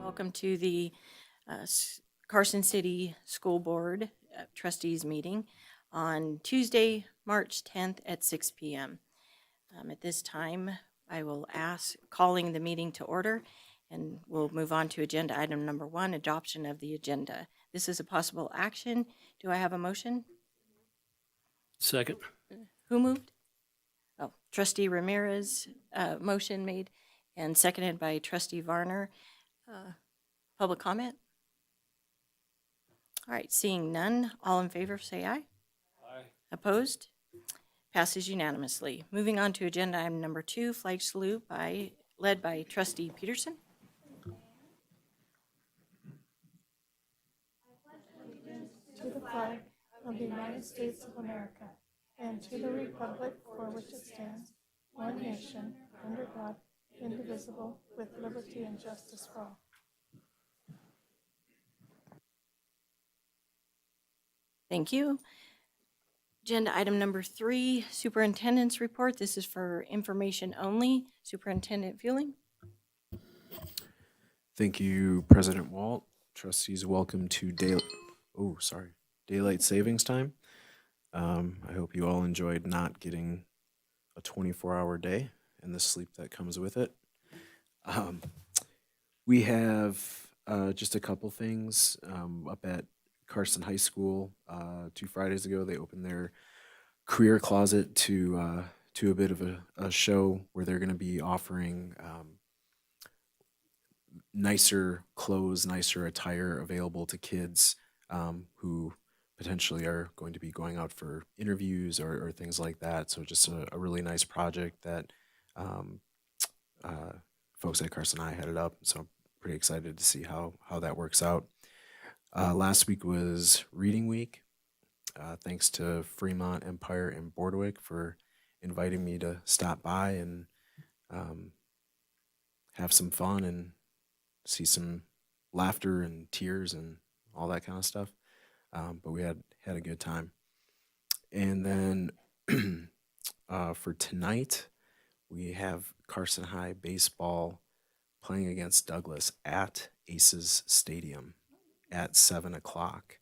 Welcome to the Carson City School Board Trustees meeting on Tuesday, March 10th at 6 p.m. At this time, I will ask calling the meeting to order, and we'll move on to agenda item number 1, adoption of the agenda. This is a possible action. Do I have a motion? Second. Who moved? Oh, Trustee Ramirez, motion made and seconded by Trustee Varner. Public comment? All right, seeing none, all in favor say aye. Aye. Opposed? Passes unanimously. Moving on to agenda item number 2, flag salute led by Trustee Peterson. To the flag of the United States of America and to the republic for which it stands, one nation, under God, indivisible, with liberty and justice for all. Thank you. Agenda item number 3, Superintendent's report. This is for information only. Superintendent Fueling. Thank you, President Walt. Trustees, welcome to daylight savings time. I hope you all enjoyed not getting a 24-hour day and the sleep that comes with it. We have just a couple things up at Carson High School. 2 Fridays ago, they opened their career closet to a bit of a show where they're going to be offering nicer clothes, nicer attire available to kids who potentially are going to be going out for interviews or things like that. So just a really nice project that folks at Carson High headed up. So I'm pretty excited to see how that works out. Last week was Reading Week. Thanks to Fremont, Empire, and Bordewick for inviting me to stop by and have some fun and see some laughter and tears and all that kind of stuff. But we had a good time. And then for tonight, we have Carson High baseball playing against Douglas at Aces Stadium at 7 o'clock.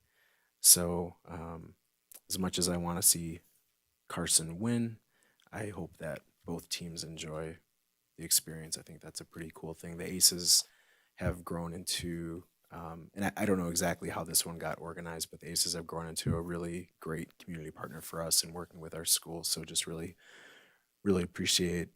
So as much as I want to see Carson win, I hope that both teams enjoy the experience. I think that's a pretty cool thing. The Aces have grown into, and I don't know exactly how this one got organized, but the Aces have grown into a really great community partner for us in working with our school. So just really appreciate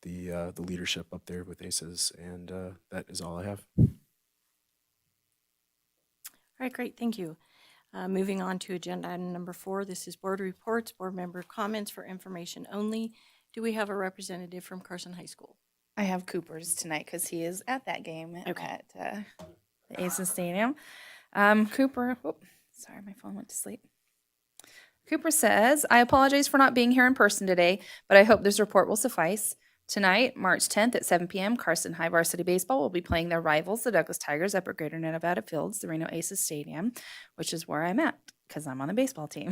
the leadership up there with Aces, and that is all I have. All right, great, thank you. Moving on to agenda item number 4, this is board reports, board member comments for information only. Do we have a representative from Carson High School? I have Cooper's tonight because he is at that game Okay. at the Aces Stadium. Cooper, sorry, my phone went to sleep. Cooper says, I apologize for not being here in person today, but I hope this report will suffice. Tonight, March 10th at 7 p.m., Carson High Varsity Baseball will be playing their rivals, the Douglas Tigers, up at Greater Nevada Fields, the Reno Aces Stadium, which is where I'm at because I'm on the baseball team.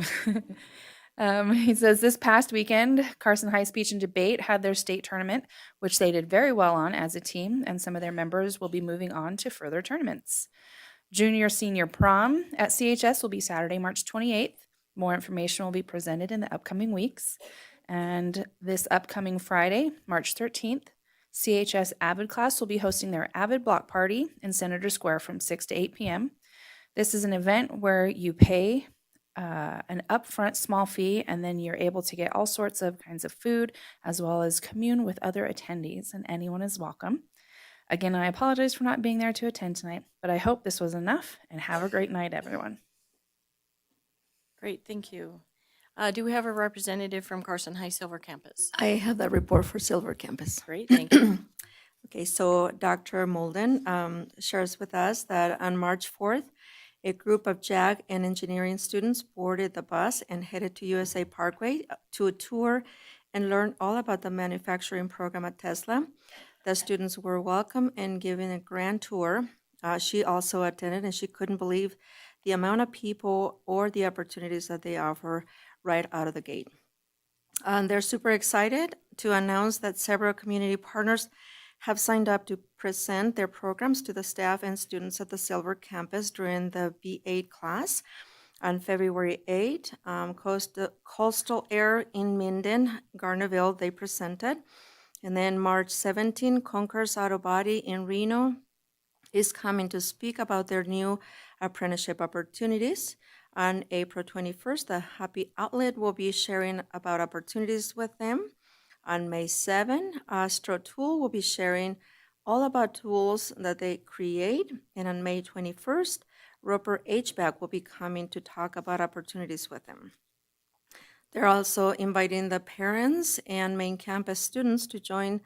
He says, this past weekend, Carson High Speech and Debate had their state tournament, which they did very well on as a team, and some of their members will be moving on to further tournaments. Junior-senior prom at CHS will be Saturday, March 28th. More information will be presented in the upcoming weeks. And this upcoming Friday, March 13th, CHS Avid class will be hosting their Avid block party in Senator Square from 6 to 8 p.m. This is an event where you pay an upfront small fee, and then you're able to get all sorts of kinds of food, as well as commune with other attendees, and anyone is welcome. Again, I apologize for not being there to attend tonight, but I hope this was enough, and have a great night, everyone. Great, thank you. Do we have a representative from Carson High Silver Campus? I have that report for Silver Campus. Great, thank you. Okay, so Dr. Molden shares with us that on March 4th, a group of JAG and engineering students boarded the bus and headed to USA Parkway to a tour and learn all about the manufacturing program at Tesla. The students were welcome and given a grand tour. She also attended, and she couldn't believe the amount of people or the opportunities that they offer right out of the gate. They're super excited to announce that several community partners have signed up to present their programs to the staff and students at the Silver Campus during the B8 class. On February 8, Coastal Air in Minden, Garnerville, they presented. And then March 17, Concourse Auto Body in Reno is coming to speak about their new apprenticeship opportunities. On April 21st, the Happy Outlet will be sharing about opportunities with them. On May 7, Astro Tool will be sharing all about tools that they create. And on May 21st, Roper HVAC will be coming to talk about opportunities with them. They're also inviting the parents and main campus students to join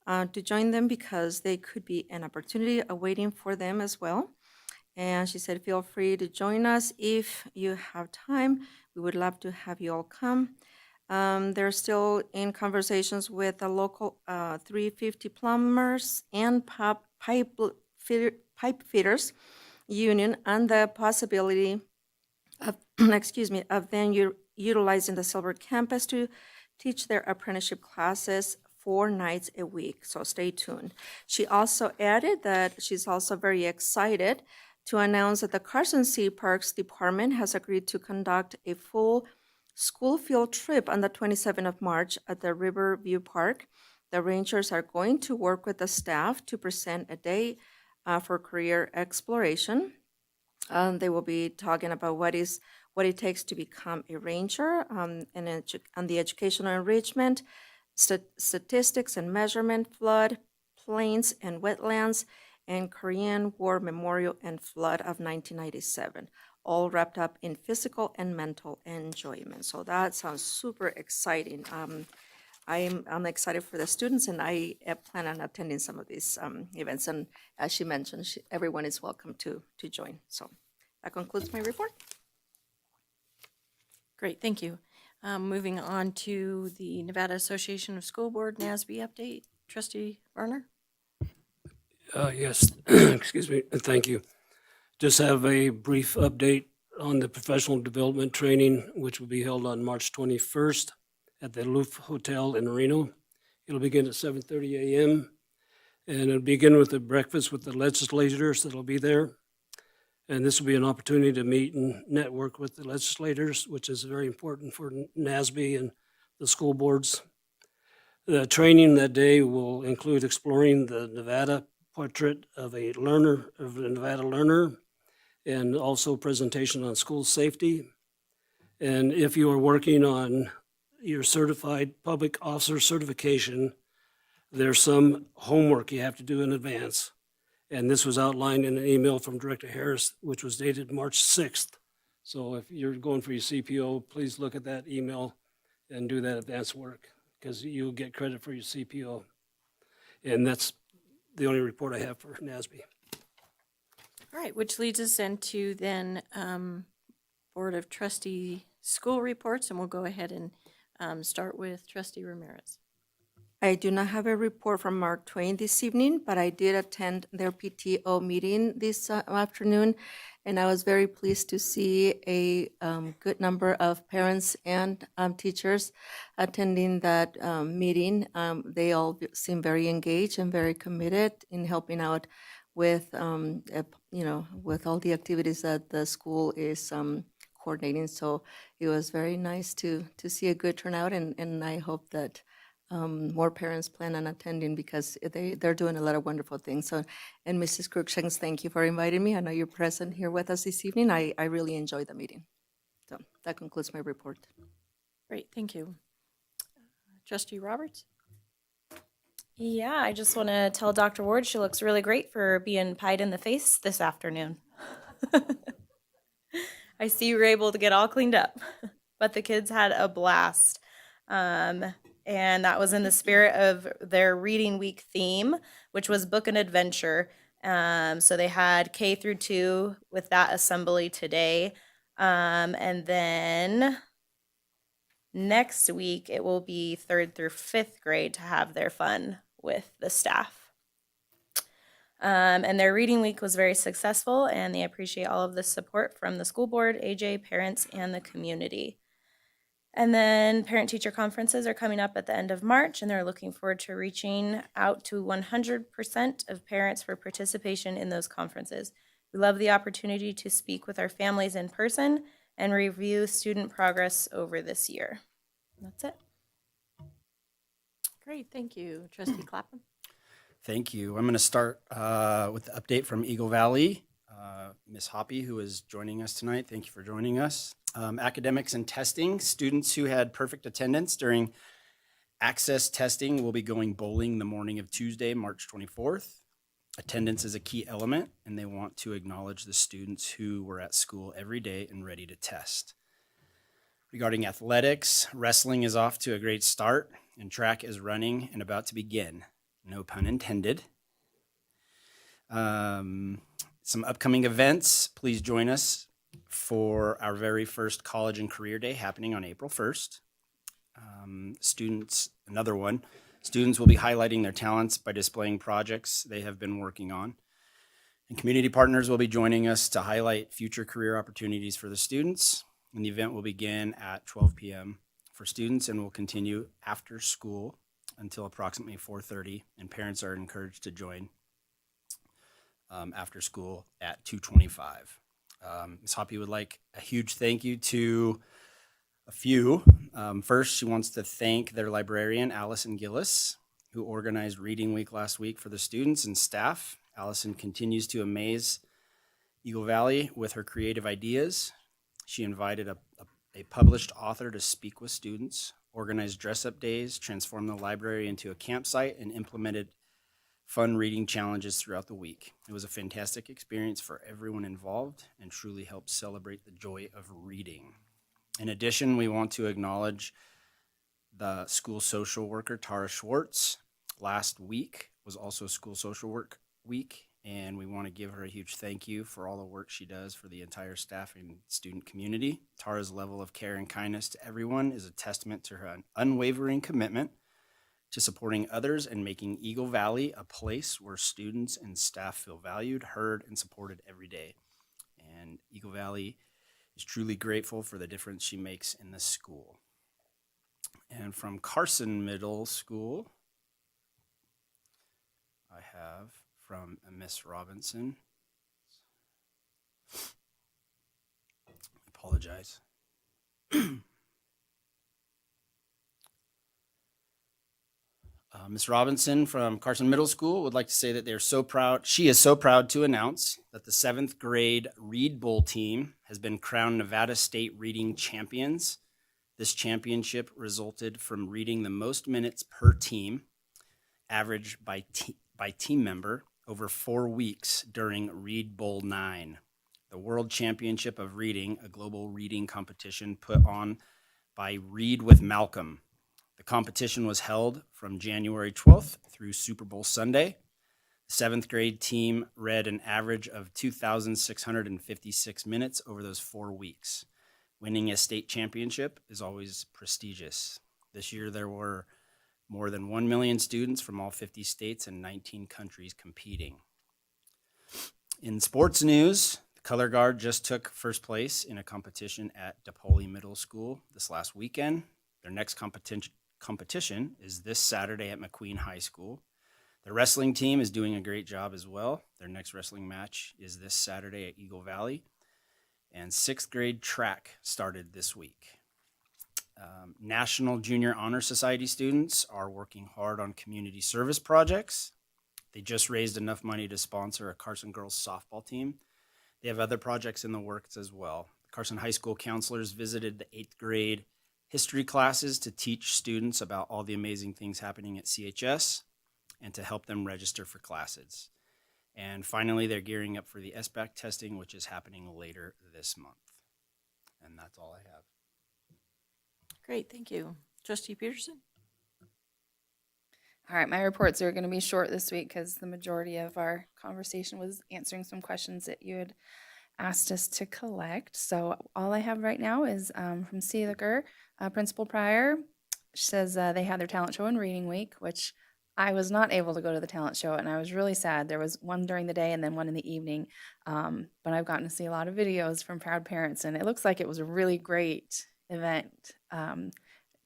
them because they could be an opportunity awaiting for them as well. And she said, feel free to join us if you have time. We would love to have you all come. They're still in conversations with the local 350 plumbers and pipe fitters union on the possibility of, of then utilizing the Silver Campus to teach their apprenticeship classes 4 nights a week, so stay tuned. She also added that she's also very excited to announce that the Carson City Parks Department has agreed to conduct a full school field trip on the 27th of March at the Riverview Park. The Rangers are going to work with the staff to present a day for career exploration. They will be talking about what it takes to become a ranger, and on the educational enrichment, statistics and measurement, flood, plains and wetlands, and Korean War Memorial and Flood of 1997, all wrapped up in physical and mental enjoyment. So that sounds super exciting. I'm excited for the students, and I plan on attending some of these events. And as she mentioned, everyone is welcome to join. So that concludes my report. Great, thank you. Moving on to the Nevada Association of School Board NASBY update. Trustee Varner? Yes, excuse me, thank you. Just have a brief update on the professional development training, which will be held on March 21st at the Louvre Hotel in Reno. It'll begin at 7:30 a.m. and it'll begin with a breakfast with the legislators that'll be there. And this will be an opportunity to meet and network with the legislators, which is very important for NASBY and the school boards. The training that day will include exploring the Nevada portrait of a Nevada learner, and also presentation on school safety. And if you are working on your certified public officer certification, there's some homework you have to do in advance. And this was outlined in an email from Director Harris, which was dated March 6th. So if you're going for your CPO, please look at that email and do that advance work, because you'll get credit for your CPO. And that's the only report I have for NASBY. All right, which leads us into then Board of Trustee school reports, and we'll go ahead and start with Trustee Ramirez. I do not have a report from Mark Twain this evening, but I did attend their PTO meeting this afternoon, and I was very pleased to see a good number of parents and teachers attending that meeting. They all seem very engaged and very committed in helping out with, with all the activities that the school is coordinating. So it was very nice to see a good turnout, and I hope that more parents plan on attending, because they're doing a lot of wonderful things. So, and Mrs. Cruikshanks, thank you for inviting me. I know you're present here with us this evening. I really enjoyed the meeting. So that concludes my report. Great, thank you. Trustee Roberts? Yeah, I just want to tell Dr. Ward she looks really great for being pied in the face this afternoon. I see you were able to get all cleaned up, but the kids had a blast. And that was in the spirit of their reading week theme, which was book and adventure. So they had K through 2 with that assembly today. And then next week, it will be 3rd through 5th grade to have their fun with the staff. And their reading week was very successful, and they appreciate all of the support from the school board, AJ, parents, and the community. And then parent-teacher conferences are coming up at the end of March, and they're looking forward to reaching out to 100% of parents for participation in those conferences. We love the opportunity to speak with our families in person and review student progress over this year. That's it. Great, thank you. Trustee Clapham? Thank you. I'm going to start with the update from Eagle Valley. Ms. Hoppy, who is joining us tonight, thank you for joining us. Academics and testing. Students who had perfect attendance during access testing will be going bowling the morning of Tuesday, March 24th. Attendance is a key element, and they want to acknowledge the students who were at school every day and ready to test. Regarding athletics, wrestling is off to a great start, and track is running and about to begin. No pun intended. Some upcoming events. Please join us for our very first College and Career Day happening on April 1st. Students will be highlighting their talents by displaying projects they have been working on. And community partners will be joining us to highlight future career opportunities for the students. And the event will begin at 12 p.m. for students and will continue after school until approximately 4:30, and parents are encouraged to join after school at 2:25. Ms. Hoppy would like a huge thank you to a few. First, she wants to thank their librarian, Allison Gillis, who organized Reading Week last week for the students and staff. Allison continues to amaze Eagle Valley with her creative ideas. She invited a published author to speak with students, organized dress-up days, transformed the library into a campsite, and implemented fun reading challenges throughout the week. It was a fantastic experience for everyone involved and truly helped celebrate the joy of reading. In addition, we want to acknowledge the school social worker, Tara Schwartz. Last week was also School Social Work Week, and we want to give her a huge thank you for all the work she does for the entire staff and student community. Tara's level of care and kindness to everyone is a testament to her unwavering commitment to supporting others and making Eagle Valley a place where students and staff feel valued, heard, and supported every day. And Eagle Valley is truly grateful for the difference she makes in the school. And from Carson Middle School, I have from Miss Robinson. I apologize. Ms. Robinson from Carson Middle School would like to say that they're so proud. She is so proud to announce that the 7th grade Read Bowl team has been crowned Nevada State Reading Champions. This championship resulted from reading the most minutes per team, average by team member, over 4 weeks during Read Bowl 9, the World Championship of Reading, a global reading competition put on by Read with Malcolm. The competition was held from January 12th through Super Bowl Sunday. The 7th grade team read an average of 2,656 minutes over those 4 weeks. Winning a state championship is always prestigious. This year there were more than 1 million students from all 50 states and 19 countries competing. In sports news, the color guard just took first place in a competition at DePauli Middle School this last weekend. Their next competition is this Saturday at McQueen High School. The wrestling team is doing a great job as well. Their next wrestling match is this Saturday at Eagle Valley. And 6th grade track started this week. National Junior Honor Society students are working hard on community service projects. They just raised enough money to sponsor a Carson girls softball team. They have other projects in the works as well. Carson High School counselors visited the 8th grade history classes to teach students about all the amazing things happening at CHS and to help them register for classes. And finally, they're gearing up for the SBAC testing, which is happening later this month. And that's all I have. Great, thank you. Trustee Peterson? All right, my reports are going to be short this week because the majority of our conversation was answering some questions that you had asked us to collect. So all I have right now is from Seeliger, Principal Pryor. She says they had their talent show in Reading Week, which I was not able to go to the talent show, and I was really sad. There was one during the day and then one in the evening, but I've gotten to see a lot of videos from proud parents, and it looks like it was a really great event.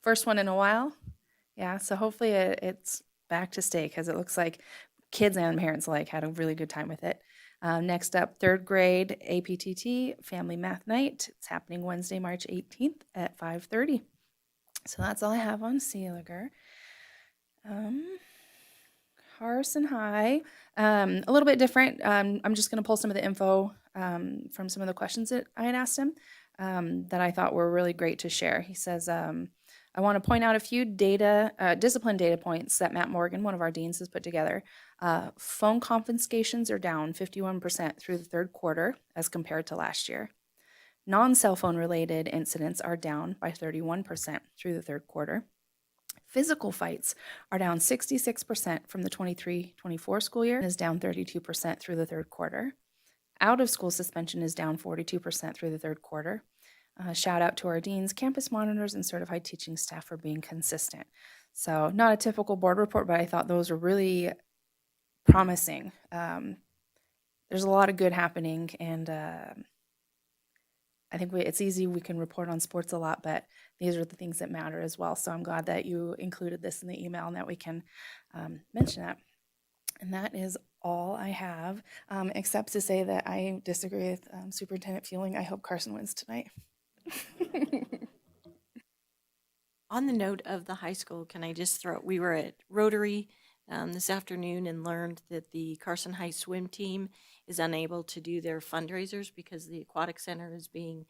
First one in a while. Yeah, so hopefully it's back to stay because it looks like kids and parents alike had a really good time with it. Next up, third grade APTT Family Math Night. It's happening Wednesday, March 18th at 5:30. So that's all I have on Seeliger. Carson High, a little bit different. I'm just going to pull some of the info from some of the questions that I had asked him that I thought were really great to share. He says, I want to point out a few discipline data points that Matt Morgan, one of our deans, has put together. Phone confiscations are down 51% through the third quarter as compared to last year. Non-cell phone related incidents are down by 31% through the third quarter. Physical fights are down 66% from the 23-24 school year and is down 32% through the third quarter. Out of school suspension is down 42% through the third quarter. Shout out to our deans, campus monitors, and certified teaching staff for being consistent. So not a typical board report, but I thought those were really promising. There's a lot of good happening, and I think it's easy. We can report on sports a lot, but these are the things that matter as well. So I'm glad that you included this in the email and that we can mention that. And that is all I have, except to say that I disagree with Superintendent Fueling. I hope Carson wins tonight. On the note of the high school, can I just we were at Rotary this afternoon and learned that the Carson High swim team is unable to do their fundraisers because the aquatic center is being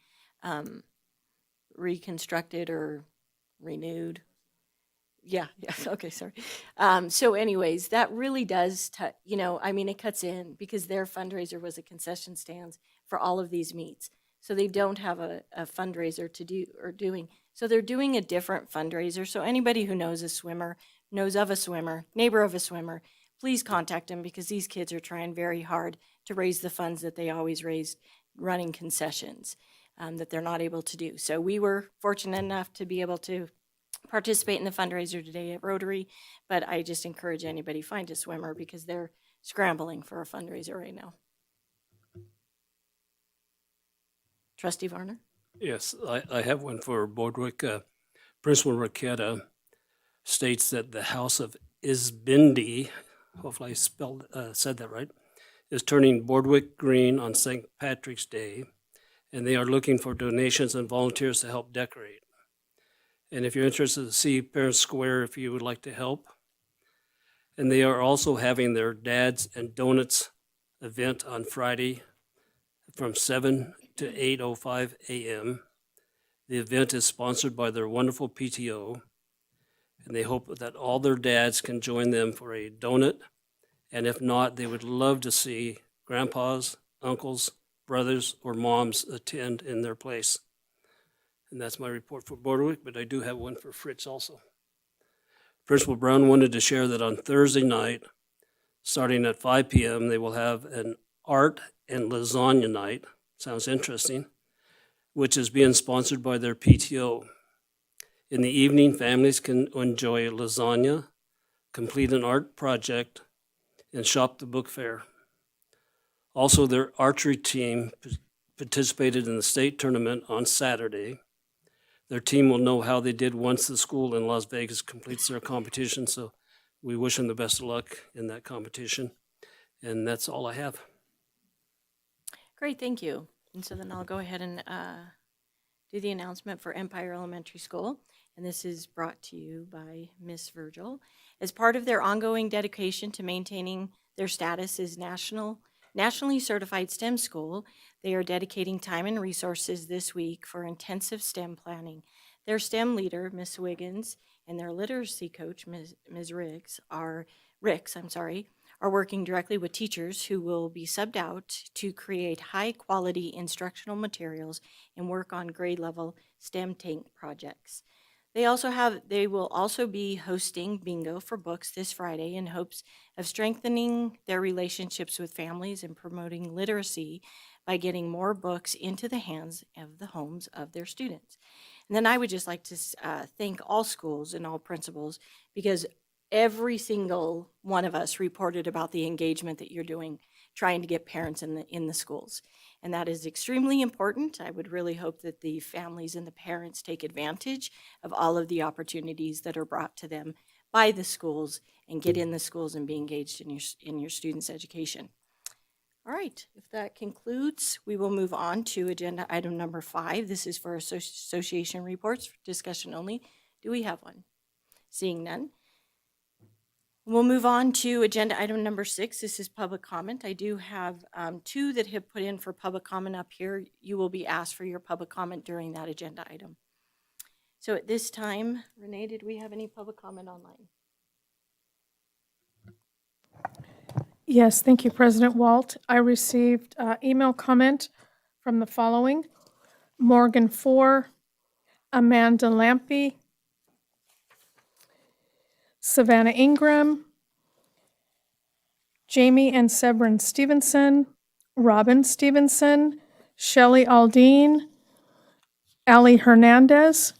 reconstructed or renewed. Yeah, okay, sorry. So anyways, that really does, it cuts in because their fundraiser was a concession stands for all of these meets. So they don't have a fundraiser to do or doing. So they're doing a different fundraiser. So anybody who knows a swimmer, knows of a swimmer, neighbor of a swimmer, please contact them because these kids are trying very hard to raise the funds that they always raised running concessions that they're not able to do. So we were fortunate enough to be able to participate in the fundraiser today at Rotary, but I just encourage anybody find a swimmer because they're scrambling for a fundraiser right now. Trustee Varner? Yes, I have one for Boardwick. Principal Raquetta states that the House of Isbindi, hopefully I said that right, is turning Boardwick green on St. Patrick's Day, and they are looking for donations and volunteers to help decorate. And if you're interested to see Parents Square, if you would like to help. And they are also having their Dads and Donuts event on Friday from 7 to 8:05 a.m. The event is sponsored by their wonderful PTO, and they hope that all their dads can join them for a donut. And if not, they would love to see grandpas, uncles, brothers, or moms attend in their place. And that's my report for Boardwick, but I do have one for Fritz also. Principal Brown wanted to share that on Thursday night, starting at 5 p.m., they will have an art and lasagna night. Sounds interesting, which is being sponsored by their PTO. In the evening, families can enjoy lasagna, complete an art project, and shop the book fair. Also, their archery team participated in the state tournament on Saturday. Their team will know how they did once the school in Las Vegas completes their competition, so we wish them the best of luck in that competition. And that's all I have. Great, thank you. And so then I'll go ahead and do the announcement for Empire Elementary School. And this is brought to you by Miss Virgil. As part of their ongoing dedication to maintaining their status as nationally certified STEM school, they are dedicating time and resources this week for intensive STEM planning. Their STEM leader, Miss Wiggins, and their literacy coach, Ms. Ricks, are working directly with teachers who will be subbed out to create high-quality instructional materials and work on grade-level STEM tank projects. They will also be hosting bingo for books this Friday in hopes of strengthening their relationships with families and promoting literacy by getting more books into the hands of the homes of their students. And then I would just like to thank all schools and all principals because every single one of us reported about the engagement that you're doing, trying to get parents in the schools. And that is extremely important. I would really hope that the families and the parents take advantage of all of the opportunities that are brought to them by the schools and get in the schools and be engaged in your students' education. All right, if that concludes, we will move on to agenda item number 5. This is for association reports, for discussion only. Do we have one? Seeing none. We'll move on to agenda item number 6. This is public comment. I do have 2 that have put in for public comment up here. You will be asked for your public comment during that agenda item. So at this time, Renee, did we have any public comment online? Yes, thank you, President Walt. I received email comment from the following: Morgan 4, Amanda Lampy, Savannah Ingram, Jamie and Severin Stevenson, Robin Stevenson, Shelley Aldine, Ali Hernandez.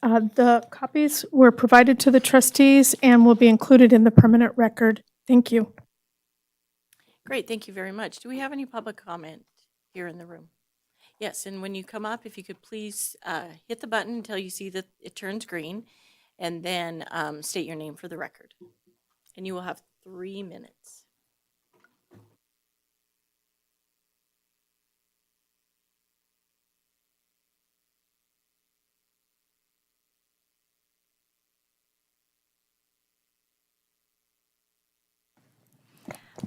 The copies were provided to the trustees and will be included in the permanent record. Thank you. Great, thank you very much. Do we have any public comment here in the room? Yes, and when you come up, if you could please hit the button until you see that it turns green, and then state your name for the record. And you will have 3 minutes.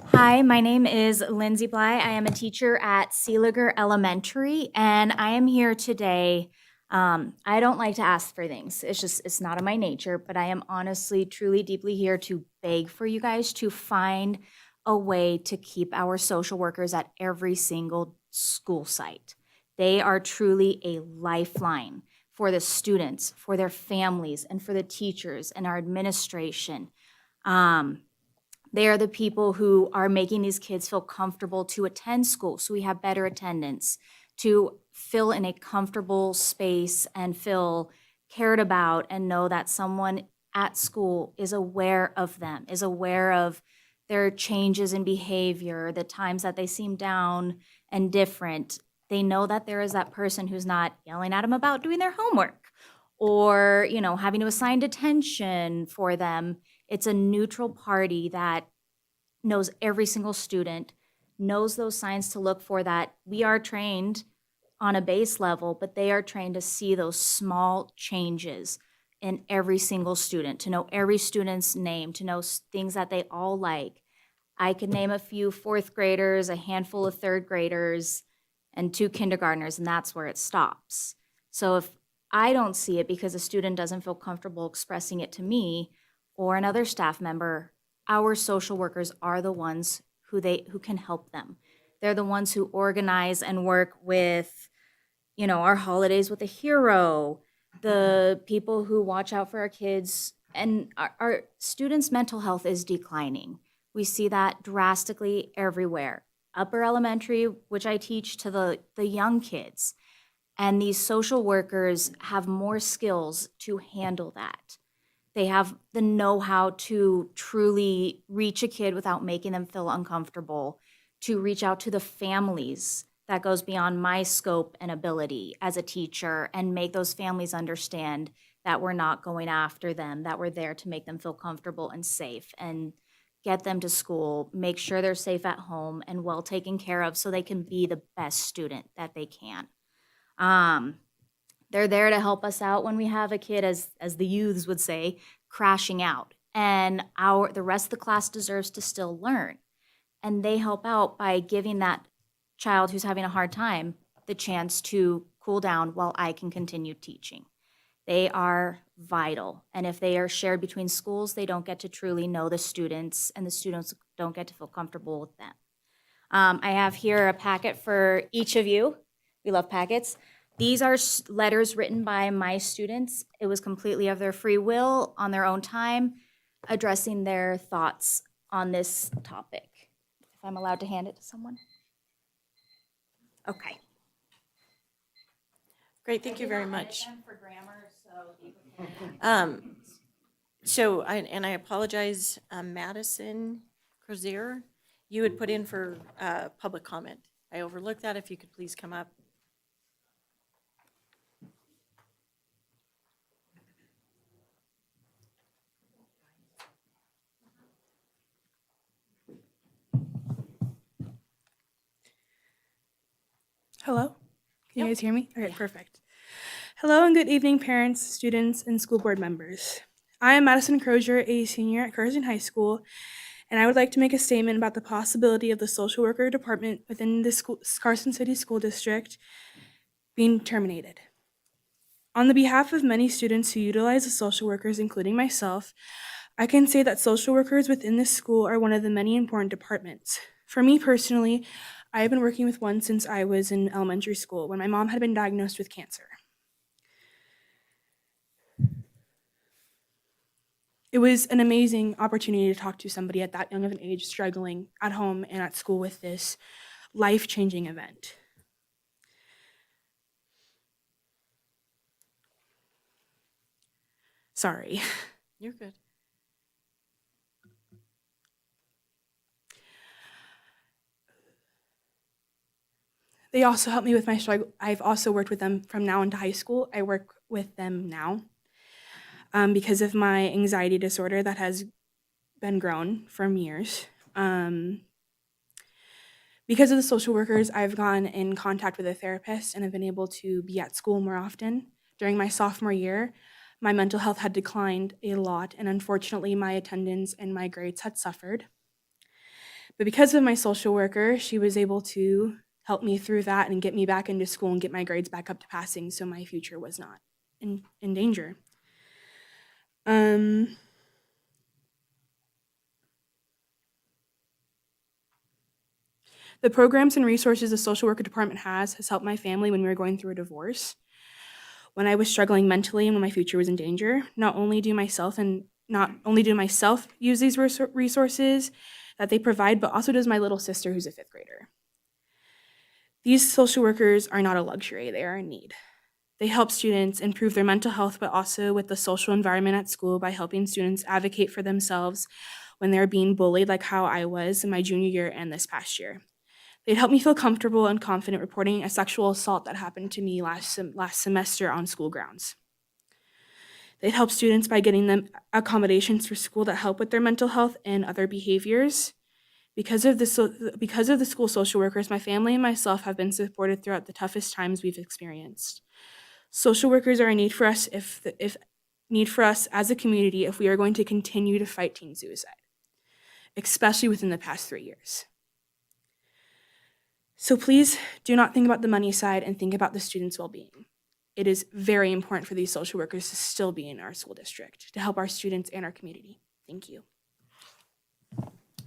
Hi, my name is Lindsay Bly. I am a teacher at Seeliger Elementary, and I am here today. I don't like to ask for things. It's not in my nature, but I am honestly, truly, deeply here to beg for you guys to find a way to keep our social workers at every single school site. They are truly a lifeline for the students, for their families, and for the teachers and our administration. They are the people who are making these kids feel comfortable to attend school, so we have better attendance, to feel in a comfortable space and feel cared about and know that someone at school is aware of them, is aware of their changes in behavior, the times that they seem down and different. They know that there is that person who's not yelling at them about doing their homework or, having to assign detention for them. It's a neutral party that knows every single student, knows those signs to look for, that we are trained on a base level, but they are trained to see those small changes in every single student, to know every student's name, to know things that they all like. I could name a few 4th graders, a handful of 3rd graders, and 2 kindergartners, and that's where it stops. So if I don't see it because a student doesn't feel comfortable expressing it to me or another staff member, our social workers are the ones who can help them. They're the ones who organize and work with, our holidays with a hero, the people who watch out for our kids. And our students' mental health is declining. We see that drastically everywhere. Upper elementary, which I teach to the young kids. And these social workers have more skills to handle that. They have the know-how to truly reach a kid without making them feel uncomfortable, to reach out to the families. That goes beyond my scope and ability as a teacher, and make those families understand that we're not going after them, that we're there to make them feel comfortable and safe, and get them to school, make sure they're safe at home and well taken care of so they can be the best student that they can. They're there to help us out when we have a kid, as the youths would say, crashing out. And the rest of the class deserves to still learn. And they help out by giving that child who's having a hard time the chance to cool down while I can continue teaching. They are vital. And if they are shared between schools, they don't get to truly know the students, and the students don't get to feel comfortable with them. I have here a packet for each of you. We love packets. These are letters written by my students. It was completely of their free will, on their own time, addressing their thoughts on this topic. If I'm allowed to hand it to someone? Okay. Great, thank you very much. For grammar, so So, and I apologize, Madison Crozier, you had put in for public comment. I overlooked that. If you could please come up. Hello? Can you Yep. guys hear me? Okay, Yeah. perfect. Hello and good evening, parents, students, and school board members. I am Madison Crozier, a senior at Carson High School, and I would like to make a statement about the possibility of the social worker department within the Carson City School District being terminated. On the behalf of many students who utilize the social workers, including myself, I can say that social workers within this school are one of the many important departments. For me personally, I have been working with one since I was in elementary school when my mom had been diagnosed with cancer. It was an amazing opportunity to talk to somebody at that young of an age struggling at home and at school with this life-changing event. Sorry. You're good. They also helped me with my struggle. I've also worked with them from now into high school. I work with them now because of my anxiety disorder that has been grown from years. Because of the social workers, I've gone in contact with a therapist and have been able to be at school more often. During my sophomore year, my mental health had declined a lot, and unfortunately, my attendance and my grades had suffered. But because of my social worker, she was able to help me through that and get me back into school and get my grades back up to passing so my future was not in danger. The programs and resources the social worker department has helped my family when we were going through a divorce. When I was struggling mentally and when my future was in danger, not only do myself use these resources that they provide, but also does my little sister who's a 5th grader. These social workers are not a luxury, they are a need. They help students improve their mental health, but also with the social environment at school by helping students advocate for themselves when they're being bullied, like how I was in my junior year and this past year. They'd help me feel comfortable and confident reporting a sexual assault that happened to me last semester on school grounds. They'd help students by getting them accommodations for school that help with their mental health and other behaviors. Because of the school social workers, my family and myself have been supported throughout the toughest times we've experienced. Social workers are a need for us as a community if we are going to continue to fight teen suicide, especially within the past 3 years. So please do not think about the money side and think about the students' well-being. It is very important for these social workers to still be in our school district to help our students and our community. Thank you.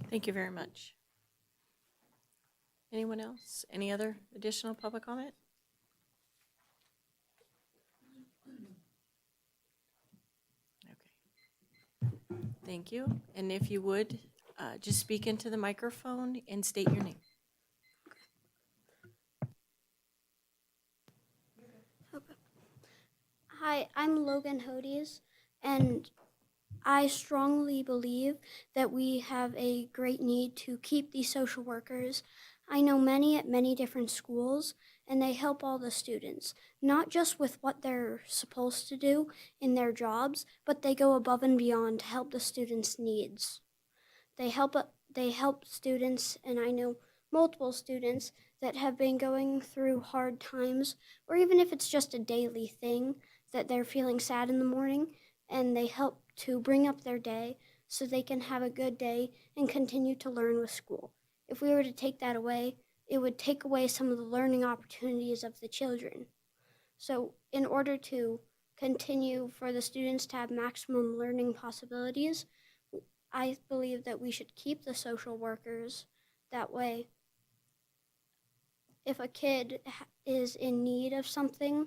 Thank you very much. Anyone else? Any other additional public comment? Okay. Thank you. And if you would, just speak into the microphone and state your name. Hi, I'm Logan Hodies, and I strongly believe that we have a great need to keep these social workers. I know many at many different schools, and they help all the students, not just with what they're supposed to do in their jobs, but they go above and beyond to help the students' needs. They help students, and I know multiple students that have been going through hard times, or even if it's just a daily thing that they're feeling sad in the morning, and they help to bring up their day so they can have a good day and continue to learn with school. If we were to take that away, it would take away some of the learning opportunities of the children. So in order to continue for the students to have maximum learning possibilities, I believe that we should keep the social workers. That way, if a kid is in need of something,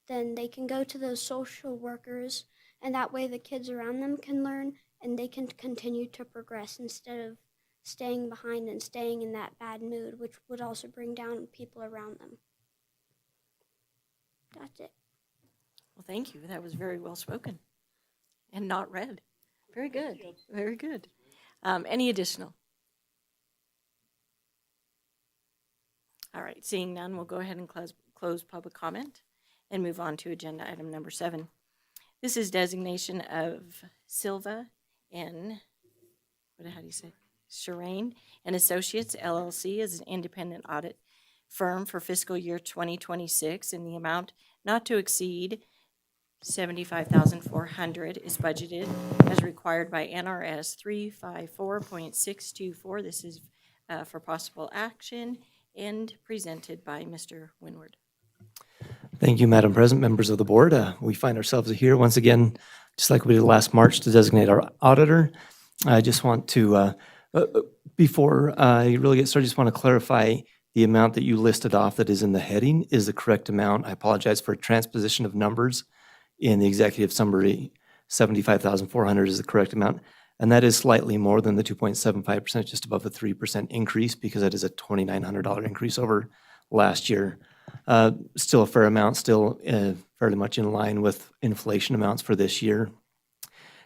then they can go to those social workers, and that way the kids around them can learn and they can continue to progress instead of staying behind and staying in that bad mood, which would also bring down people around them. That's it. Well, thank you. That was very well spoken. and not read. Very good, very good. Any additional? All right, seeing none, we'll go ahead and close public comment and move on to agenda item number 7. This is designation of Silva and, how do you say? Shireen and Associates LLC as an independent audit firm for fiscal year 2026 in the amount not to exceed $75,400 is budgeted as required by NRS 354.624. This is for possible action and presented by Mr. Winward. Thank you, Madam President, members of the board. We find ourselves here once again, just like we did last March, to designate our auditor. I just want to, before I really get started, just want to clarify the amount that you listed off that is in the heading is the correct amount. I apologize for transposition of numbers in the executive summary. 75,400 is the correct amount. And that is slightly more than the 2.75%, just above a 3% increase, because that is a $2,900 increase over last year. Still a fair amount, still fairly much in line with inflation amounts for this year.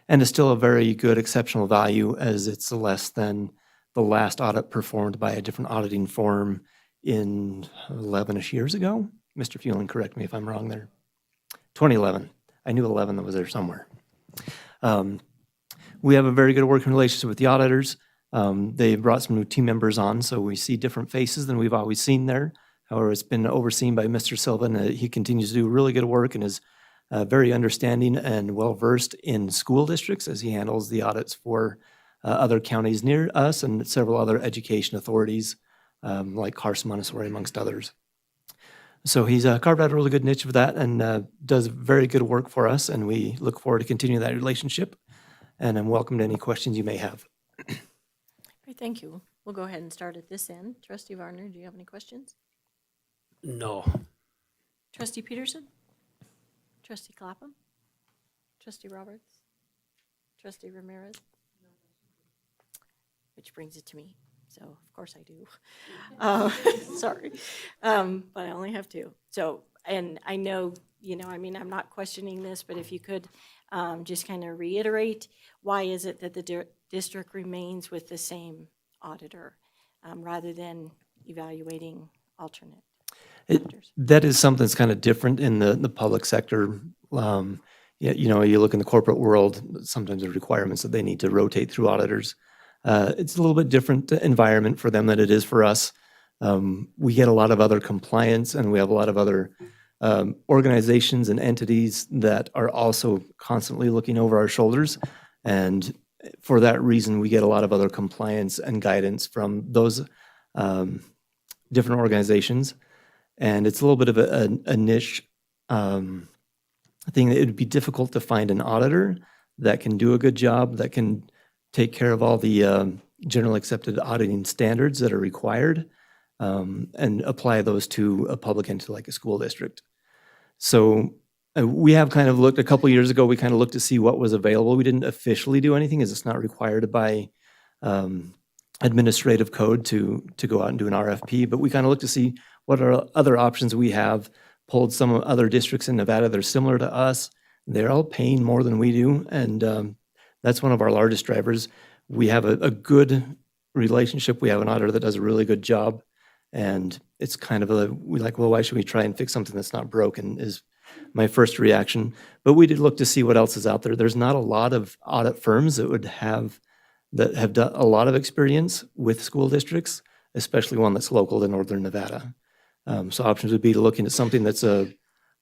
And it's still a very good exceptional value, as it's less than the last audit performed by a different auditing firm in 11-ish years ago. Mr. Fueling, correct me if I'm wrong there. 2011. I knew 11 that was there somewhere. We have a very good working relationship with the auditors. They've brought some new team members on, so we see different faces than we've always seen there. However, it's been overseen by Mr. Silva, and he continues to do really good work and is very understanding and well-versed in school districts as he handles the audits for other counties near us and several other education authorities like Carson, Montessori, amongst others. So he's carved out a really good niche for that and does very good work for us, and we look forward to continuing that relationship. And I'm welcome to any questions you may have. Great, thank you. We'll go ahead and start at this end. Trustee Varner, do you have any questions? No. Trustee Peterson? Trustee Clapham? Trustee Roberts? Trustee Ramirez? Which brings it to me. So, of course I do. Sorry. But I only have 2. So, and I know, I'm not questioning this, but if you could just kind of reiterate, why is it that the district remains with the same auditor rather than evaluating alternate auditors? That is something that's kind of different in the public sector. You look in the corporate world, sometimes the requirements that they need to rotate through auditors. It's a little bit different environment for them than it is for us. We get a lot of other compliance, and we have a lot of other organizations and entities that are also constantly looking over our shoulders. And for that reason, we get a lot of other compliance and guidance from those different organizations. And it's a little bit of a niche thing that it would be difficult to find an auditor that can do a good job, that can take care of all the general accepted auditing standards that are required and apply those to a public entity like a school district. So we have kind of looked, a couple years ago, we kind of looked to see what was available. We didn't officially do anything, as it's not required by administrative code to go out and do an RFP, but we kind of looked to see what are other options we have, pulled some other districts in Nevada that are similar to us. They're all paying more than we do, and that's one of our largest drivers. We have a good relationship. We have an auditor that does a really good job, and it's kind of why should we try and fix something that's not broken is my first reaction. But we did look to see what else is out there. There's not a lot of audit firms that have done a lot of experience with school districts, especially one that's local to Northern Nevada. So options would be to look into something that's a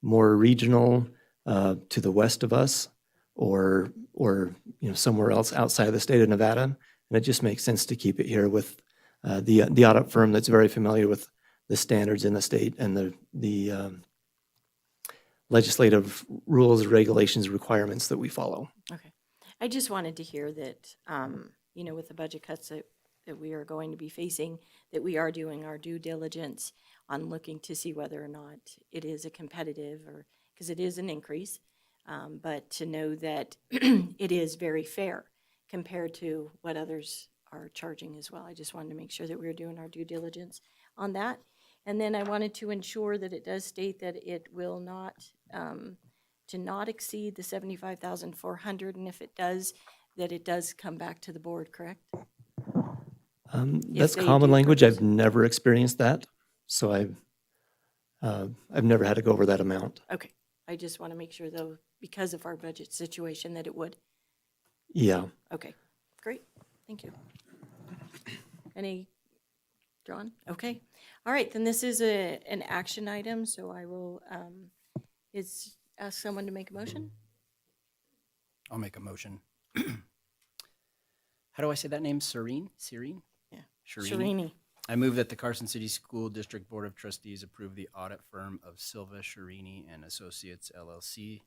more regional to the west of us, or somewhere else outside of the state of Nevada. And it just makes sense to keep it here with the audit firm that's very familiar with the standards in the state and the legislative rules, regulations, requirements that we follow. Okay. I just wanted to hear that, with the budget cuts that we are going to be facing, that we are doing our due diligence on looking to see whether or not it is a competitive, or because it is an increase, but to know that it is very fair compared to what others are charging as well. I just wanted to make sure that we were doing our due diligence on that. And then I wanted to ensure that it does state that it will not to not exceed the 75,400, and if it does, that it does come back to the board, correct? That's they common do language. propose I've never experienced that, so I've never had to go over that amount. Okay, I just want to make sure though, because of our budget situation, that it would. Yeah. Okay, great, thank you. Any, John? Okay, all right, then this is an action item, so I will, ask someone to make a motion? I'll make a motion. How do I say that name? Serene? Yeah. Sherini? Sherini. I move that the Carson City School District Board of Trustees approve the audit firm of Silva, Sherini and Associates LLC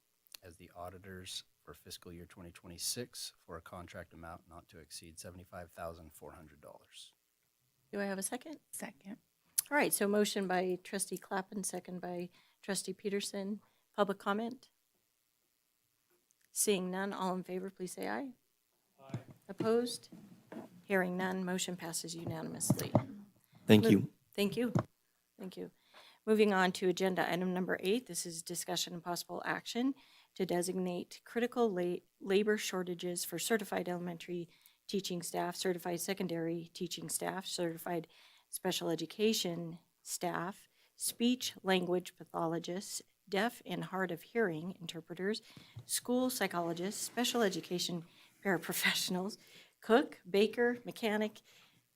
as the auditors for fiscal year 2026 for a contract amount not to exceed $75,400. Do I have a second? Second. All right, so motion by trustee Clappin, second by trustee Peterson. Public comment? Seeing none, all in favor, please say aye. Aye. Opposed? Hearing none, motion passes unanimously. Thank you. Thank you. Thank you. Moving on to agenda item number 8, this is discussion and possible action to designate critical labor shortages for certified elementary teaching staff, certified secondary teaching staff, certified special education staff, speech language pathologists, deaf and hard of hearing interpreters, school psychologists, special education paraprofessionals, cook, baker, mechanic,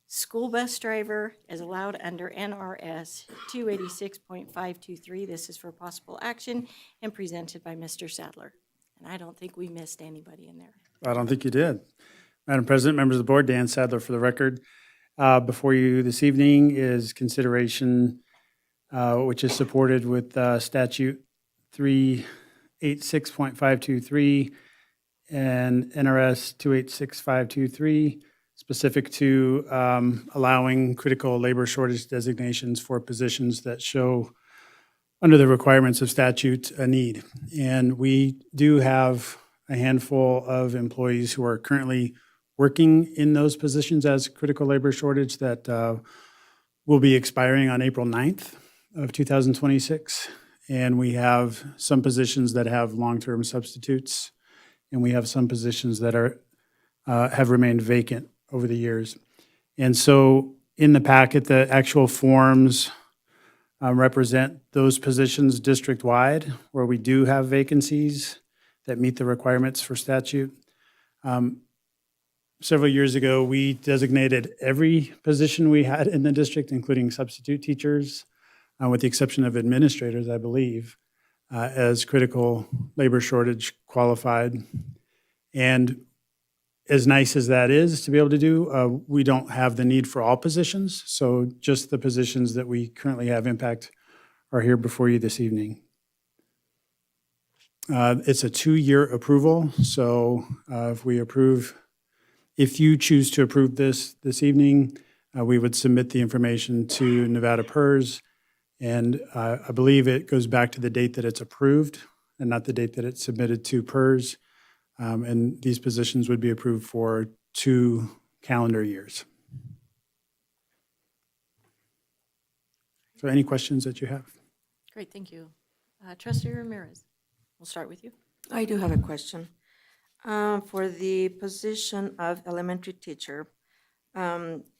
school bus driver as allowed under NRS 286.523. This is for possible action and presented by Mr. Sadler. And I don't think we missed anybody in there. I don't think you did. Madam President, members of the board, Dan Sadler for the record. Before you this evening is consideration, which is supported with statute 386.523 and NRS 286.523, specific to allowing critical labor shortage designations for positions that show under the requirements of statute a need. And we do have a handful of employees who are currently working in those positions as critical labor shortage that will be expiring on April 9th of 2026. And we have some positions that have long-term substitutes, and we have some positions that are have remained vacant over the years. And so in the packet, the actual forms represent those positions district-wide where we do have vacancies that meet the requirements for statute. Several years ago, we designated every position we had in the district, including substitute teachers, with the exception of administrators, I believe, as critical labor shortage qualified. And as nice as that is to be able to do, we don't have the need for all positions. So just the positions that we currently have impact are here before you this evening. It's a 2-year approval. So if you choose to approve this evening, we would submit the information to Nevada PERS. And I believe it goes back to the date that it's approved and not the date that it's submitted to PERS. And these positions would be approved for 2 calendar years. So any questions that you have? Great, thank you. Trustee Ramirez, we'll start with you. I do have a question. For the position of elementary teacher,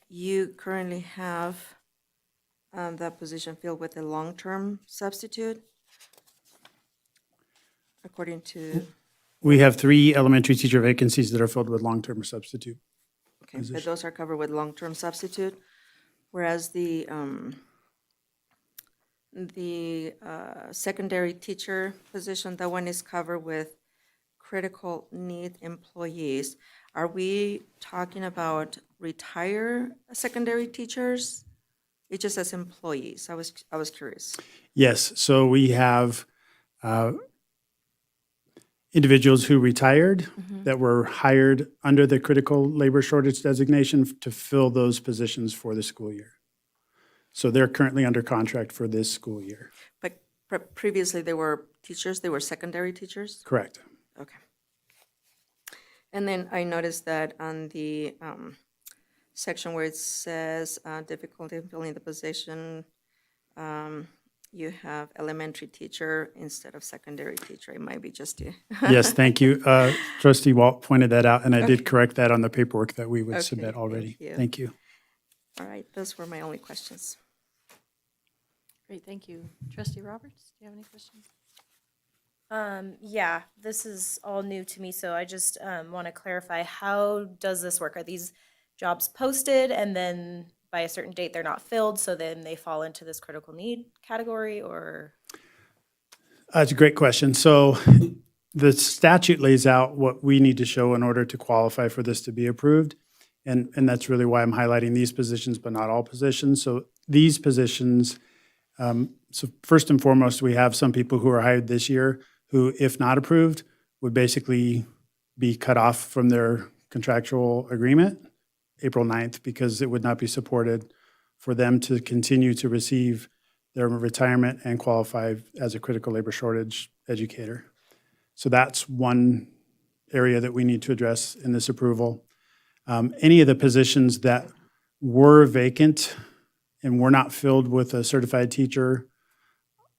you currently have that position filled with a long-term substitute, according to, We have 3 elementary teacher vacancies that are filled with long-term substitute. okay, but those are covered with long-term substitute, whereas the secondary teacher position, that one is covered with critical need employees. Are we talking about retire secondary teachers? It just says employees. I was curious. Yes, so we have individuals who retired that were hired under the critical labor shortage designation to fill those positions for the school year. So they're currently under contract for this school year. But previously they were teachers, they were secondary teachers? Correct. Okay. And then I noticed that on the section where it says difficulty in filling the position, you have elementary teacher instead of secondary teacher. It might be just you. Yes, thank you. Trustee Walt pointed that out, and I did correct that on the paperwork that we would Okay, submit already. thank you. Thank you. All right, those were my only questions. Great, thank you. Trustee Roberts, do you have any questions? Yeah, this is all new to me, so I just want to clarify, how does this work? Are these jobs posted and then by a certain date they're not filled, so then they fall into this critical need category, or? That's a great question. So the statute lays out what we need to show in order to qualify for this to be approved. And that's really why I'm highlighting these positions, but not all positions. So these positions, so first and foremost, we have some people who are hired this year who, if not approved, would basically be cut off from their contractual agreement April 9th, because it would not be supported for them to continue to receive their retirement and qualify as a critical labor shortage educator. So that's one area that we need to address in this approval. Any of the positions that were vacant and were not filled with a certified teacher,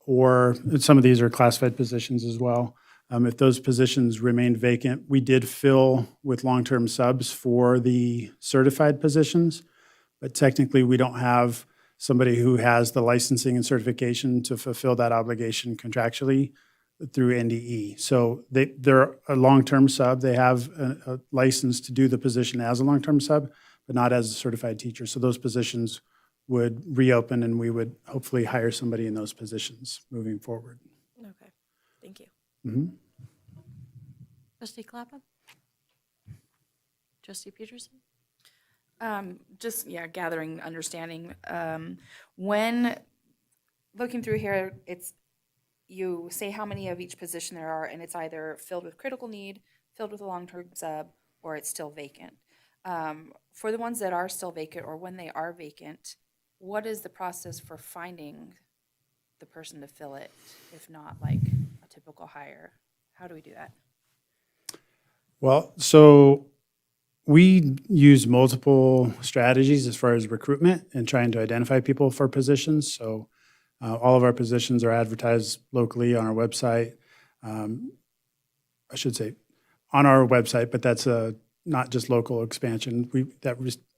or some of these are classified positions as well. If those positions remained vacant, we did fill with long-term subs for the certified positions, but technically we don't have somebody who has the licensing and certification to fulfill that obligation contractually through NDE. So they're a long-term sub. They have a license to do the position as a long-term sub, but not as a certified teacher. So those positions would reopen, and we would hopefully hire somebody in those positions moving forward. Okay, thank you. Mhm. Trustee Clapham? Trustee Peterson? Just, yeah, gathering understanding. When looking through here, you say how many of each position there are, and it's either filled with critical need, filled with a long-term sub, or it's still vacant. For the ones that are still vacant, or when they are vacant, what is the process for finding the person to fill it, if not like a typical hire? How do we do that? Well, so we use multiple strategies as far as recruitment and trying to identify people for positions. So all of our positions are advertised locally on our website. I should say on our website, but that's not just local expansion.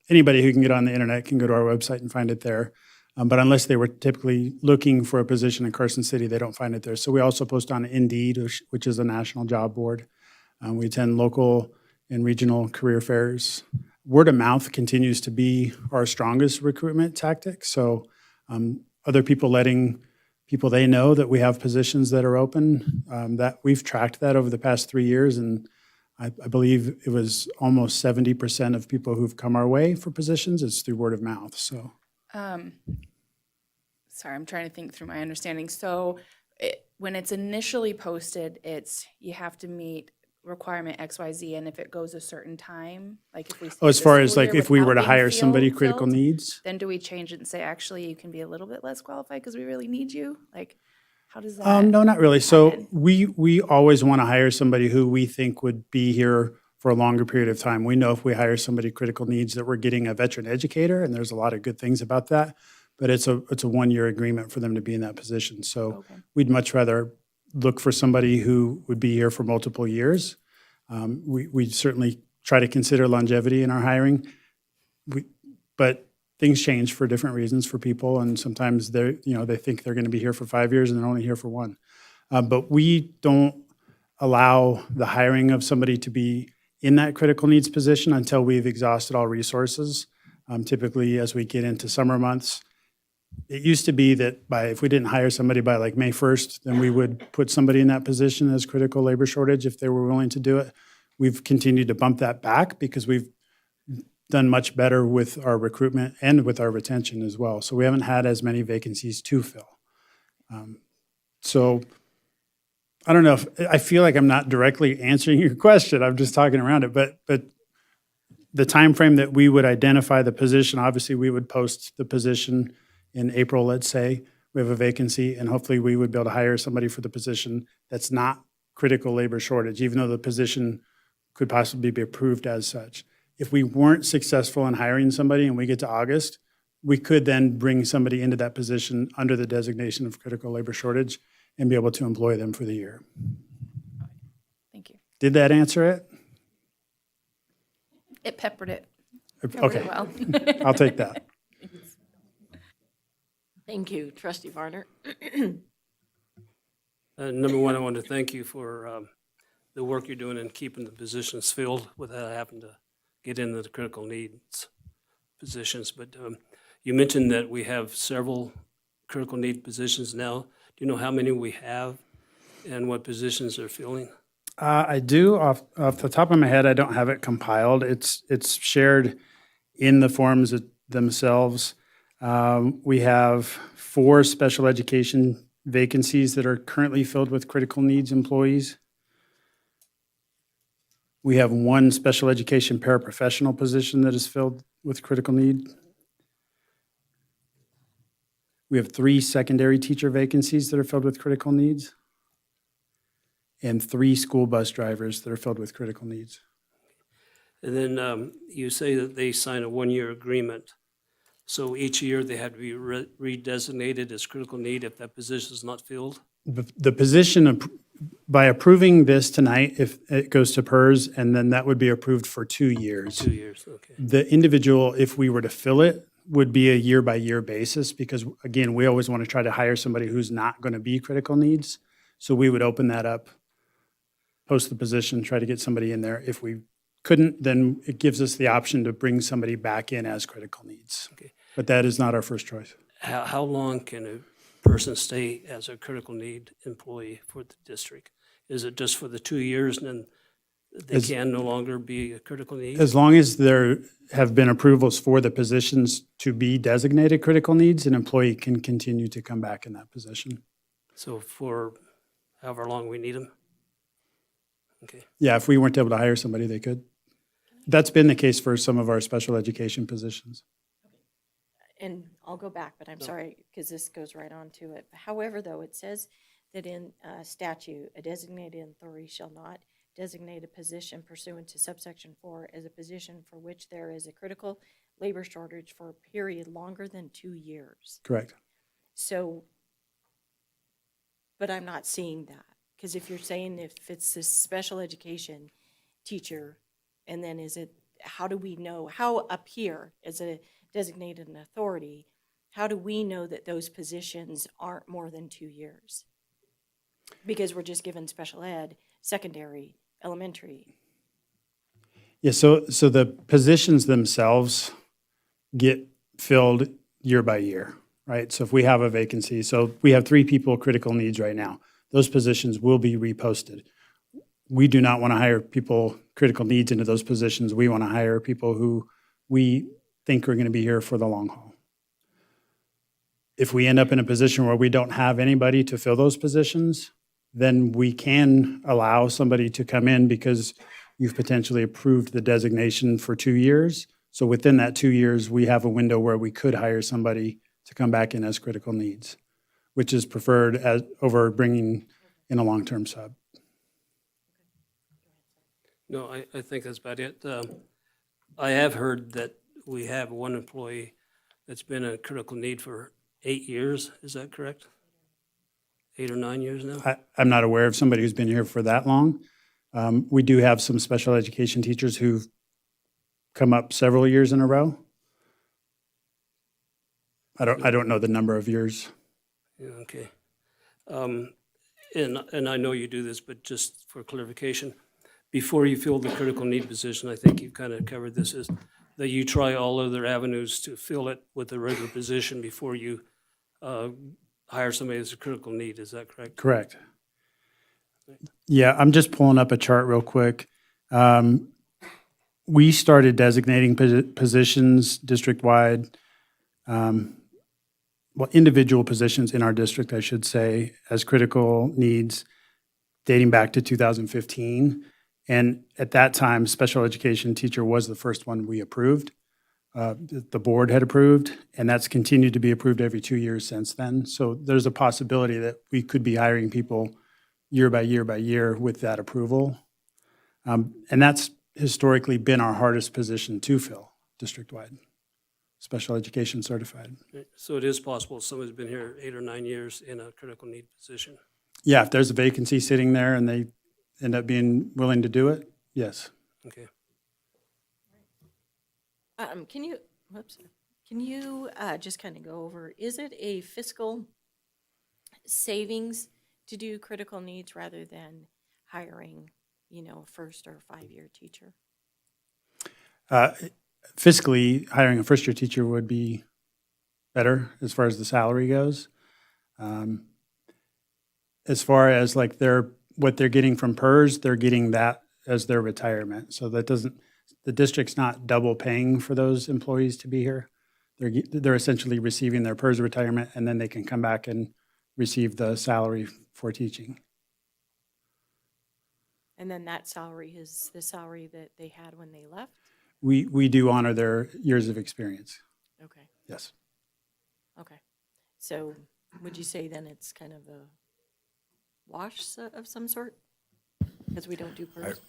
Anybody who can get on the internet can go to our website and find it there. But unless they were typically looking for a position in Carson City, they don't find it there. So we also post on Indeed, which is a national job board. We attend local and regional career fairs. Word of mouth continues to be our strongest recruitment tactic. So other people letting people they know that we have positions that are open, that we've tracked that over the past 3 years. And I believe it was almost 70% of people who've come our way for positions, it's through word of mouth. So. Sorry, I'm trying to think through my understanding. So when it's initially posted, you have to meet requirement XYZ, and if it goes a certain time, like if we Oh, as the far as school like year if we were to without hire being somebody filled, critical needs? then do we change it and say, actually, you can be a little bit less qualified because we really need you? Like, how does that? No, not really. So happen? we always want to hire somebody who we think would be here for a longer period of time. We know if we hire somebody critical needs that we're getting a veteran educator, and there's a lot of good things about that, but it's a 1-year agreement for them to be in that position. So Okay. we'd much rather look for somebody who would be here for multiple years. We certainly try to consider longevity in our hiring, but things change for different reasons for people, and sometimes they think they're going to be here for 5 years and they're only here for 1. But we don't allow the hiring of somebody to be in that critical needs position until we've exhausted all resources. Typically, as we get into summer months, it used to be that if we didn't hire somebody by like May 1st, then we would put somebody in that position as critical labor shortage if they were willing to do it. We've continued to bump that back because we've done much better with our recruitment and with our retention as well. So we haven't had as many vacancies to fill. So I don't know if I feel like I'm not directly answering your question. I'm just talking around it, but the time frame that we would identify the position, obviously we would post the position in April, let's say, we have a vacancy, and hopefully we would be able to hire somebody for the position that's not critical labor shortage, even though the position could possibly be approved as such. If we weren't successful in hiring somebody and we get to August, we could then bring somebody into that position under the designation of critical labor shortage and be able to employ them for the year. Thank you. Did that answer it? It peppered it Okay, really well. I'll take that. Thank you, Trustee Varner. Number one, I want to thank you for the work you're doing in keeping the positions filled without having to get into the critical needs positions. But you mentioned that we have several critical need positions now. Do you know how many we have and what positions they're filling? I do. Off the top of my head, I don't have it compiled. It's shared in the forms themselves. We have 4 special education vacancies that are currently filled with critical needs employees. We have 1 special education paraprofessional position that is filled with critical need. We have 3 secondary teacher vacancies that are filled with critical needs, and 3 school bus drivers that are filled with critical needs. And then you say that they sign a 1-year agreement. So each year they have to be redesignated as critical need if that position is not filled? The position, by approving this tonight, if it goes to PERS, and then that would be approved for 2 years. 2 years, okay. The individual, if we were to fill it, would be a year-by-year basis, because again, we always want to try to hire somebody who's not going to be critical needs. So we would open that up, post the position, try to get somebody in there. If we couldn't, then it gives us the option to bring somebody back in as critical needs. Okay. But that is not our first choice. How long can a person stay as a critical need employee for the district? Is it just for the 2 years and then they can no longer be a critical need? As long as there have been approvals for the positions to be designated critical needs, an employee can continue to come back in that position. So for however long we need them? Okay. Yeah, if we weren't able to hire somebody, they could. That's been the case for some of our special education positions. And I'll go back, but I'm sorry, because this goes right on to it. However, though, it says that in statute, a designated authority shall not designate a position pursuant to subsection 4 as a position for which there is a critical labor shortage for a period longer than 2 years. Correct. So, but I'm not seeing that, because if you're saying if it's a special education teacher, and then is it, how do we know, how up here as a designated an authority, how do we know that those positions aren't more than 2 years? Because we're just given special ed, secondary, elementary. Yeah, so the positions themselves get filled year by year, right? So if we have a vacancy, so we have 3 people critical needs right now, those positions will be reposted. We do not want to hire people critical needs into those positions. We want to hire people who we think are going to be here for the long haul. If we end up in a position where we don't have anybody to fill those positions, then we can allow somebody to come in because you've potentially approved the designation for 2 years. So within that 2 years, we have a window where we could hire somebody to come back in as critical needs, which is preferred as over bringing in a long-term sub. No, I think that's about it. I have heard that we have 1 employee that's been a critical need for 8 years. Is that correct? 8 or 9 years now? I'm not aware of somebody who's been here for that long. We do have some special education teachers who've come up several years in a row. I don't know the number of years. Yeah, okay. And I know you do this, but just for clarification, before you fill the critical need position, I think you kind of covered this, is that you try all other avenues to fill it with a regular position before you hire somebody as a critical need. Is that correct? Correct. Yeah, I'm just pulling up a chart real quick. We started designating positions district-wide, individual positions in our district, I should say, as critical needs dating back to 2015. And at that time, special education teacher was the first one we approved. The board had approved, and that's continued to be approved every 2 years since then. So there's a possibility that we could be hiring people year by year by year with that approval. And that's historically been our hardest position to fill district-wide. special education certified. So it is possible someone's been here 8 or 9 years in a critical need position. Yeah, if there's a vacancy sitting there and they end up being willing to do it, yes. Okay. Can you just kind of go over, is it a fiscal savings to do critical needs rather than hiring, a 1st or 5-year teacher? Fiscally, hiring a first-year teacher would be better as far as the salary goes. As far as like what they're getting from PERS, they're getting that as their retirement. So the district's not double paying for those employees to be here. They're essentially receiving their PERS retirement, and then they can come back and receive the salary for teaching. And then that salary is the salary that they had when they left? We do honor their years of experience. Okay, Yes. okay. So would you say then it's kind of a wash of some sort? Because we don't do PERS?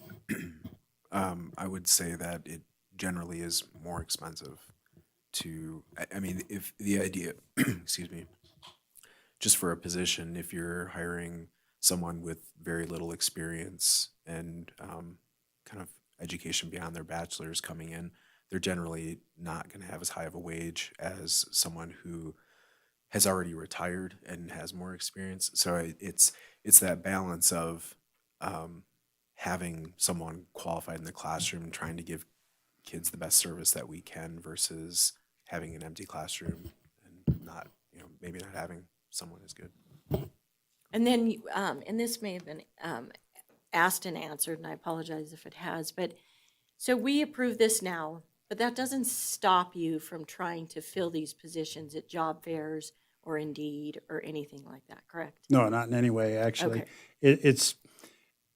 I would say that it generally is more expensive to, I mean, if the idea, excuse me, just for a position, if you're hiring someone with very little experience and kind of education beyond their bachelor's coming in, they're generally not going to have as high of a wage as someone who has already retired and has more experience. So it's that balance of having someone qualified in the classroom and trying to give kids the best service that we can versus having an empty classroom and not, maybe not having someone as good. And then, and this may have been asked and answered, and I apologize if it has, but so we approve this now, but that doesn't stop you from trying to fill these positions at job fairs or Indeed or anything like that, correct? No, not in any way, actually. Okay. It's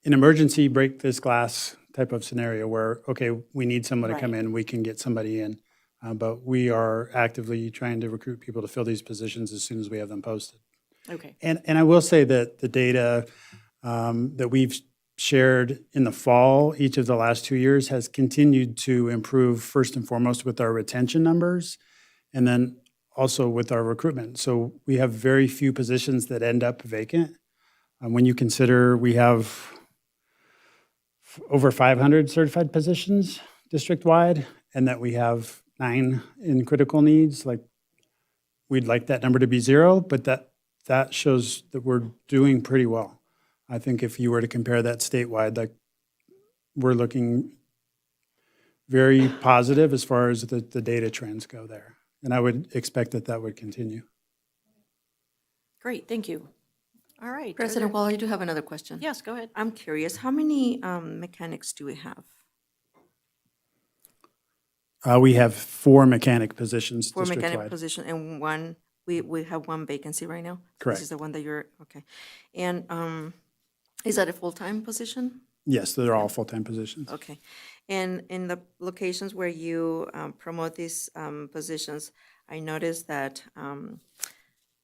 an emergency break this glass type of scenario where, okay, we need someone to come in, we can get somebody in. But we are actively trying to recruit people to fill these positions as soon as we have them posted. Okay. And I will say that the data that we've shared in the fall, each of the last 2 years, has continued to improve first and foremost with our retention numbers and then also with our recruitment. So we have very few positions that end up vacant. When you consider we have over 500 certified positions district-wide and that we have 9 in critical needs, like we'd like that number to be 0, but that shows that we're doing pretty well. I think if you were to compare that statewide, like we're looking very positive as far as the data trends go there. And I would expect that would continue. Great, thank you. All right. President Wall, I do have another question. Yes, go ahead. I'm curious, how many mechanics do we have? We have 4 mechanic positions 4 mechanic district-wide. position and we have 1 vacancy right now? Correct. This is the one that you're, okay. And is that a full-time position? Yes, they're all full-time positions. Okay. And in the locations where you promote these positions, I noticed that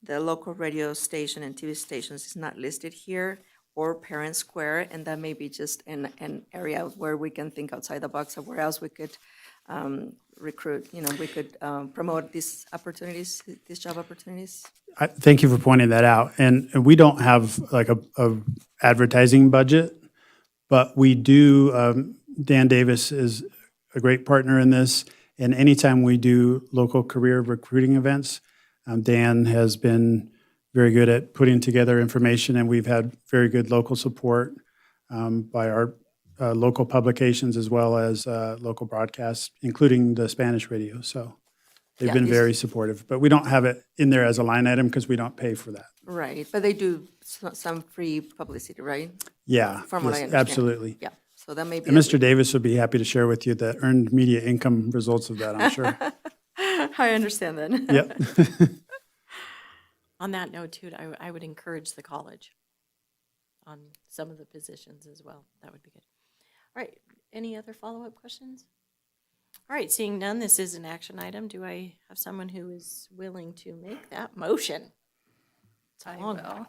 the local radio station and TV stations is not listed here, or Parent Square, and that may be just an area where we can think outside the box of where else we could recruit, we could promote these opportunities, these job opportunities. Thank you for pointing that out. And we don't have like a advertising budget, but we do, Dan Davis is a great partner in this. And anytime we do local career recruiting events, Dan has been very good at putting together information, and we've had very good local support by our local publications as well as local broadcasts, including the Spanish radio. So they've been very supportive. But we don't have it in there as a line item because we don't pay for that. Right, but they do some free publicity, right? Yeah, From what I yes, understand. absolutely. Yeah, so that may be. And Mr. Davis would be happy to share with you the earned media income results of that, I'm sure. I understand that. Yep. On that note, too, I would encourage the college on some of the positions as well. That would be good. All right, any other follow-up questions? All right, seeing none, this is an action item. Do I have someone who is willing to make that motion? I will.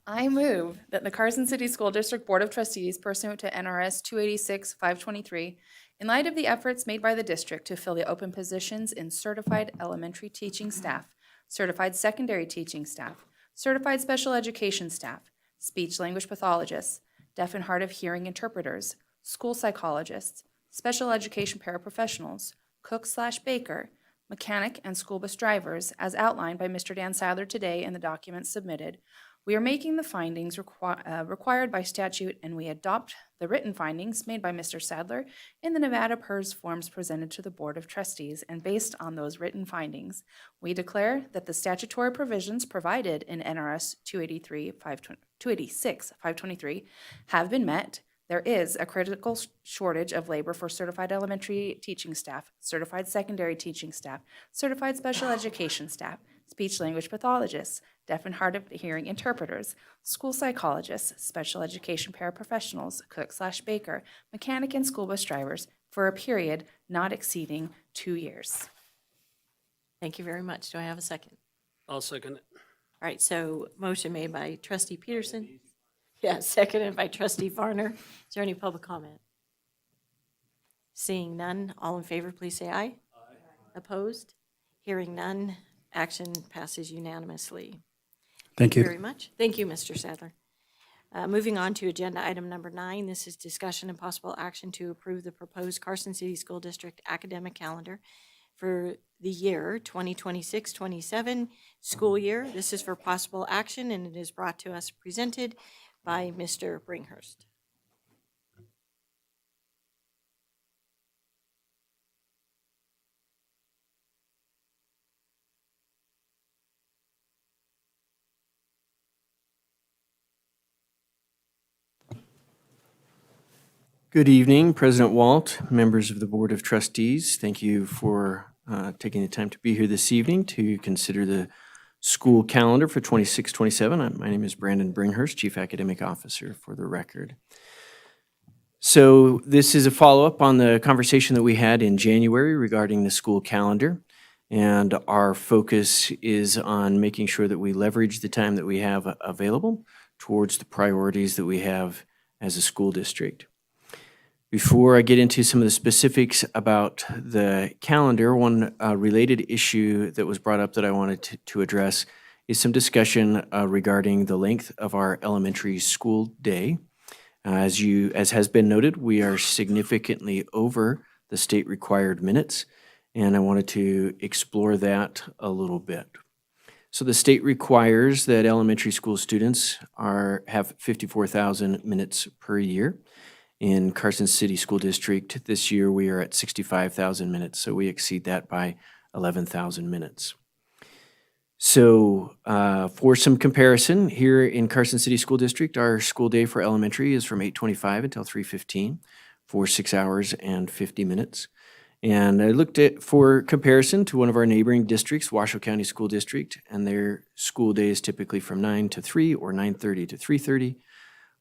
I move that the Carson City School District Board of Trustees, pursuant to NRS 286-523 In light of the efforts made by the district to fill the open positions in certified elementary teaching staff, certified secondary teaching staff, certified special education staff, speech language pathologists, deaf and hard of hearing interpreters, school psychologists, special education paraprofessionals, cook/baker, mechanic, and school bus drivers, as outlined by Mr. Dan Sadler today in the documents submitted, we are making the findings required by statute, and we adopt the written findings made by Mr. Sadler in the Nevada PERS forms presented to the Board of Trustees, and based on those written findings, we declare that the statutory provisions provided in NRS 286-523 have been met. There is a critical shortage of labor for certified elementary teaching staff, certified secondary teaching staff, certified special education staff, speech language pathologists, deaf and hard of hearing interpreters, school psychologists, special education paraprofessionals, cook/baker, mechanic, and school bus drivers for a period not exceeding 2 years. Thank you very much. Do I have a second? I'll second it. All right, so motion made by trustee Peterson. Yeah, seconded by trustee Varner. Is there any public comment? Seeing none, all in favor, please say aye. Aye. Opposed? Hearing none, action passes unanimously. Thank you. Very much. Thank you, Mr. Sadler. Moving on to agenda item number 9, this is discussion and possible action to approve the proposed Carson City School District academic calendar for the year 2026-27 school year. This is for possible action, and it is brought to us presented by Mr. Bringhurst. Good evening, President Walt, members of the Board of Trustees. Thank you for taking the time to be here this evening to consider the school calendar for 26-27. My name is Brandon Bringhurst, Chief Academic Officer, for the record. So this is a follow-up on the conversation that we had in January regarding the school calendar. And our focus is on making sure that we leverage the time that we have available towards the priorities that we have as a school district. Before I get into some of the specifics about the calendar, one related issue that was brought up that I wanted to address is some discussion regarding the length of our elementary school day. As has been noted, we are significantly over the state required minutes, and I wanted to explore that a little bit. So the state requires that elementary school students have 54,000 minutes per year. In Carson City School District, this year we are at 65,000 minutes, so we exceed that by 11,000 minutes. So for some comparison, here in Carson City School District, our school day for elementary is from 8:25 until 3:15 for 6 hours and 50 minutes. And I looked at, for comparison, to one of our neighboring districts, Washoe County School District, and their school day is typically from 9 to 3 or 9:30 to 3:30.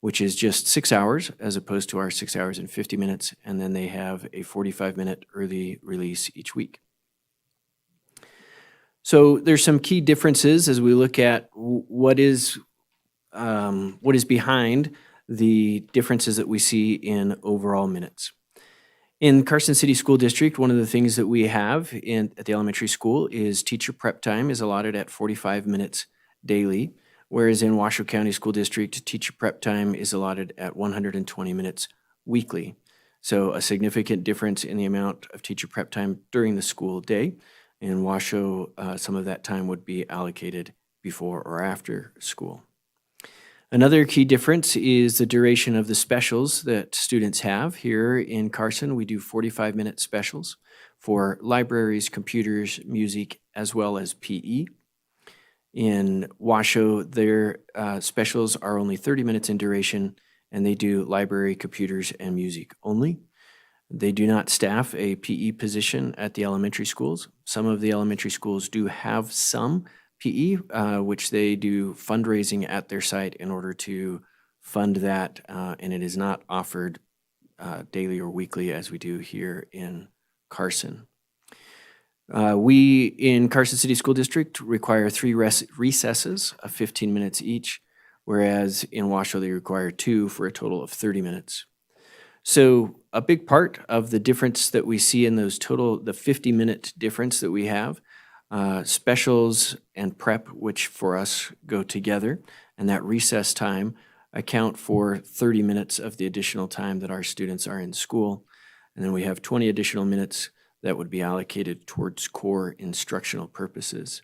Which is just 6 hours as opposed to our 6 hours and 50 minutes, and then they have a 45-minute early release each week. So there's some key differences as we look at what is behind the differences that we see in overall minutes. In Carson City School District, one of the things that we have at the elementary school is teacher prep time is allotted at 45 minutes daily. Whereas in Washoe County School District, teacher prep time is allotted at 120 minutes weekly. So a significant difference in the amount of teacher prep time during the school day. In Washoe, some of that time would be allocated before or after school. Another key difference is the duration of the specials that students have. Here in Carson, we do 45-minute specials for libraries, computers, music, as well as PE. In Washoe, their specials are only 30 minutes in duration, and they do library, computers, and music only. They do not staff a PE position at the elementary schools. Some of the elementary schools do have some PE, which they do fundraising at their site in order to fund that, and it is not offered daily or weekly as we do here in Carson. We, in Carson City School District, require 3 recesses of 15 minutes each, whereas in Washoe they require 2 for a total of 30 minutes. So a big part of the difference that we see in those total, the 50-minute difference that we have, specials and prep, which for us go together, and that recess time account for 30 minutes of the additional time that our students are in school. And then we have 20 additional minutes that would be allocated towards core instructional purposes.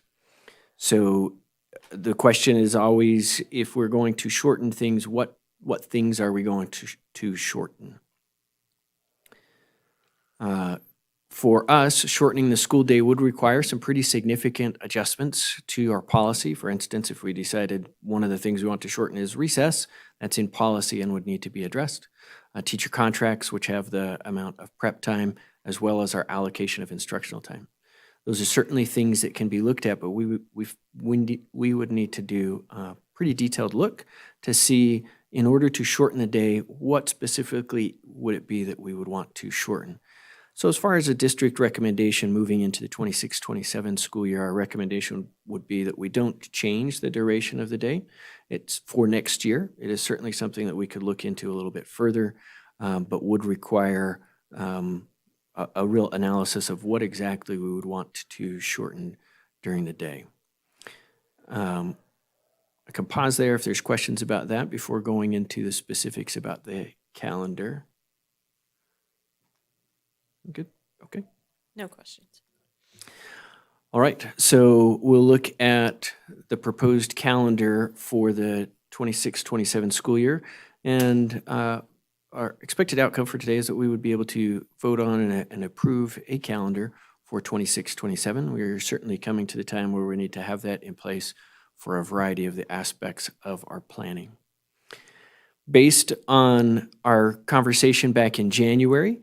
So the question is always, if we're going to shorten things, what things are we going to shorten? For us, shortening the school day would require some pretty significant adjustments to our policy. For instance, if we decided one of the things we want to shorten is recess, that's in policy and would need to be addressed. Teacher contracts, which have the amount of prep time, as well as our allocation of instructional time. Those are certainly things that can be looked at, but we would need to do a pretty detailed look to see, in order to shorten the day, what specifically would it be that we would want to shorten. So as far as a district recommendation moving into the 26-27 school year, our recommendation would be that we don't change the duration of the day. It's for next year. It is certainly something that we could look into a little bit further, but would require a real analysis of what exactly we would want to shorten during the day. I can pause there if there's questions about that before going into the specifics about the calendar. Good, okay. No questions. All right, so we'll look at the proposed calendar for the 26-27 school year. And our expected outcome for today is that we would be able to vote on and approve a calendar for 26-27. We're certainly coming to the time where we need to have that in place for a variety of the aspects of our planning. Based on our conversation back in January,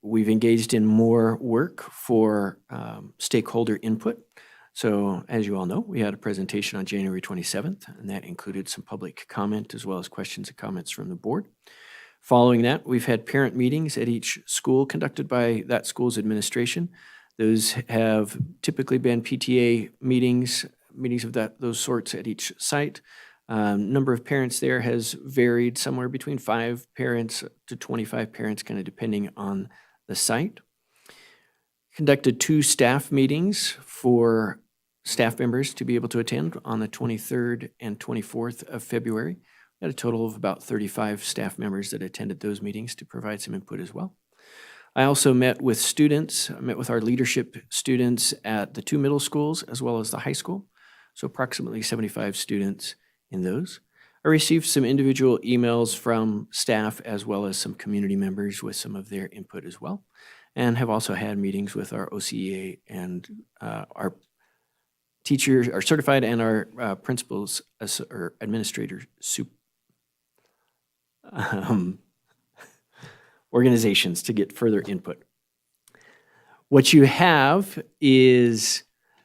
we've engaged in more work for stakeholder input. So as you all know, we had a presentation on January 27th, and that included some public comment as well as questions and comments from the board. Following that, we've had parent meetings at each school conducted by that school's administration. Those have typically been PTA meetings of those sorts at each site. Number of parents there has varied somewhere between 5 parents to 25 parents, kind of depending on the site. Conducted 2 staff meetings for staff members to be able to attend on the 23rd and 24th of February. We had a total of about 35 staff members that attended those meetings to provide some input as well. I also met with students. I met with our leadership students at the 2 middle schools as well as the high school. So approximately 75 students in those. I received some individual emails from staff as well as some community members with some of their input as well, and have also had meetings with our OCEA and our teachers, our certified and our principals or administrators organizations to get further input. What you have is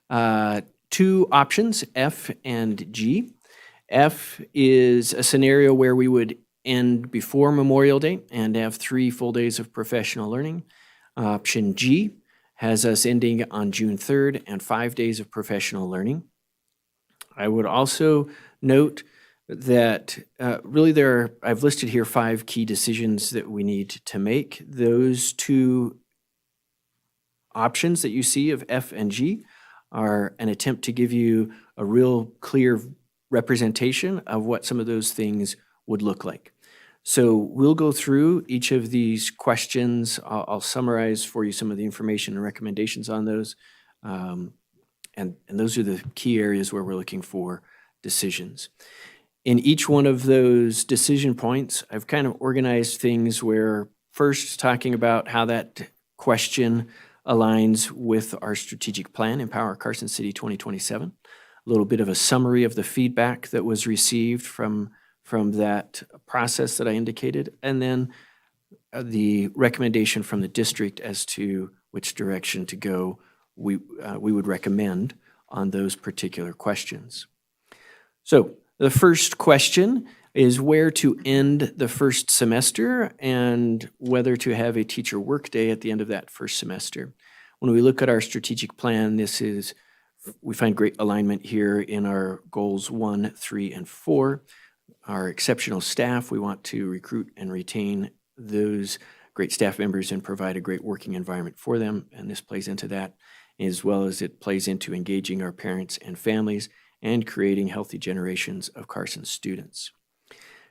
2 options, F and G. F is a scenario where we would end before Memorial Day and have 3 full days of professional learning. Option G has us ending on June 3rd and 5 days of professional learning. I would also note that really I've listed here 5 key decisions that we need to make. Those 2 options that you see of F and G are an attempt to give you a real clear representation of what some of those things would look like. So we'll go through each of these questions. I'll summarize for you some of the information and recommendations on those. And those are the key areas where we're looking for decisions. In each one of those decision points, I've kind of organized things where first talking about how that question aligns with our strategic plan, Empower Carson City 2027. A little bit of a summary of the feedback that was received from that process that I indicated, and then the recommendation from the district as to which direction to go we would recommend on those particular questions. So the first question is where to end the first semester and whether to have a teacher workday at the end of that first semester. When we look at our strategic plan, we find great alignment here in our goals 1, 3, and 4. Our exceptional staff, we want to recruit and retain those great staff members and provide a great working environment for them. And this plays into that, as well as it plays into engaging our parents and families and creating healthy generations of Carson students.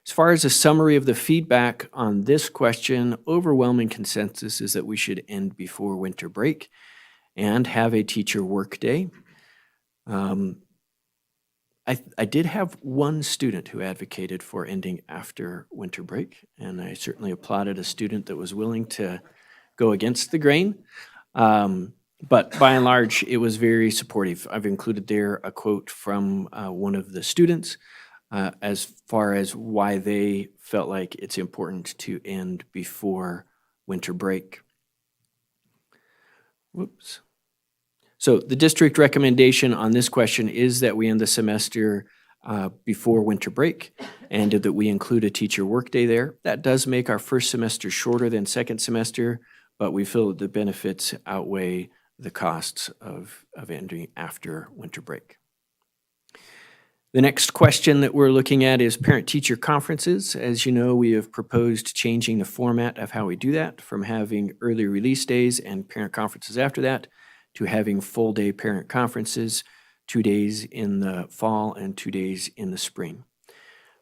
As far as a summary of the feedback on this question, overwhelming consensus is that we should end before winter break and have a teacher work day. I did have one student who advocated for ending after winter break, and I certainly applauded a student that was willing to go against the grain. But by and large, it was very supportive. I've included there a quote from one of the students as far as why they felt like it's important to end before winter break. Whoops. So the district recommendation on this question is that we end the semester before winter break and that we include a teacher workday there. That does make our first semester shorter than second semester, but we feel that the benefits outweigh the costs of ending after winter break. The next question that we're looking at is parent-teacher conferences. As you know, we have proposed changing the format of how we do that from having early release days and parent conferences after that to having full-day parent conferences, 2 days in the fall and 2 days in the spring.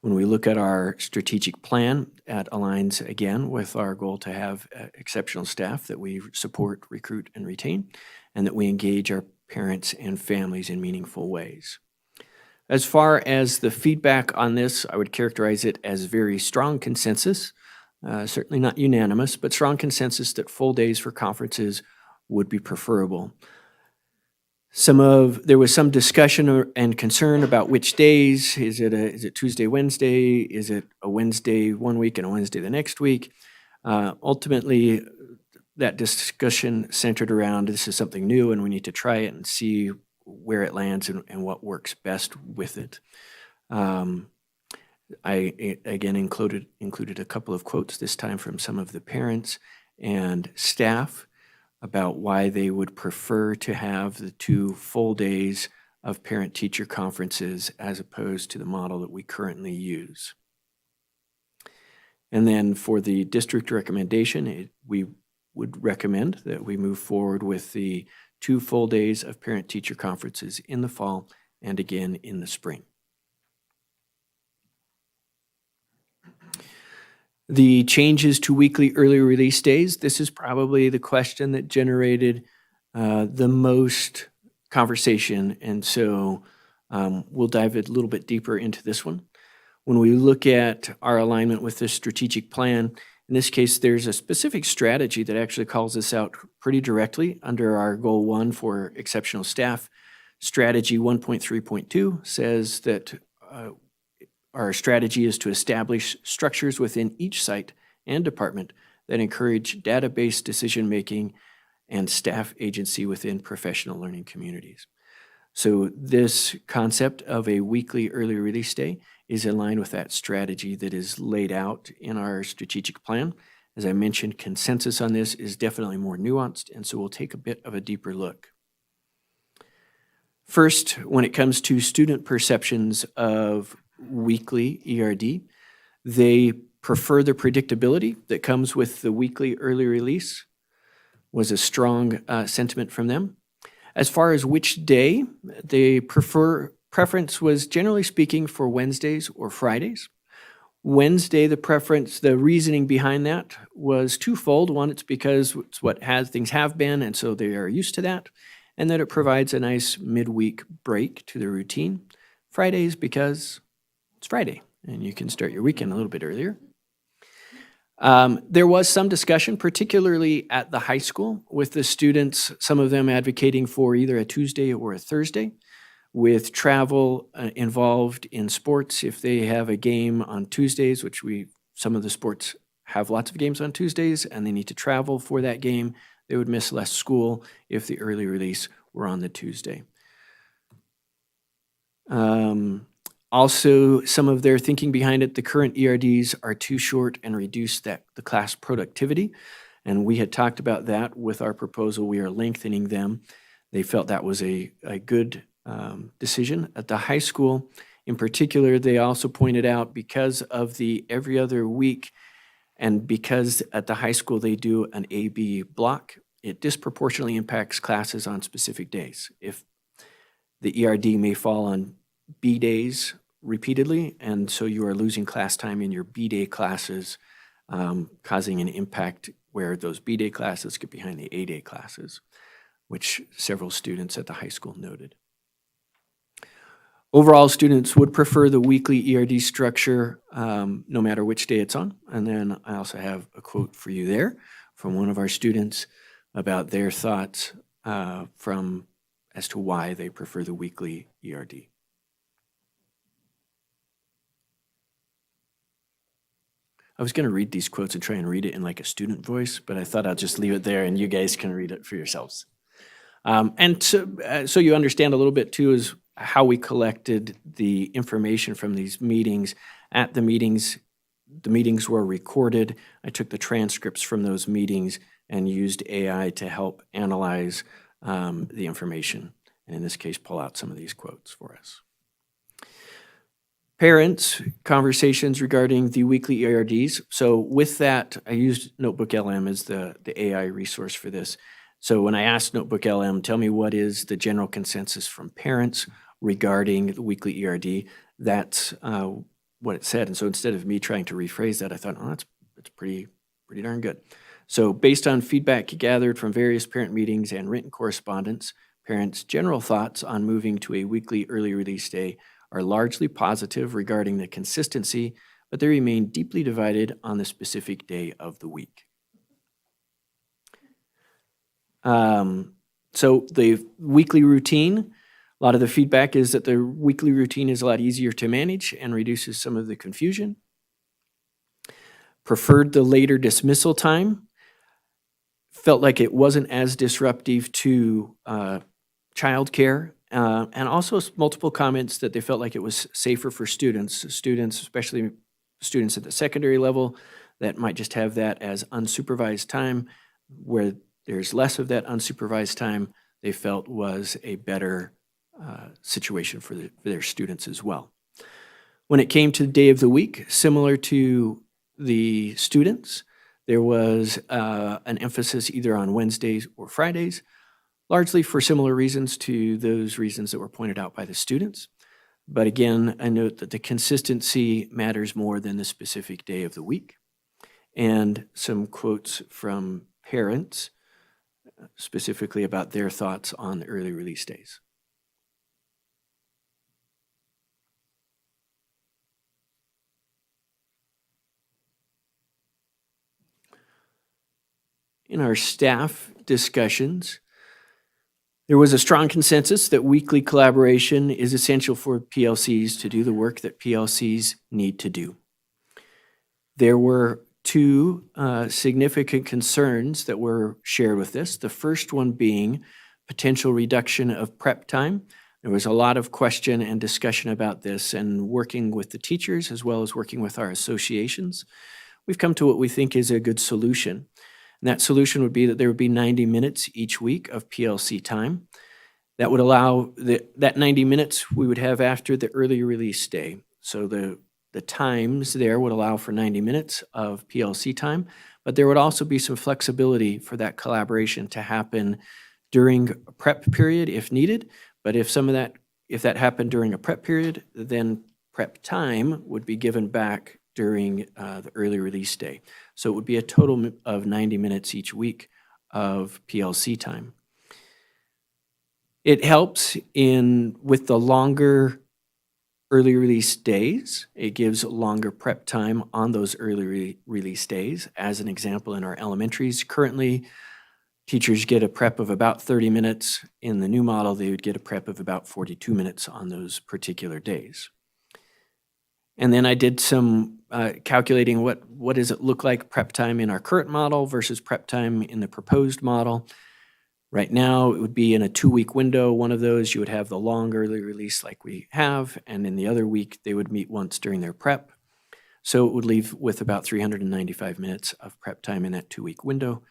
When we look at our strategic plan, that aligns again with our goal to have exceptional staff that we support, recruit, and retain, and that we engage our parents and families in meaningful ways. As far as the feedback on this, I would characterize it as very strong consensus, certainly not unanimous, but strong consensus that full days for conferences would be preferable. There was some discussion and concern about which days. Is it Tuesday, Wednesday? Is it a Wednesday one week and a Wednesday the next week? Ultimately, that discussion centered around this is something new and we need to try it and see where it lands and what works best with it. I again included a couple of quotes this time from some of the parents and staff about why they would prefer to have the 2 full days of parent-teacher conferences as opposed to the model that we currently use. And then for the district recommendation, we would recommend that we move forward with the 2 full days of parent-teacher conferences in the fall and again in the spring. The changes to weekly early release days, this is probably the question that generated the most conversation, and so we'll dive a little bit deeper into this one. When we look at our alignment with the strategic plan, in this case, there's a specific strategy that actually calls this out pretty directly under our Goal 1 for exceptional staff. Strategy 1.3.2 says that our strategy is to establish structures within each site and department that encourage database decision-making and staff agency within professional learning communities. So this concept of a weekly early release day is in line with that strategy that is laid out in our strategic plan. As I mentioned, consensus on this is definitely more nuanced, and so we'll take a bit of a deeper look. First, when it comes to student perceptions of weekly ERD, they prefer the predictability that comes with the weekly early release, was a strong sentiment from them. As far as which day, they preference was generally speaking for Wednesdays or Fridays. Wednesday, the reasoning behind that was twofold. One, it's because it's what things have been, and so they are used to that, and that it provides a nice midweek break to the routine. Fridays because it's Friday, and you can start your weekend a little bit earlier. There was some discussion, particularly at the high school, with the students, some of them advocating for either a Tuesday or a Thursday, with travel involved in sports. If they have a game on Tuesdays, which some of the sports have lots of games on Tuesdays, and they need to travel for that game, they would miss less school if the early release were on the Tuesday. Also, some of their thinking behind it, the current ERDs are too short and reduce the class productivity. And we had talked about that with our proposal. We are lengthening them. They felt that was a good decision. At the high school, in particular, they also pointed out because of the every other week And because at the high school they do an A-B block, it disproportionately impacts classes on specific days. If the ERD may fall on B days repeatedly, and so you are losing class time in your B day classes, causing an impact where those B day classes get behind the A day classes, which several students at the high school noted. Overall, students would prefer the weekly ERD structure no matter which day it's on. And then I also have a quote for you there from one of our students about their thoughts as to why they prefer the weekly ERD. I was going to read these quotes and try and read it in like a student voice, but I thought I'll just leave it there and you guys can read it for yourselves. And so you understand a little bit too is how we collected the information from these meetings. At the meetings were recorded. I took the transcripts from those meetings and used AI to help analyze the information, and in this case, pull out some of these quotes for us. Parents, conversations regarding the weekly ERDs. So with that, I used Notebook LM as the AI resource for this. So when I asked Notebook LM, tell me what is the general consensus from parents regarding the weekly ERD, that's what it said. And so instead of me trying to rephrase that, I thought, oh, that's pretty darn good. So based on feedback gathered from various parent meetings and written correspondence, parents' general thoughts on moving to a weekly early release day are largely positive regarding the consistency, but they remain deeply divided on the specific day of the week. So the weekly routine, a lot of the feedback is that the weekly routine is a lot easier to manage and reduces some of the confusion. Preferred the later dismissal time. Felt like it wasn't as disruptive to childcare. And also multiple comments that they felt like it was safer for students, especially students at the secondary level that might just have that as unsupervised time, where there's less of that unsupervised time, they felt was a better situation for their students as well. When it came to the day of the week, similar to the students, there was an emphasis either on Wednesdays or Fridays, largely for similar reasons to those reasons that were pointed out by the students. But again, I note that the consistency matters more than the specific day of the week. And some quotes from parents, specifically about their thoughts on the early release days. In our staff discussions, there was a strong consensus that weekly collaboration is essential for PLCs to do the work that PLCs need to do. There were two significant concerns that were shared with this. The first one being potential reduction of prep time. There was a lot of question and discussion about this, and working with the teachers as well as working with our associations, we've come to what we think is a good solution. And that solution would be that there would be 90 minutes each week of PLC time. That would allow that 90 minutes we would have after the early release day. So the times there would allow for 90 minutes of PLC time, but there would also be some flexibility for that collaboration to happen during a prep period if needed. But if that happened during a prep period, then prep time would be given back during the early release day. So it would be a total of 90 minutes each week of PLC time. It helps with the longer early release days. It gives longer prep time on those early release days. As an example, in our elementaries, currently teachers get a prep of about 30 minutes. In the new model, they would get a prep of about 42 minutes on those particular days. And then I did some calculating what does it look like prep time in our current model versus prep time in the proposed model. Right now, it would be in a 2-week window. One of those, you would have the long early release like we have, and in the other week, they would meet once during their prep. So it would leave with about 395 minutes of prep time in that 2-week window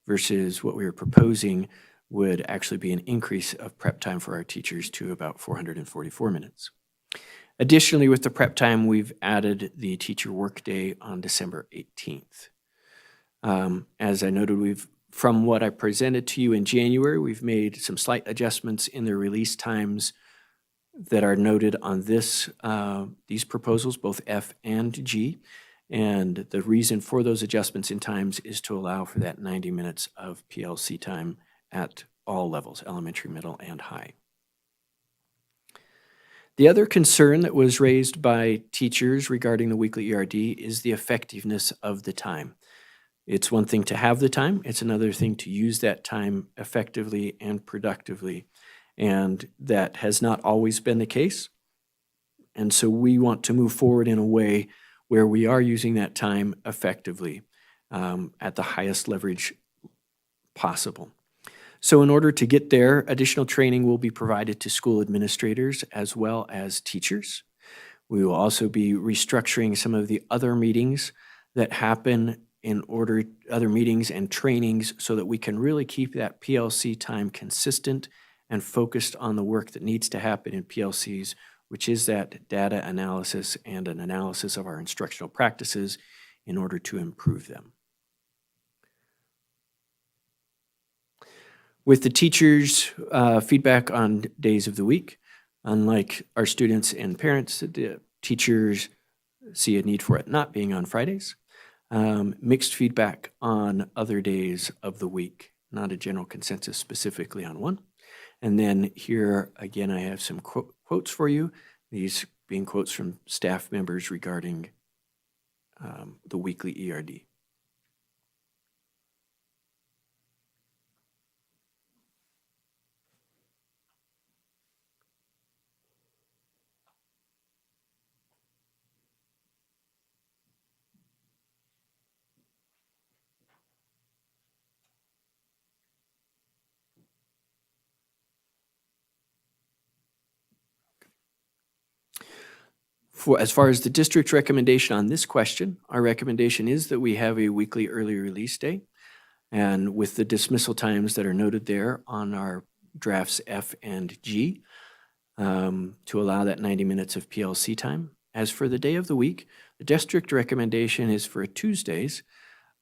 versus what we were proposing would actually be an increase of prep time for our teachers to about 444 minutes. Additionally, with the prep time, we've added the teacher workday on December 18th. As I noted, from what I presented to you in January, we've made some slight adjustments in the release times that are noted on these proposals, both F and G. And the reason for those adjustments in times is to allow for that 90 minutes of PLC time at all levels, elementary, middle, and high. The other concern that was raised by teachers regarding the weekly ERD is the effectiveness of the time. It's one thing to have the time, it's another thing to use that time effectively and productively. And that has not always been the case. And so we want to move forward in a way where we are using that time effectively at the highest leverage possible. So in order to get there, additional training will be provided to school administrators as well as teachers. We will also be restructuring some of the other meetings that happen other meetings and trainings so that we can really keep that PLC time consistent and focused on the work that needs to happen in PLCs, which is that data analysis and an analysis of our instructional practices in order to improve them. With the teachers' feedback on days of the week, unlike our students and parents, the teachers see a need for it not being on Fridays. Mixed feedback on other days of the week, not a general consensus specifically on one. And then here, again, I have some quotes for you, these being quotes from staff members regarding the weekly ERD. As far as the district's recommendation on this question, our recommendation is that we have a weekly early release day. And with the dismissal times that are noted there on our drafts F and G, to allow that 90 minutes of PLC time. As for the day of the week, the district recommendation is for Tuesdays.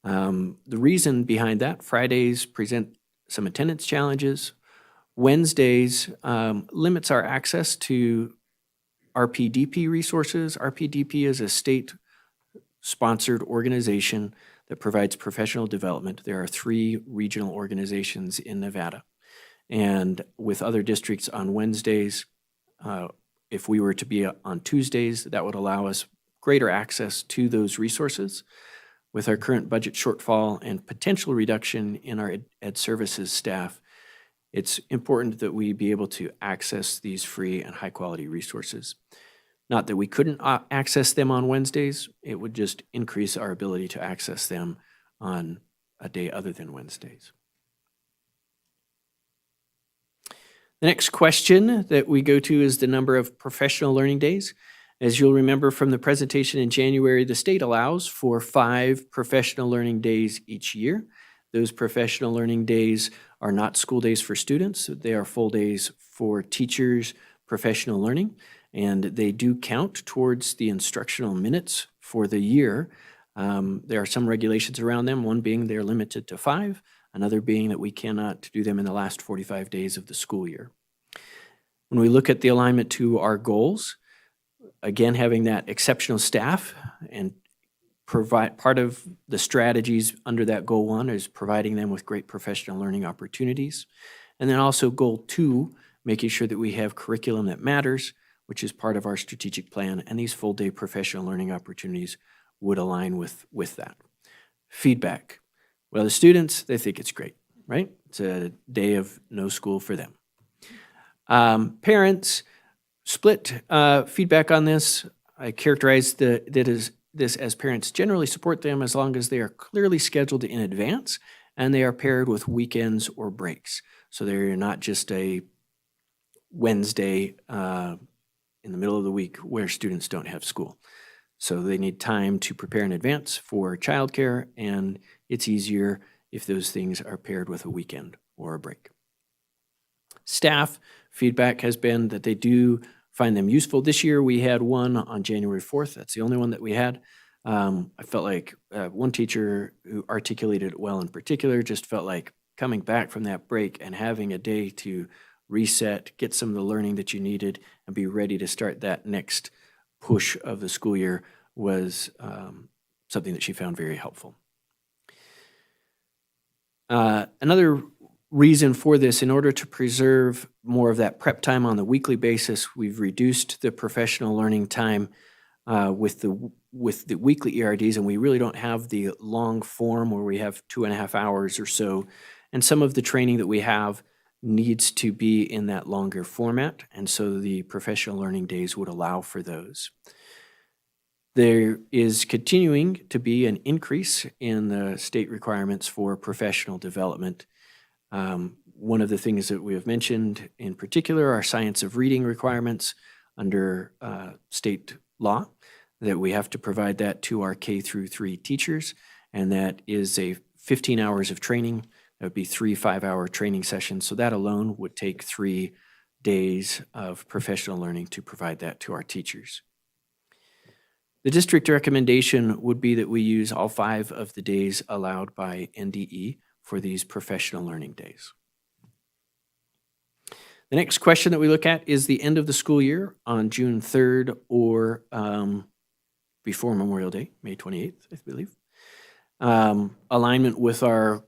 The reason behind that, Fridays present some attendance challenges. Wednesdays limits our access to RPDP resources. RPDP is a state-sponsored organization that provides professional development. There are 3 regional organizations in Nevada. And with other districts on Wednesdays, if we were to be on Tuesdays, that would allow us greater access to those resources. With our current budget shortfall and potential reduction in our ed services staff, it's important that we be able to access these free and high-quality resources. Not that we couldn't access them on Wednesdays, it would just increase our ability to access them on a day other than Wednesdays. The next question that we go to is the number of professional learning days. As you'll remember from the presentation in January, the state allows for 5 professional learning days each year. Those professional learning days are not school days for students. They are full days for teachers' professional learning, and they do count towards the instructional minutes for the year. There are some regulations around them, one being they're limited to 5, another being that we cannot do them in the last 45 days of the school year. When we look at the alignment to our goals, again, having that exceptional staff and provide part of the strategies under that goal 1 is providing them with great professional learning opportunities. And then also goal 2, making sure that we have curriculum that matters, which is part of our strategic plan, and these full day professional learning opportunities would align with that. Feedback. Well, the students, they think it's great, right? It's a day of no school for them. Parents, split feedback on this. I characterize this as parents generally support them as long as they are clearly scheduled in advance and they are paired with weekends or breaks. So they're not just a Wednesday in the middle of the week where students don't have school. So they need time to prepare in advance for childcare, and it's easier if those things are paired with a weekend or a break. Staff feedback has been that they do find them useful. This year we had one on January 4th. That's the only one that we had. I felt like one teacher who articulated it well in particular just felt like coming back from that break and having a day to reset, get some of the learning that you needed, and be ready to start that next push of the school year was something that she found very helpful. Another reason for this, in order to preserve more of that prep time on the weekly basis, we've reduced the professional learning time with the weekly ERDs, and we really don't have the long form where we have 2.5 hours or so. And some of the training that we have needs to be in that longer format, and so the professional learning days would allow for those. There is continuing to be an increase in the state requirements for professional development. One of the things that we have mentioned in particular are science of reading requirements under state law, that we have to provide that to our K through 3 teachers, and that is a 15 hours of training. That would be 3 5-hour training sessions. So that alone would take 3 days of professional learning to provide that to our teachers. The district recommendation would be that we use all 5 of the days allowed by NDE for these professional learning days. The next question that we look at is the end of the school year on June 3rd or before Memorial Day, May 28th, I believe. Alignment with our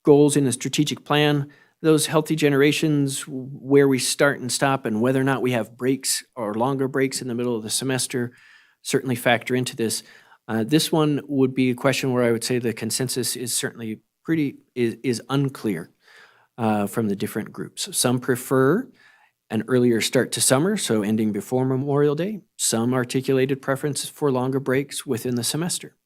goals in the strategic plan, those healthy generations, where we start and stop, and whether or not we have breaks or longer breaks in the middle of the semester certainly factor into this. This one would be a question where I would say the consensus is certainly is unclear from the different groups. Some prefer an earlier start to summer, so ending before Memorial Day. Some articulated preference for longer breaks within the semester.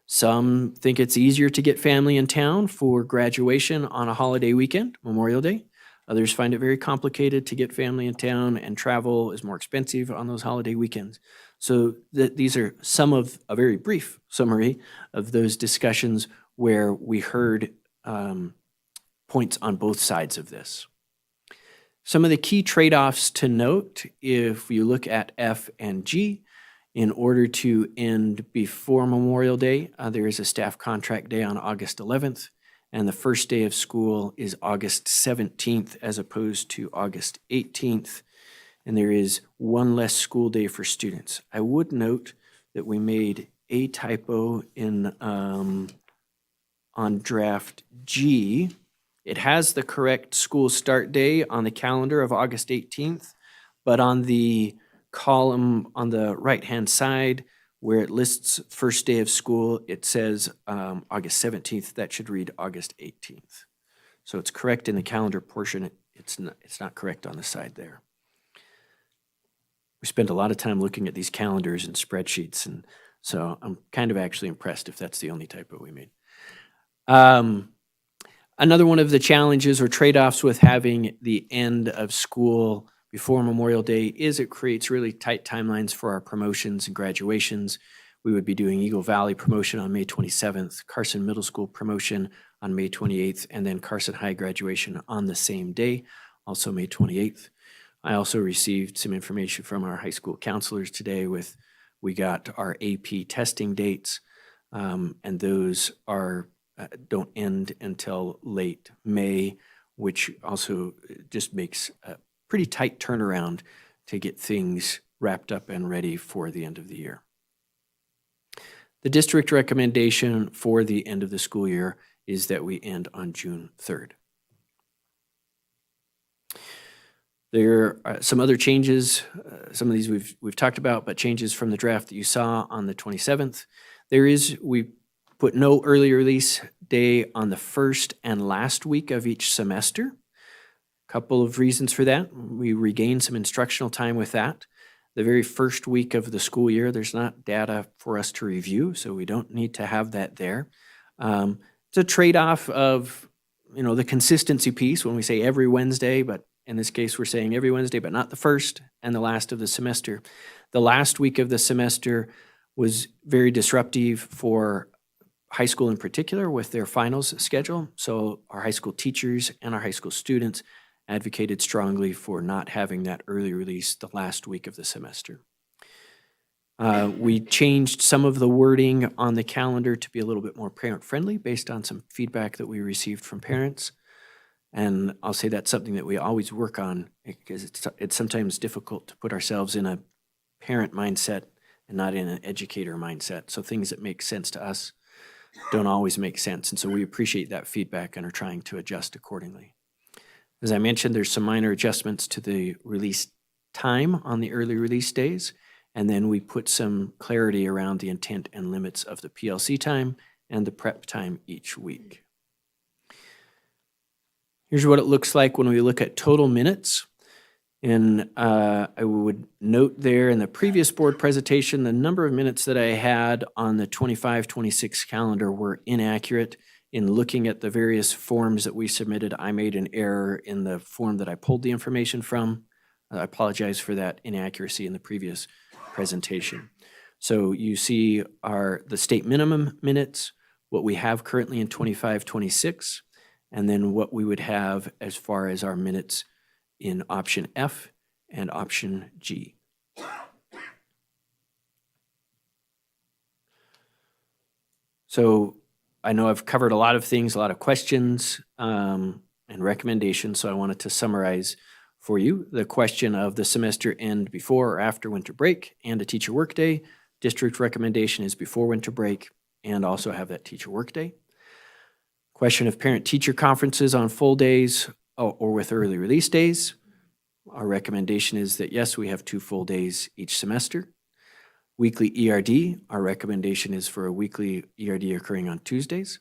Some think it's easier to get family in town for graduation on a holiday weekend, Memorial Day. Others find it very complicated to get family in town, and travel is more expensive on those holiday weekends. So these are some of a very brief summary of those discussions where we heard points on both sides of this. Some of the key trade-offs to note, if you look at F and G, in order to end before Memorial Day, there is a staff contract day on August 11th, and the first day of school is August 17th as opposed to August 18th, and there is one less school day for students. I would note that we made a typo in on draft G. It has the correct school start day on the calendar of August 18th, but on the column on the right-hand side where it lists first day of school, it says August 17th. That should read August 18th. So it's correct in the calendar portion. It's not correct on the side there. We spend a lot of time looking at these calendars and spreadsheets, and so I'm kind of actually impressed if that's the only typo we made. Another one of the challenges or trade-offs with having the end of school before Memorial Day is it creates really tight timelines for our promotions and graduations. We would be doing Eagle Valley promotion on May 27th, Carson Middle School promotion on May 28th, and then Carson High graduation on the same day, also May 28th. I also received some information from our high school counselors today we got our AP testing dates, and those don't end until late May, which also just makes a pretty tight turnaround to get things wrapped up and ready for the end of the year. The district recommendation for the end of the school year is that we end on June 3rd. There are some other changes, some of these we've talked about, but changes from the draft that you saw on the 27th. We put no early release day on the first and last week of each semester. Couple of reasons for that. We regain some instructional time with that. The very first week of the school year, there's not data for us to review, so we don't need to have that there. It's a trade-off of, the consistency piece when we say every Wednesday, but in this case, we're saying every Wednesday, but not the first and the last of the semester. The last week of the semester was very disruptive for high school in particular with their finals schedule. So our high school teachers and our high school students advocated strongly for not having that early release the last week of the semester. We changed some of the wording on the calendar to be a little bit more parent-friendly based on some feedback that we received from parents. And I'll say that's something that we always work on because it's sometimes difficult to put ourselves in a parent mindset and not in an educator mindset. So things that make sense to us don't always make sense. And so we appreciate that feedback and are trying to adjust accordingly. As I mentioned, there's some minor adjustments to the release time on the early release days. And then we put some clarity around the intent and limits of the PLC time and the prep time each week. Here's what it looks like when we look at total minutes. And I would note there in the previous board presentation, the number of minutes that I had on the 25-26 calendar were inaccurate. In looking at the various forms that we submitted, I made an error in the form that I pulled the information from. I apologize for that inaccuracy in the previous presentation. So you see the state minimum minutes, what we have currently in 25-26, and then what we would have as far as our minutes in option F and option G. So I know I've covered a lot of things, a lot of questions and recommendations, so I wanted to summarize for you the question of the semester end before or after winter break and a teacher workday. District recommendation is before winter break and also have that teacher workday. Question of parent-teacher conferences on full days or with early release days. Our recommendation is that yes, we have 2 full days each semester. Weekly ERD, our recommendation is for a weekly ERD occurring on Tuesdays.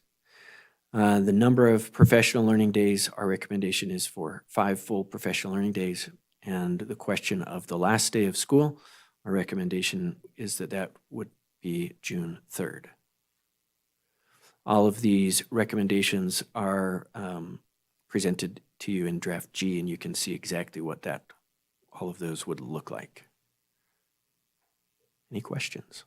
The number of professional learning days, our recommendation is for 5 full professional learning days. And the question of the last day of school, our recommendation is that that would be June 3rd. All of these recommendations are presented to you in draft G, and you can see exactly what all of those would look like. Any questions?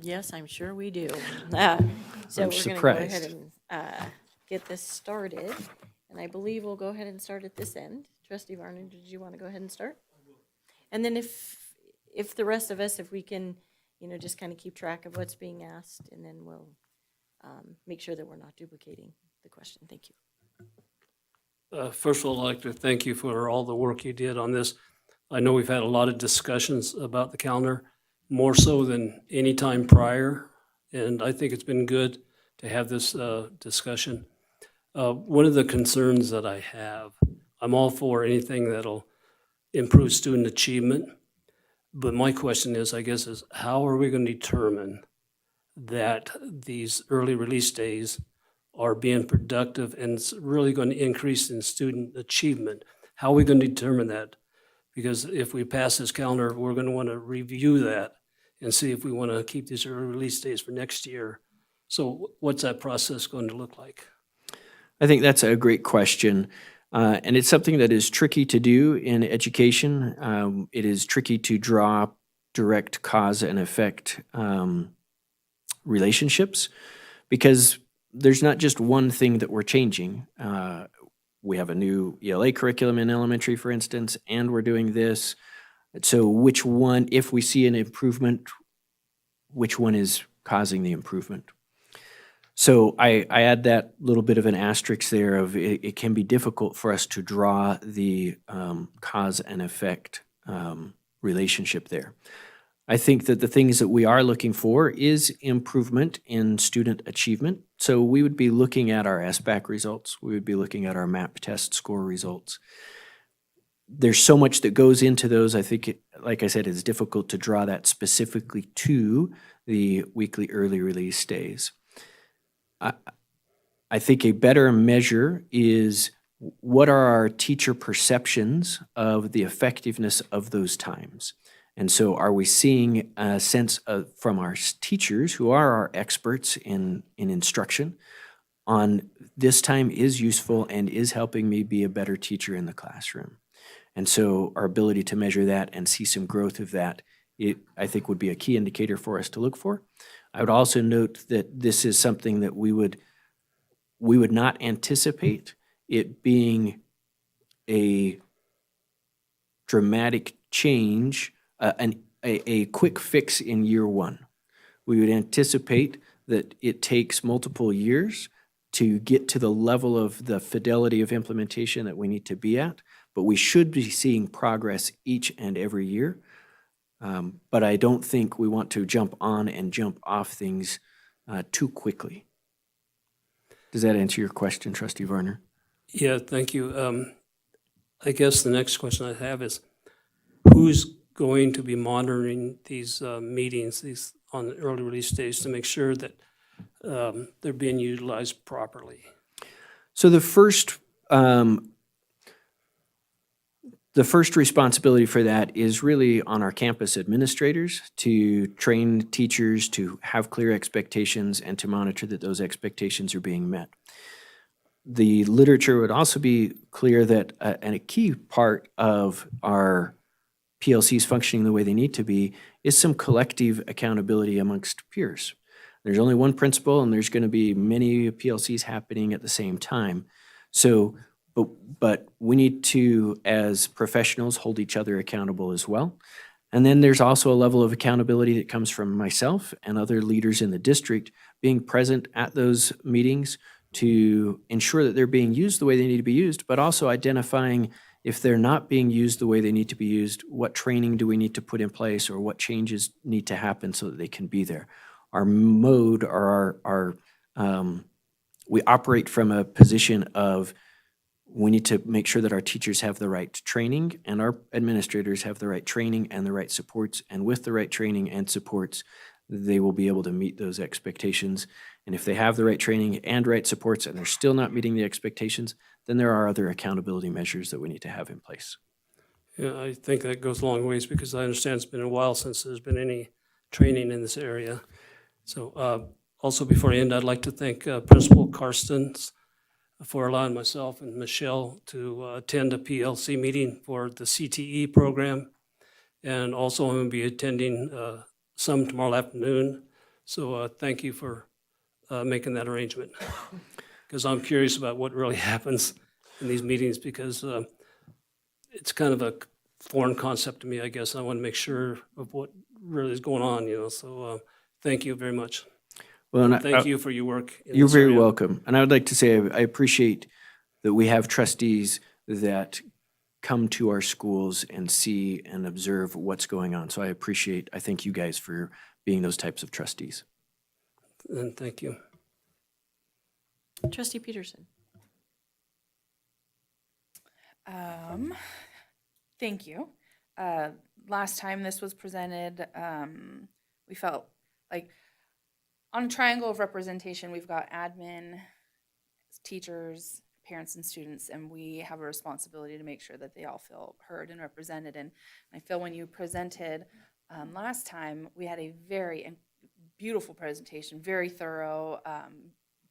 Yes, I'm sure we do. So I'm we're going to go surprised. ahead and get this started. And I believe we'll go ahead and start at this end. Trustee Varner, did you want to go ahead and start? And then if the rest of us, if we can, just kind of keep track of what's being asked, and then we'll make sure that we're not duplicating the question. Thank you. First of all, I'd like to thank you for all the work you did on this. I know we've had a lot of discussions about the calendar, more so than any time prior, and I think it's been good to have this discussion. One of the concerns that I have, I'm all for anything that'll improve student achievement, but my question is, is how are we going to determine that these early release days are being productive and it's really going to increase in student achievement? How are we going to determine that? Because if we pass this calendar, we're going to want to review that and see if we want to keep these early release days for next year. So what's that process going to look like? I think that's a great question. And it's something that is tricky to do in education. It is tricky to draw direct cause and effect relationships because there's not just one thing that we're changing. We have a new ELA curriculum in elementary, for instance, and we're doing this. So which one, if we see an improvement, which one is causing the improvement? So I add that little bit of an asterisk there of it can be difficult for us to draw the cause and effect relationship there. I think that the things that we are looking for is improvement in student achievement. So we would be looking at our SBAC results. We would be looking at our MAP test score results. There's so much that goes into those. I think, like I said, it's difficult to draw that specifically to the weekly early release days. I think a better measure is what are our teacher perceptions of the effectiveness of those times? And so are we seeing a sense from our teachers, who are our experts in instruction, on this time is useful and is helping me be a better teacher in the classroom? And so our ability to measure that and see some growth of that, I think would be a key indicator for us to look for. I would also note that this is something that we would not anticipate it being a dramatic change, a a quick fix in year one. We would anticipate that it takes multiple years to get to the level of the fidelity of implementation that we need to be at, but we should be seeing progress each and every year. But I don't think we want to jump on and jump off things too quickly. Does that answer your question, Trustee Varner? Yeah, thank you. I guess the next question I have is, who's going to be monitoring these meetings, these on the early release stage, to make sure that they're being utilized properly? So the first responsibility for that is really on our campus administrators to train teachers to have clear expectations and to monitor that those expectations are being met. The literature would also be clear that and a key part of our PLCs functioning the way they need to be is some collective accountability amongst peers. There's only one principal, and there's going to be many PLCs happening at the same time. So, but we need to, as professionals, hold each other accountable as well. And then there's also a level of accountability that comes from myself and other leaders in the district being present at those meetings to ensure that they're being used the way they need to be used, but also identifying if they're not being used the way they need to be used, what training do we need to put in place or what changes need to happen so that they can be there. Our mode or we operate from a position of we need to make sure that our teachers have the right training and our administrators have the right training and the right supports. And with the right training and supports, they will be able to meet those expectations. And if they have the right training and right supports and they're still not meeting the expectations, then there are other accountability measures that we need to have in place. Yeah, I think that goes a long ways because I understand it's been a while since there's been any training in this area. So also before I end, I'd like to thank Principal Carson for allowing myself and Michelle to attend a PLC meeting for the CTE program. And also I'm going to be attending some tomorrow afternoon. So thank you for making that arrangement. Because I'm curious about what really happens in these meetings because it's kind of a foreign concept to me, I guess. I want to make sure of what really is going on, So thank you very much. Well, and Thank you for your work. You're very welcome. And I would like to say I appreciate that we have trustees that come to our schools and see and observe what's going on. So I thank you guys for being those types of trustees. And thank you. Trustee Peterson. Thank you. Last time this was presented, we felt like on a triangle of representation, we've got admin, teachers, parents, and students, and we have a responsibility to make sure that they all feel heard and represented. And I feel when you presented last time, we had a very beautiful presentation, very thorough,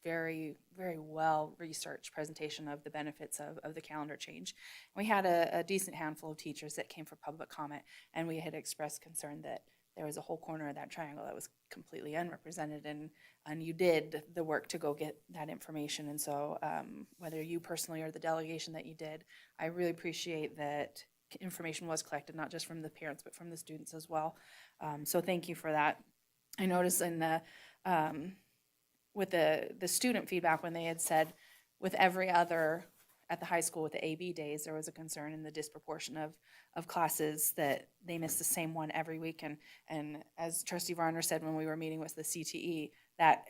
very, very well researched presentation of the benefits of the calendar change. And we had a decent handful of teachers that came for public comment, and we had expressed concern that there was a whole corner of that triangle that was completely unrepresented, and you did the work to go get that information. And so whether you personally or the delegation that you did, I really appreciate that information was collected, not just from the parents, but from the students as well. So thank you for that. I noticed in the with the student feedback when they had said with every other at the high school with the AB days, there was a concern in the disproportion of classes that they missed the same one every week. And as Trustee Varner said when we were meeting with the CTE, that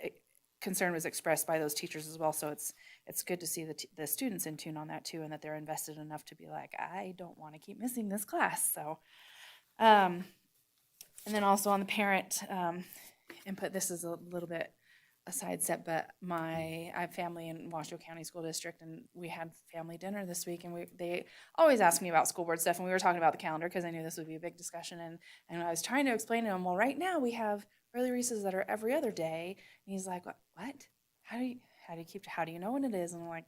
concern was expressed by those teachers as well. So it's good to see the students in tune on that too, and that they're invested enough to be like, I don't want to keep missing this class. So, and then also on the parent input, this is a little bit a sidestep, but I have family in Washoe County School District, and we had family dinner this week, and they always ask me about school board stuff, and we were talking about the calendar because I knew this would be a big discussion, and I was trying to explain to him, well, right now we have early recesses that are every other day, and he's like, what? How do you know when it is? And I'm like,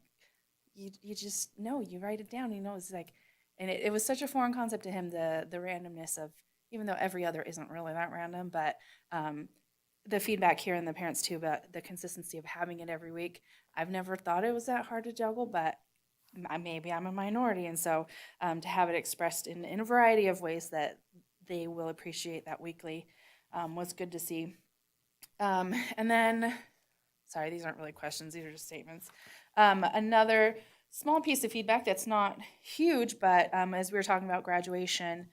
you just know, you write it down, it's like, and it was such a foreign concept to him, the randomness of, even though every other isn't really that random, but the feedback here and the parents too about the consistency of having it every week. I've never thought it was that hard to juggle, but maybe I'm a minority. And so to have it expressed in a variety of ways that they will appreciate that weekly. Was good to see. And then, sorry, these aren't really questions, these are just statements. Another small piece of feedback that's not huge, but as we were talking about graduation,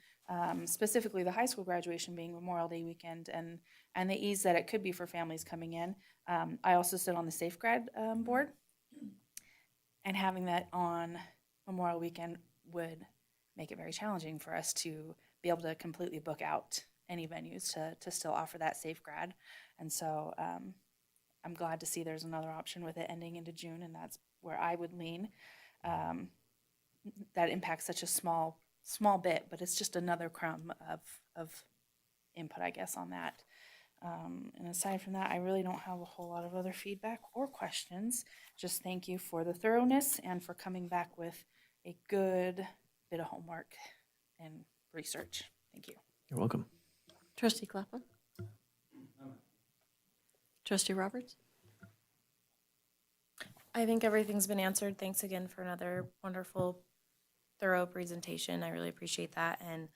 specifically the high school graduation being Memorial Day weekend and the ease that it could be for families coming in. I also sit on the Safe Grad board, and having that on Memorial Weekend would make it very challenging for us to be able to completely book out any venues to still offer that Safe Grad. And so I'm glad to see there's another option with it ending into June, and that's where I would lean. That impacts such a small bit, but it's just another crumb of input, I guess, on that. And aside from that, I really don't have a whole lot of other feedback or questions. Just thank you for the thoroughness and for coming back with a good bit of homework and research. Thank you. You're welcome. Trustee Claflin? Trustee Roberts? I think everything's been answered. Thanks again for another wonderful, thorough presentation. I really appreciate that. And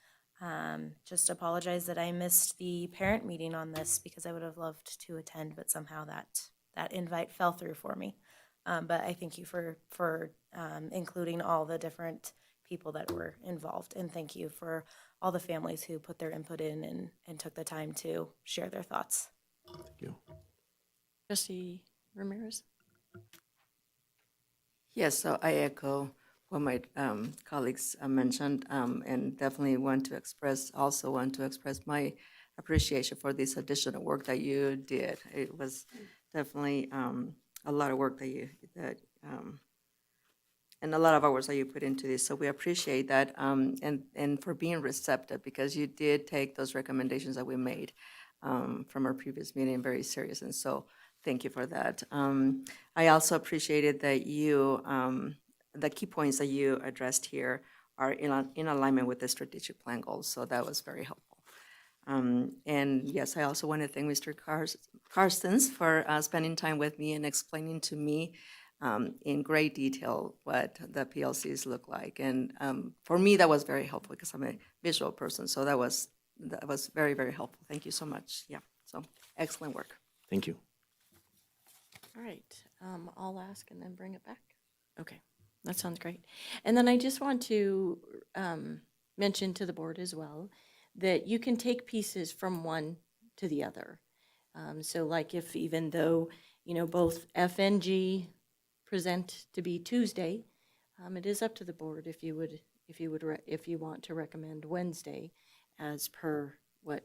just apologize that I missed the parent meeting on this because I would have loved to attend, but somehow that invite fell through for me. But I thank you for including all the different people that were involved. And thank you for all the families who put their input in and took the time to share their thoughts. Thank you. Trustee Ramirez? Yes, so I echo what my colleagues mentioned, and definitely want to express my appreciation for this additional work that you did. It was definitely a lot of work and a lot of hours that you put into this. So we appreciate that, and for being receptive, because you did take those recommendations that we made from our previous meeting very serious, and so thank you for that. I also appreciated that the key points that you addressed here are in alignment with the strategic plan goals, so that was very helpful. And yes, I also want to thank Mr. Carsons for spending time with me and explaining to me in great detail what the PLCs look like. And for me, that was very helpful because I'm a visual person, so that was very, very helpful. Thank you so much. Yeah, so excellent work. Thank you. All right, I'll ask and then bring it back. Okay, that sounds great. And then I just want to mention to the board as well that you can take pieces from one to the other. So like if even though, both F and G present to be Tuesday, it is up to the board if you want to recommend Wednesday as per what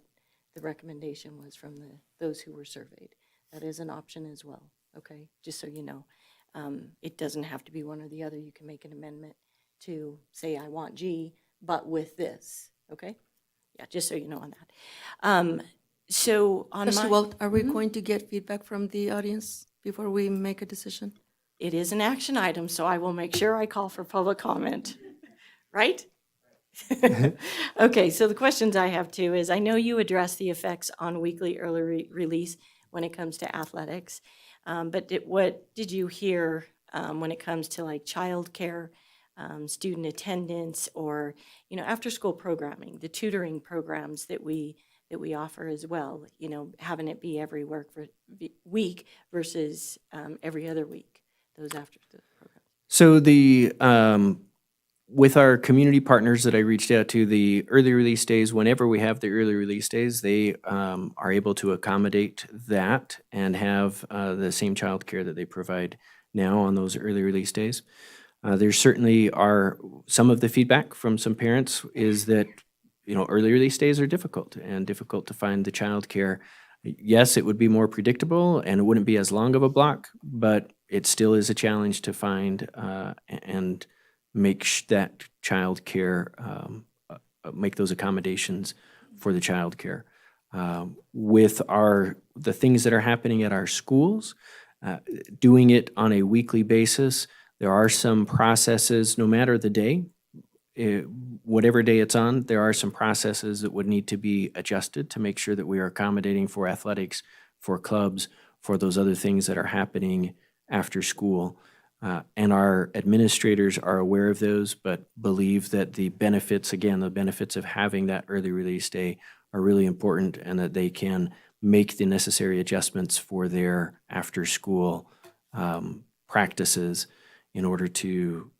the recommendation was from those who were surveyed. That is an option as well. Okay, just so you know. It doesn't have to be one or the other. You can make an amendment to say, I want G, but with this, okay? Yeah, just so you know on that. So on Trustee my... Walt, are we going to get feedback from the audience before we make a decision? It is an action item, so I will make sure I call for public comment, right? Okay, so the questions I have too is, I know you address the effects on weekly early release when it comes to athletics. But what did you hear when it comes to like childcare, student attendance, or after-school programming, the tutoring programs that we offer as well? Having it be every week versus every other week. Those after the programs. So with our community partners that I reached out to, the early release days, whenever we have the early release days, they are able to accommodate that and have the same child care that they provide now on those early release days. There certainly are some of the feedback from some parents is that, early release days are difficult to find the child care. Yes, it would be more predictable and it wouldn't be as long of a block, but it still is a challenge to find and make that child care, make those accommodations for the child care. With the things that are happening at our schools, doing it on a weekly basis, there are some processes, no matter the day, whatever day it's on, there are some processes that would need to be adjusted to make sure that we are accommodating for athletics, for clubs, for those other things that are happening after school. And our administrators are aware of those, but believe that the benefits, again, the benefits of having that early release day are really important and that they can make the necessary adjustments for their after-school practices in order to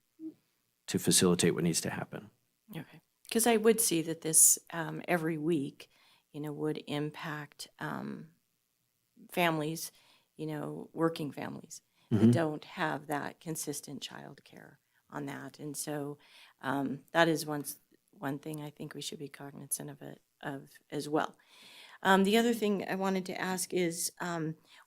facilitate what needs to happen. Okay. Because I would see that this every week, would impact families, working families that don't have that consistent childcare on that. And so that is one thing I think we should be cognizant of as well. The other thing I wanted to ask is,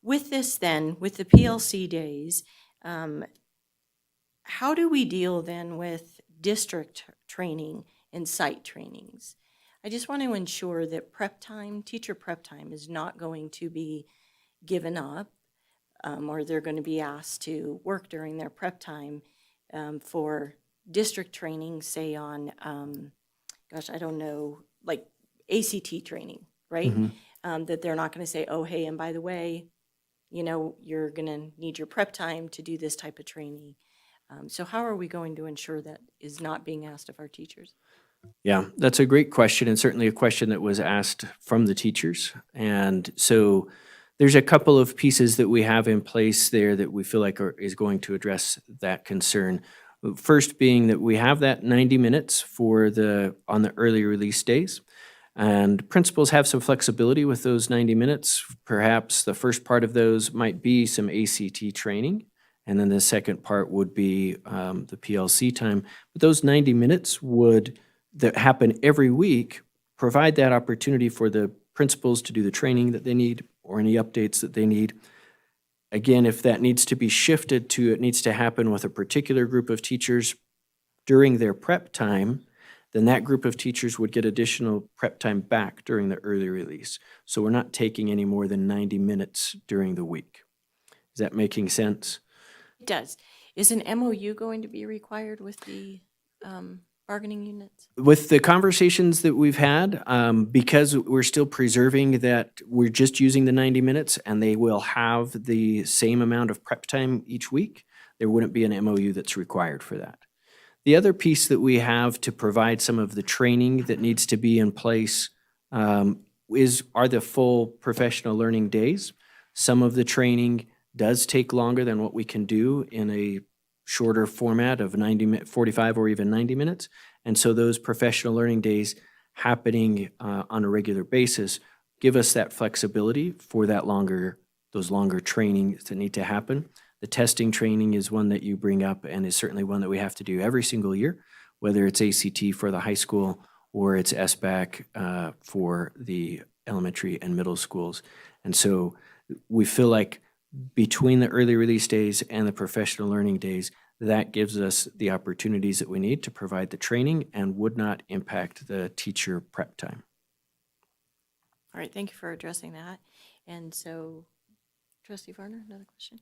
with this then, with the PLC days, how do we deal then with district training and site trainings? I just want to ensure that teacher prep time is not going to be given up, or they're going to be asked to work during their prep time for district training, say on, I don't know, like ACT training, right? That they're not going to say, oh, hey, and by the way, you're going to need your prep time to do this type of training. So how are we going to ensure that is not being asked of our teachers? Yeah, that's a great question, and certainly a question that was asked from the teachers. And so there's a couple of pieces that we have in place there that we feel like is going to address that concern. First being that we have that 90 minutes on the early release days. And principals have some flexibility with those 90 minutes. Perhaps the first part of those might be some ACT training, and then the second part would be the PLC time. But those 90 minutes that happen every week provide that opportunity for the principals to do the training that they need or any updates that they need. Again, if that needs to be shifted to, it needs to happen with a particular group of teachers during their prep time, then that group of teachers would get additional prep time back during the early release. So we're not taking any more than 90 minutes during the week. Is that making sense? It does. Is an MOU going to be required with the bargaining units? With the conversations that we've had, because we're still preserving that we're just using the 90 minutes and they will have the same amount of prep time each week, there wouldn't be an MOU that's required for that. The other piece that we have to provide some of the training that needs to be in place are the full professional learning days. Some of the training does take longer than what we can do in a shorter format of 45 or even 90 minutes. And so those professional learning days happening on a regular basis give us that flexibility for those longer trainings that need to happen. The testing training is one that you bring up and is certainly one that we have to do every single year, whether it's ACT for the high school or it's SBAC for the elementary and middle schools. And so we feel like between the early release days and the professional learning days, that gives us the opportunities that we need to provide the training and would not impact the teacher prep time. All right, thank you for addressing that. And so, Trustee Varner, another question?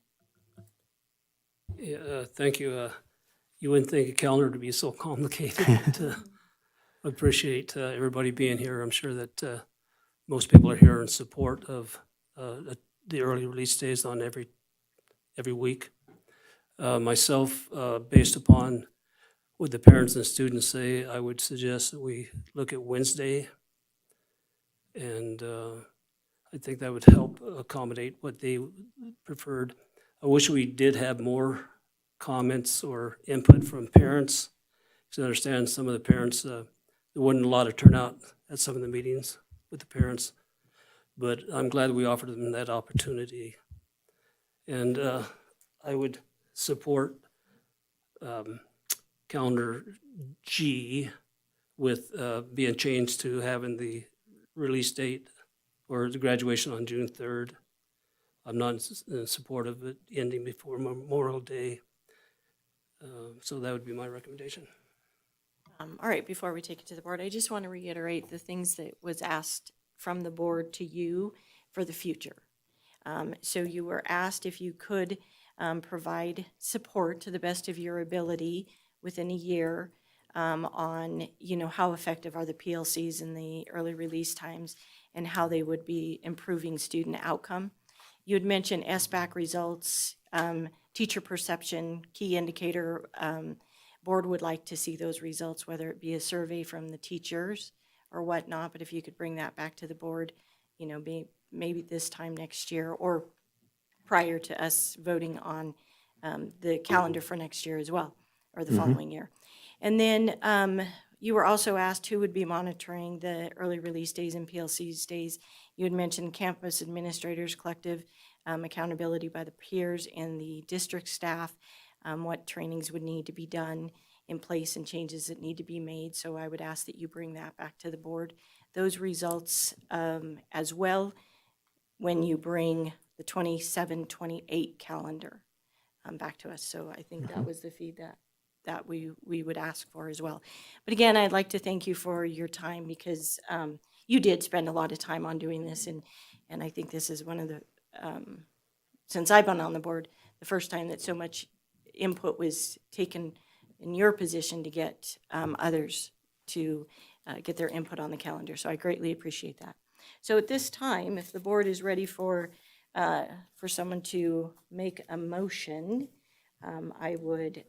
Yeah, thank you. You wouldn't think a calendar to be so complicated. But, appreciate everybody being here. I'm sure that most people are here in support of the early release days on every week. Myself, based upon what the parents and students say, I would suggest that we look at Wednesday, and I think that would help accommodate what they preferred. I wish we did have more comments or input from parents, because I understand some of the parents, there wasn't a lot of turnout at some of the meetings with the parents, but I'm glad we offered them that opportunity. And I would support calendar G with being changed to having the release date or the graduation on June 3rd. I'm not in support of it ending before Memorial Day. So that would be my recommendation. All right, before we take it to the board, I just want to reiterate the things that was asked from the board to you for the future. So you were asked if you could provide support to the best of your ability within a year on, how effective are the PLCs and the early release times and how they would be improving student outcome. You had mentioned SBAC results teacher perception, key indicator, board would like to see those results, whether it be a survey from the teachers or whatnot, but if you could bring that back to the board, you know, maybe this time next year or prior to us voting on the calendar for next year as well, or the following year. And then you were also asked who would be monitoring the early release days and PLC's days. You had mentioned campus administrators, collective accountability by the peers and the district staff, what trainings would need to be done in place and changes that need to be made. So I would ask that you bring that back to the board. Those results as well when you bring the 27-28 calendar back to us. So I think that was the feed that we would ask for as well. But again, I'd like to thank you for your time because you did spend a lot of time on doing this, and I think this is one of the, since I've been on the board, the first time that so much input was taken in your position to get others to get their input on the calendar. So I greatly appreciate that. So at this time, if the board is ready for someone to make a motion, I would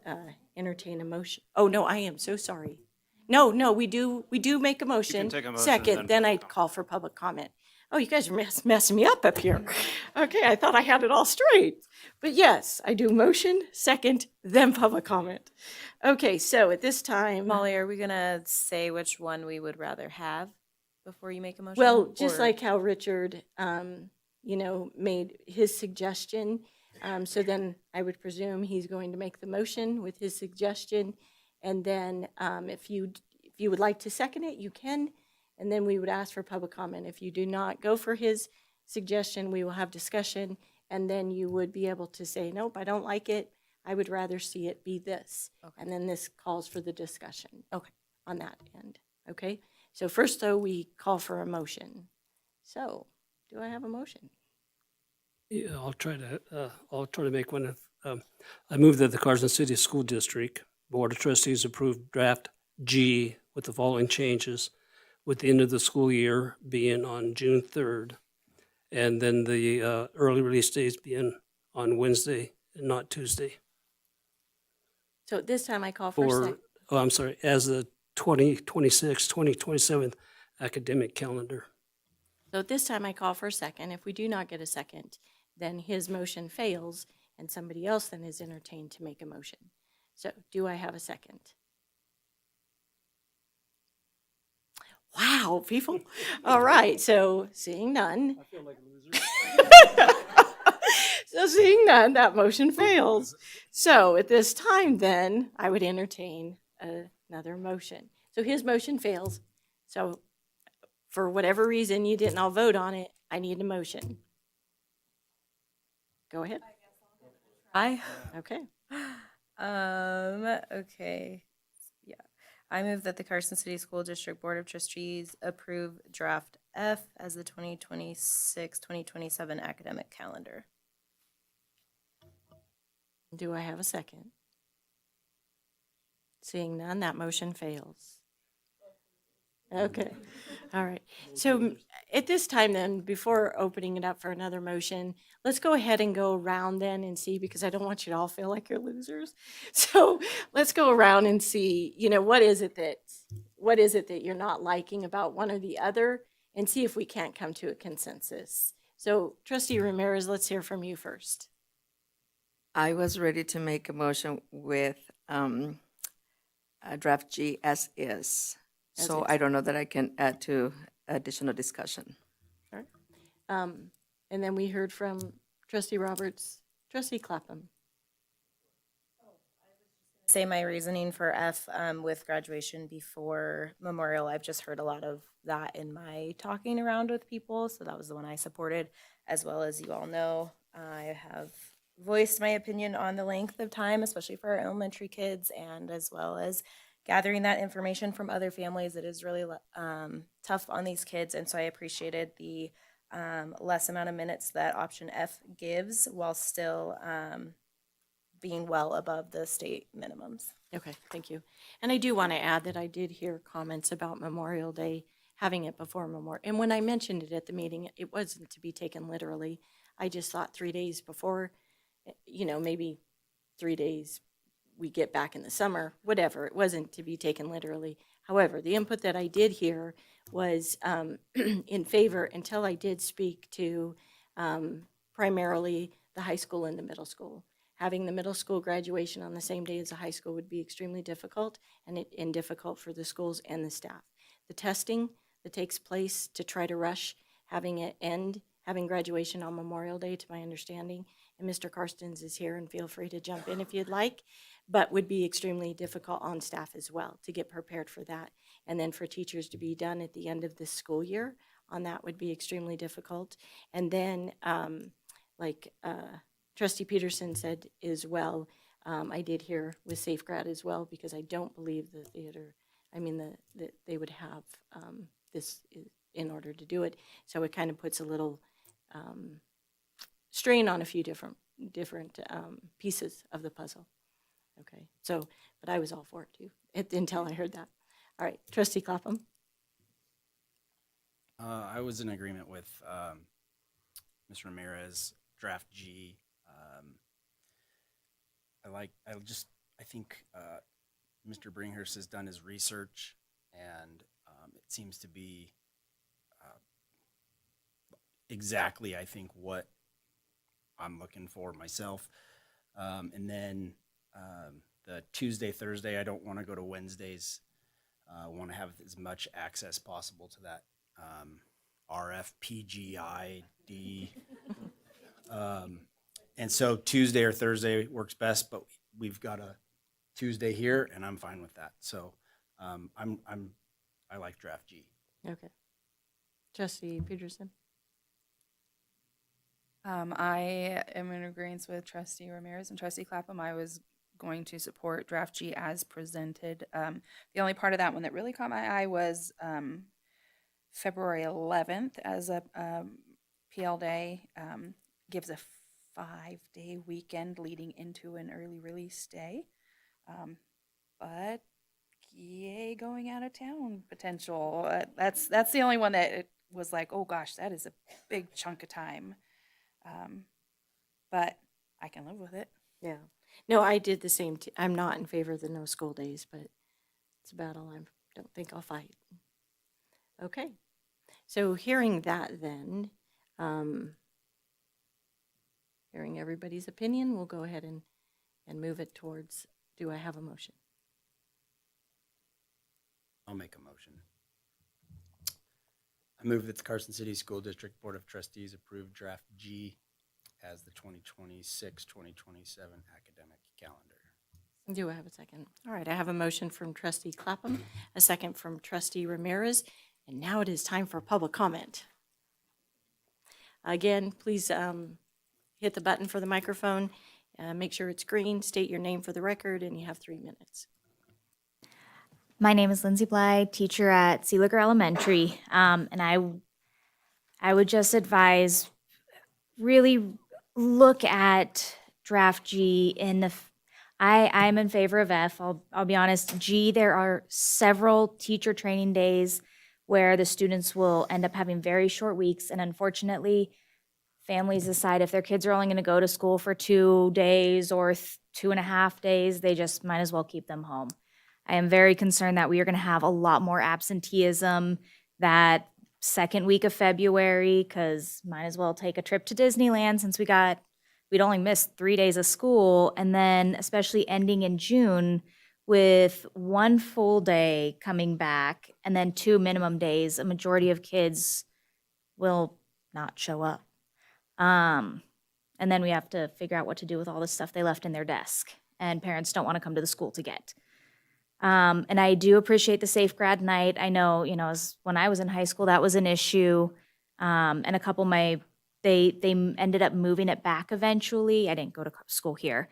entertain a motion. Oh, no, I am so sorry. No, we do make a motion. take a motion, Second, then I'd call for public comment. Oh, you guys are messing me up here. Okay, I thought I had it all straight. But yes, I do motion, second, then public comment. Okay, so at this time. Molly, are we gonna say which one we would rather have before you make a motion? Well, just or- like how Richard, made his suggestion. So then I would presume he's going to make the motion with his suggestion. And then if you would like to second it, you can. And then we would ask for public comment. If you do not go for his suggestion, we will have discussion. And then you would be able to say, nope, I don't like it. I would rather see it be this. Okay. And then this calls for the discussion. Okay. On that end. Okay? So first, though, we call for a motion. So, do I have a motion? Yeah, I'll try to make one. I move that the Carson City School District Board of Trustees approve draft G with the following changes, with the end of the school year being on June 3rd, and then the early release days being on Wednesday and not Tuesday. So at this time, I call for a second. As the 2026-2027 academic calendar. So at this time, I call for a second. If we do not get a second, then his motion fails, and somebody else then is entertained to make a motion. So do I have a second? Wow, people. All right, so seeing none. I feel like a loser. So seeing none, that motion fails. So at this time, then, I would entertain another motion. So his motion fails. So for whatever reason you didn't all vote on it, I need a motion. Go ahead. Aye. Okay. Okay. Yeah. I move that the Carson City School District Board of Trustees approve draft F as the 2026-2027 academic calendar. Do I have a second? Seeing none, that motion fails. Okay, all right. So at this time then, before opening it up for another motion, let's go ahead and go around then and see, because I don't want you to all feel like you're losers. So let's go around and see, what is it that you're not liking about one or the other, and see if we can't come to a consensus. So Trustee Ramirez, let's hear from you first. I was ready to make a motion with draft G as is. As So is. I don't know that I can add to additional discussion. And then we heard from Trustee Roberts, Trustee Clapham. Say my reasoning for F with graduation before Memorial. I've just heard a lot of that in my talking around with people, so that was the one I supported. As well as you all know, I have voiced my opinion on the length of time, especially for our elementary kids, and as well as gathering that information from other families. It is really tough on these kids, and so I appreciated the less amount of minutes that option F gives while still being well above the state minimums. Okay, thank you. And I do want to add that I did hear comments about Memorial Day, having it before Memorial. And when I mentioned it at the meeting, it wasn't to be taken literally. I just thought 3 days before, maybe 3 days we get back in the summer, whatever. It wasn't to be taken literally. However, the input that I did hear was in favor until I did speak to primarily the high school and the middle school. Having the middle school graduation on the same day as the high school would be extremely difficult and difficult for the schools and the staff. The testing that takes place to try to rush having it end, having graduation on Memorial Day, to my understanding, and Mr. Carstens is here, and feel free to jump in if you'd like, but would be extremely difficult on staff as well to get prepared for that. And then for teachers to be done at the end of this school year on that would be extremely difficult. And then, like Trustee Peterson said as well, I did hear with Safegrad as well, because I don't believe the theater, that they would have this in order to do it. So it kind of puts a little strain on a few different pieces of the puzzle. Okay, so, but I was all for it too, until I heard that. All right, Trustee Clapham. I was in agreement with Ms. Ramirez, draft G. I think Mr. Bringhurst has done his research, and it seems to be exactly, I think, what I'm looking for myself. And then the Tuesday, Thursday, I don't want to go to Wednesdays. I want to have as much access possible to that RFPGID. And so Tuesday or Thursday works best, but we've got a Tuesday here, and I'm fine with that. So I like draft G. Okay. Trustee Peterson. I am in agreement with Trustee Ramirez and Trustee Clapham. I was going to support draft G as presented. The only part of that one that really caught my eye was February 11th as a PL day, gives a 5-day weekend leading into an early release day. But yay, going out of town potential. That's the only one that it was like, oh gosh, that is a big chunk of time. But I can live with it. Yeah. No, I did the same. I'm not in favor of the no school days, but it's a battle I don't think I'll fight. Okay. So hearing that then, hearing everybody's opinion, we'll go ahead and move it towards, do I have a motion? I'll make a motion. I move that the Carson City School District Board of Trustees approve draft G as the 2026-2027 academic calendar. Do I have a second? All right, I have a motion from Trustee Clapham, a second from Trustee Ramirez, and now it is time for public comment. Again, please hit the button for the microphone, make sure it's green, state your name for the record, and you have 3 minutes. My name is Lindsay Bly, teacher at Sealiger Elementary, and I would just advise really look at draft G in the. I'm in favor of F. I'll be honest. G, there are several teacher training days where the students will end up having very short weeks, and unfortunately, families decide if their kids are only going to go to school for 2 days or 2.5 days, they just might as well keep them home. I am very concerned that we are going to have a lot more absenteeism that second week of February, because might as well take a trip to Disneyland since we'd only missed 3 days of school, and then especially ending in June with 1 full day coming back and then 2 minimum days, a majority of kids will not show up. And then we have to figure out what to do with all the stuff they left in their desk, and parents don't want to come to the school to get. And I do appreciate the safe grad night. I know, when I was in high school, that was an issue. And a couple they ended up moving it back eventually. I didn't go to school here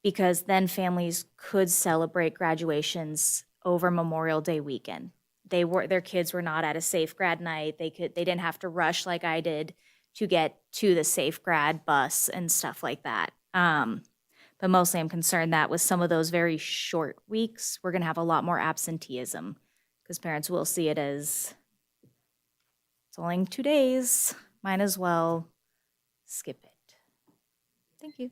because then families could celebrate graduations over Memorial Day weekend. Their kids were not at a safe grad night. They didn't have to rush like I did to get to the safe grad bus and stuff like that. But mostly I'm concerned that with some of those very short weeks, we're going to have a lot more absenteeism because parents will see it as it's only 2 days, might as well skip it. Thank you.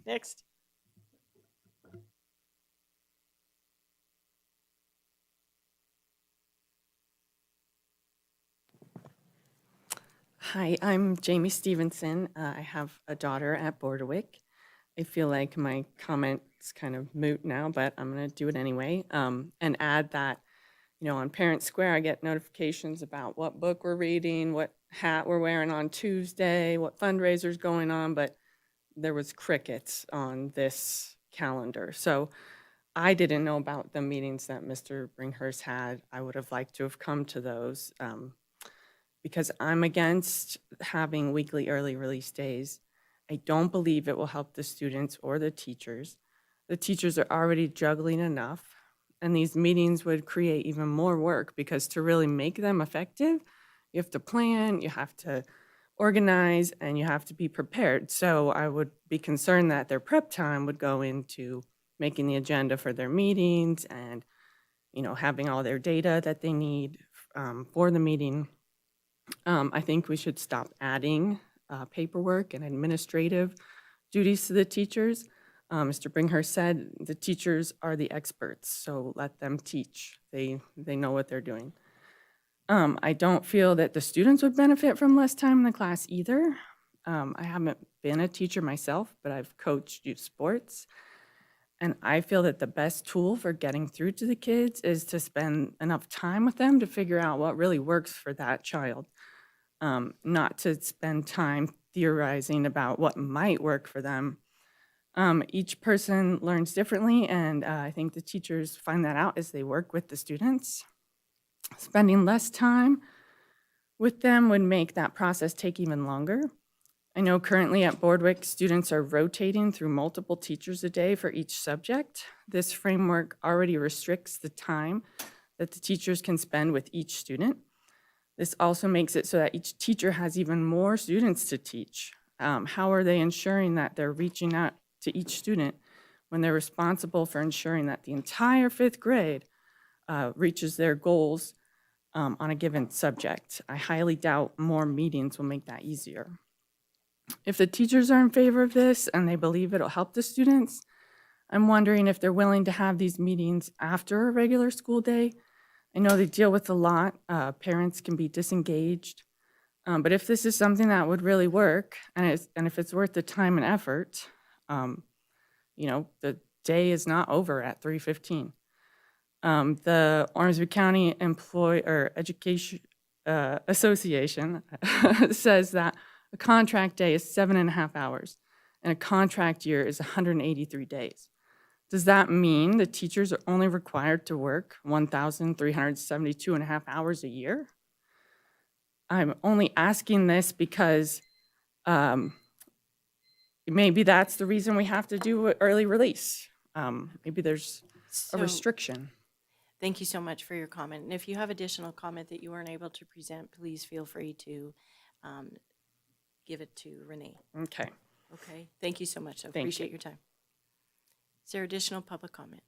Next. Hi, I'm Jamie Stevenson. I have a daughter at Bordewick. I feel like my comment's kind of moot now, but I'm going to do it anyway. And add that, on Parent Square, I get notifications about what book we're reading, what hat we're wearing on Tuesday, what fundraiser's going on, but there was crickets on this calendar. So I didn't know about the meetings that Mr. Bringhurst had. I would have liked to have come to those. Because I'm against having weekly early release days. I don't believe it will help the students or the teachers. The teachers are already juggling enough, and these meetings would create even more work because to really make them effective, you have to plan, you have to organize, and you have to be prepared. So I would be concerned that their prep time would go into making the agenda for their meetings and, having all their data that they need for the meeting. I think we should stop adding paperwork and administrative duties to the teachers. Mr. Bringhurst said the teachers are the experts, so let them teach. They know what they're doing. I don't feel that the students would benefit from less time in the class either. I haven't been a teacher myself, but I've coached youth sports. And I feel that the best tool for getting through to the kids is to spend enough time with them to figure out what really works for that child. Not to spend time theorizing about what might work for them. Each person learns differently, and I think the teachers find that out as they work with the students. Spending less time with them would make that process take even longer. I know currently at Bordewick, students are rotating through multiple teachers a day for each subject. This framework already restricts the time that the teachers can spend with each student. This also makes it so that each teacher has even more students to teach. How are they ensuring that they're reaching out to each student when they're responsible for ensuring that the entire fifth grade reaches their goals on a given subject? I highly doubt more meetings will make that easier. If the teachers are in favor of this and they believe it'll help the students, I'm wondering if they're willing to have these meetings after a regular school day. I know they deal with a lot. Parents can be disengaged. But if this is something that would really work, and if it's worth the time and effort, the day is not over at 3:15. The Ormsby County Education Association says that a contract day is 7.5 hours, and a contract year is 183 days. Does that mean the teachers are only required to work 1,372.5 hours a year? I'm only asking this because maybe that's the reason we have to do early release. Maybe there's a restriction. Thank you so much for your comment. And if you have additional comment that you weren't able to present, please feel free to give it to Renee. Okay. Okay, thank you so much. I Thank appreciate you. your time. Is there additional public comment?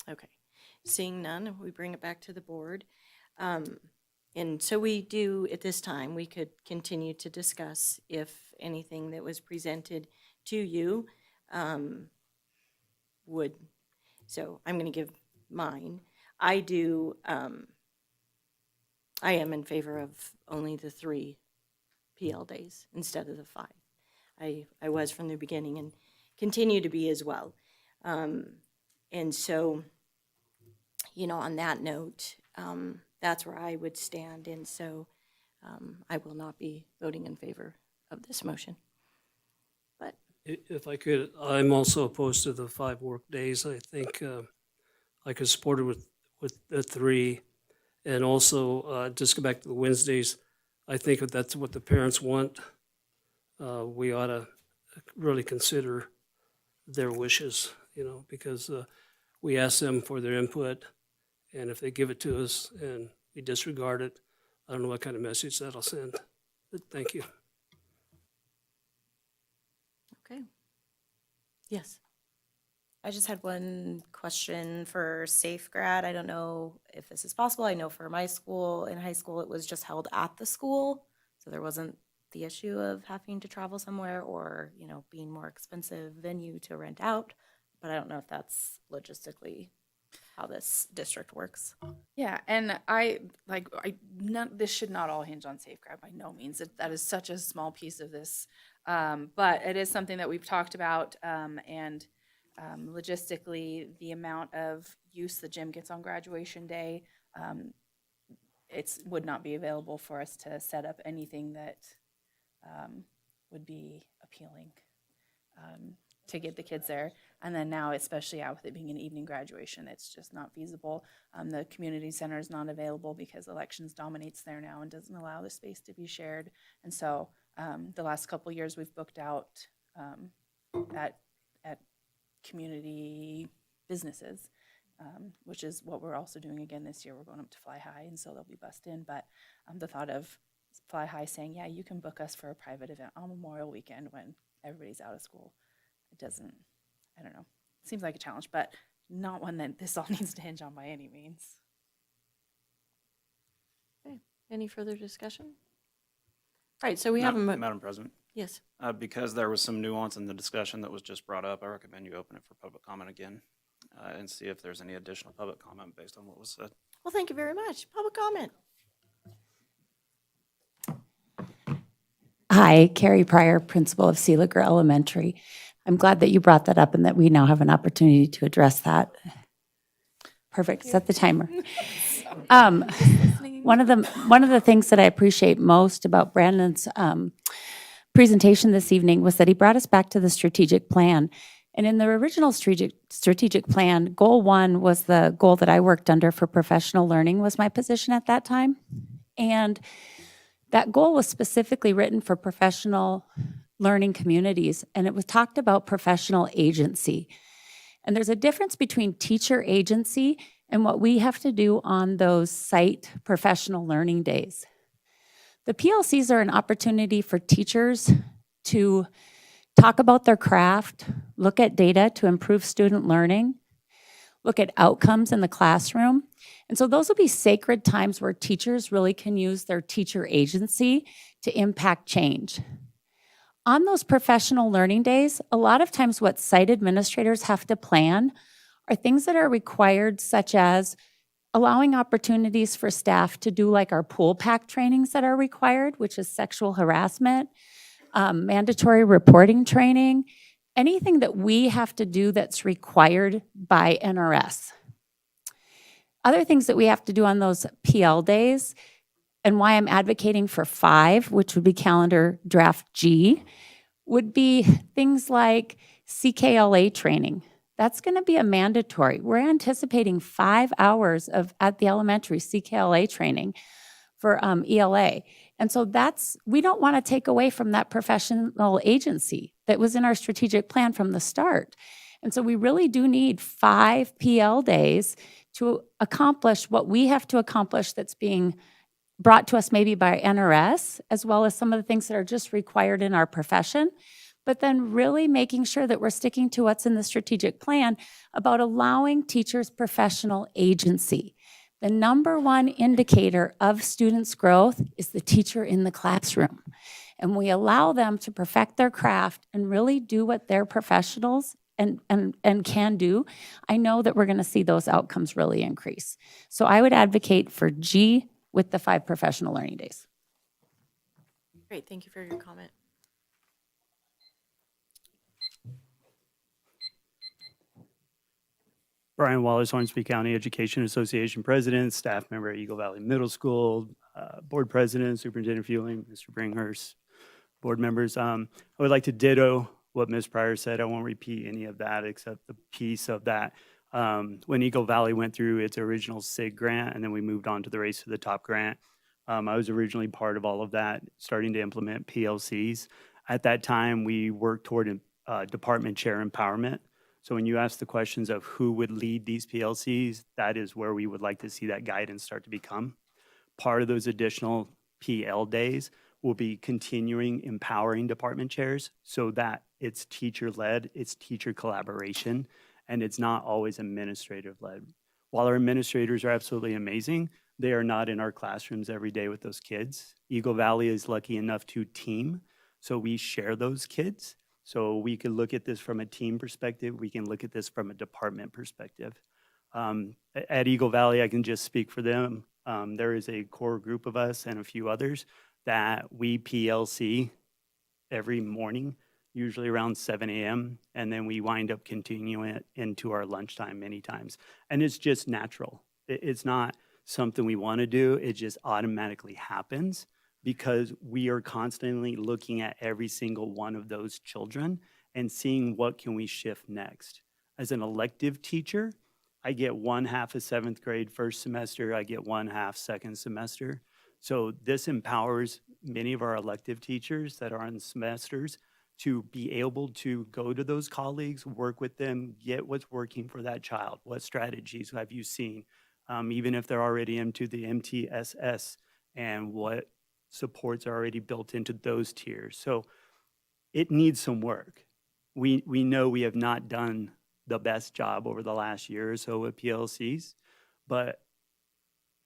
Okay, seeing none, we bring it back to the board. And so we do, at this time, we could continue to discuss if anything that was presented to you would, so I'm going to give mine. I am in favor of only the 3 PL days instead of the 5. I was from the beginning and continue to be as well. And so, on that note, that's where I would stand. And so I will not be voting in favor of this motion. But If I could, I'm also opposed to the 5 work days. I think I could support it with the 3. And also, just go back to the Wednesdays, I think if that's what the parents want, we ought to really consider their wishes, because we ask them for their input, and if they give it to us and we disregard it, I don't know what kind of message that'll send. But thank you. okay. Yes. I just had one question for Safe Grad. I don't know if this is possible. I know for my school in high school, it was just held at the school So there wasn't the issue of having to travel somewhere or, being more expensive venue to rent out. But I don't know if that's logistically how this district works. Yeah, and this should not all hinge on Safeguard by no means. That is such a small piece of this. But it is something that we've talked about, and logistically, the amount of use the gym gets on graduation day, would not be available for us to set up anything that would be appealing to get the kids there. And then now, especially out with it being an evening graduation, it's just not feasible. The community center is not available because elections dominates there now and doesn't allow the space to be shared. And so the last couple years we've booked out at community businesses, which is what we're also doing again this year. We're going up to Fly High, and so they'll be bussed in. But the thought of Fly High saying, yeah, you can book us for a private event on Memorial Weekend when everybody's out of school, I don't know. It seems like a challenge, but not one that this all needs to hinge on by any means. Okay. Any further discussion? All right, so we have a Madam President, yes. because there was some nuance in the discussion that was just brought up, I recommend you open it for public comment again and see if there's any additional public comment based on what was said. Well, thank you very much. Public comment. Hi, Carrie Pryor, principal of Seeliger Elementary. I'm glad that you brought that up and that we now have an opportunity to address that. Perfect, set the timer. One of the things that I appreciate most about Brandon's presentation this evening was that he brought us back to the strategic plan. And in the original strategic plan, goal 1 was the goal that I worked under for professional learning, was my position at that time. And that goal was specifically written for professional learning communities, and it was talked about professional agency. And there's a difference between teacher agency and what we have to do on those site professional learning days. The PLCs are an opportunity for teachers to talk about their craft, look at data to improve student learning, look at outcomes in the classroom. And so those will be sacred times where teachers really can use their teacher agency to impact change. On those professional learning days, a lot of times what site administrators have to plan are things that are required, such as allowing opportunities for staff to do like our pool pack trainings that are required, which is sexual harassment, mandatory reporting training, anything that we have to do that's required by NRS. Other things that we have to do on those PL days, and why I'm advocating for 5, which would be calendar draft G, would be things like CKLA training. That's going to be a mandatory. We're anticipating 5 hours at the elementary CKLA training for ELA. And so we don't want to take away from that professional agency that was in our strategic plan from the start. And so we really do need 5 PL days to accomplish what we have to accomplish that's being brought to us maybe by NRS, as well as some of the things that are just required in our profession, but then really making sure that we're sticking to what's in the strategic plan about allowing teachers professional agency. The number 1 indicator of students' growth is the teacher in the classroom. And we allow them to perfect their craft and really do what they're professionals and can do. I know that we're going to see those outcomes really increase. So I would advocate for G with the 5 professional learning days. Great, thank you for your comment. Brian Wallace, Hornsby County Education Association President, staff member at Eagle Valley Middle School, Board President, Superintendent Fueling, Mr. Bringhurst, board members. I would like to ditto what Ms. Pryor said. I won't repeat any of that except the piece of that. When Eagle Valley went through its original SIG grant and then we moved on to the Race to the Top grant, I was originally part of all of that, starting to implement PLCs. At that time, we worked toward department chair empowerment. So when you ask the questions of who would lead these PLCs, that is where we would like to see that guidance start to become. Part of those additional PL days will be continuing empowering department chairs so that it's teacher-led, it's teacher collaboration, and it's not always administrative-led. while our administrators are absolutely amazing, they are not in our classrooms every day with those kids. Eagle Valley is lucky enough to team, so we share those kids. So we can look at this from a team perspective. We can look at this from a department perspective. At Eagle Valley, I can just speak for them. There is a core group of us and a few others that we PLC every morning, usually around 7 a.m., and then we wind up continuing it into our lunchtime many times. And it's just natural. It's not something we want to do. It just automatically happens because we are constantly looking at every single one of those children and seeing what can we shift next. As an elective teacher, I get 1/2 of 7th grade first semester, I get 1/2 second semester. So this empowers many of our elective teachers that are on semesters to be able to go to those colleagues, work with them, get what's working for that child. What strategies have you seen? Even if they're already into the MTSS, and what supports are already built into those tiers. So it needs some work. We know we have not done the best job over the last year or so with PLCs, but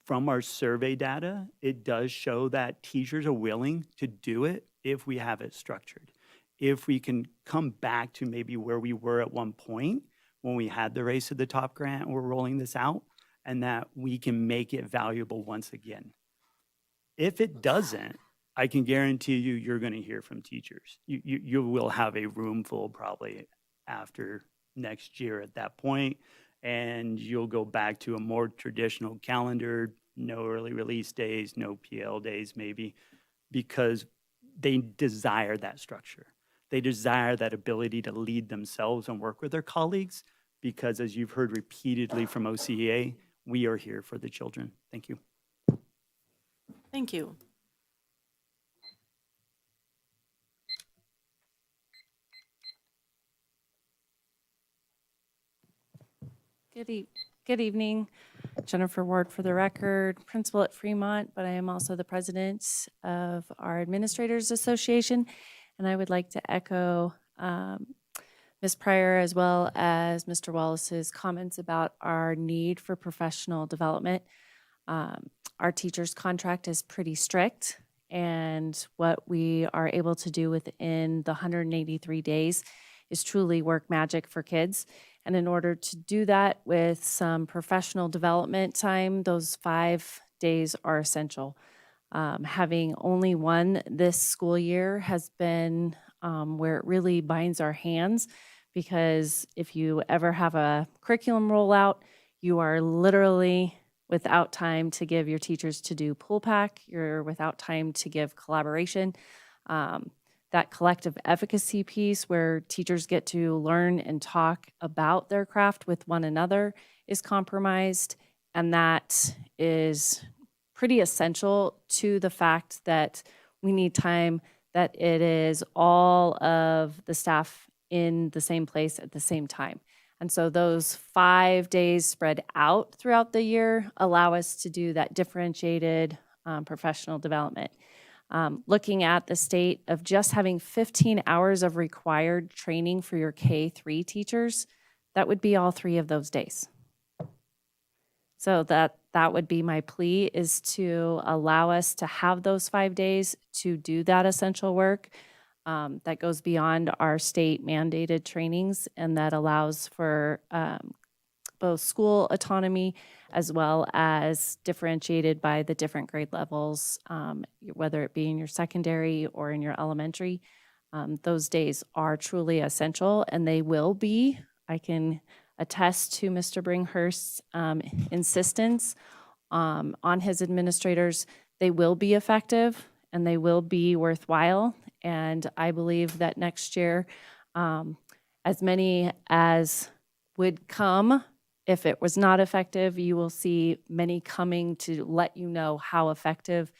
from our survey data, it does show that teachers are willing to do it if we have it structured. If we can come back to maybe where we were at one point when we had the Race to the Top grant and we're rolling this out, and that we can make it valuable once again. If it doesn't, I can guarantee you, you're going to hear from teachers. You will have a room full probably after next year at that point, and you'll go back to a more traditional calendar, no early release days, no PL days maybe, because they desire that structure. They desire that ability to lead themselves and work with their colleagues, because as you've heard repeatedly from OCEA, we are here for the children. Thank you. Thank you. Good evening. Jennifer Ward for the record, principal at Fremont, but I am also the president of our Administrators Association. And I would like to echo Ms. Pryor as well as Mr. Wallace's comments about our need for professional development. Our teacher's contract is pretty strict, and what we are able to do within the 183 days is truly work magic for kids. And in order to do that with some professional development time, those 5 days are essential. Having only one this school year has been where it really binds our hands, because if you ever have a curriculum rollout, you are literally without time to give your teachers to do pull pack. You're without time to give collaboration. That collective efficacy piece where teachers get to learn and talk about their craft with one another is compromised. And that is pretty essential to the fact that we need time, that it is all of the staff in the same place at the same time. And so those 5 days spread out throughout the year allow us to do that differentiated professional development. Looking at the state of just having 15 hours of required training for your K-3 teachers, that would be all 3 of those days. So that would be my plea, is to allow us to have those 5 days to do that essential work that goes beyond our state mandated trainings, and that allows for both school autonomy as well as differentiated by the different grade levels, whether it be in your secondary or in your elementary. Those days are truly essential, and they will be. I can attest to Mr. Bringhurst's insistence on his administrators. They will be effective and they will be worthwhile. And I believe that next year, as many as would come, if it was not effective, you will see many coming to let you know how effective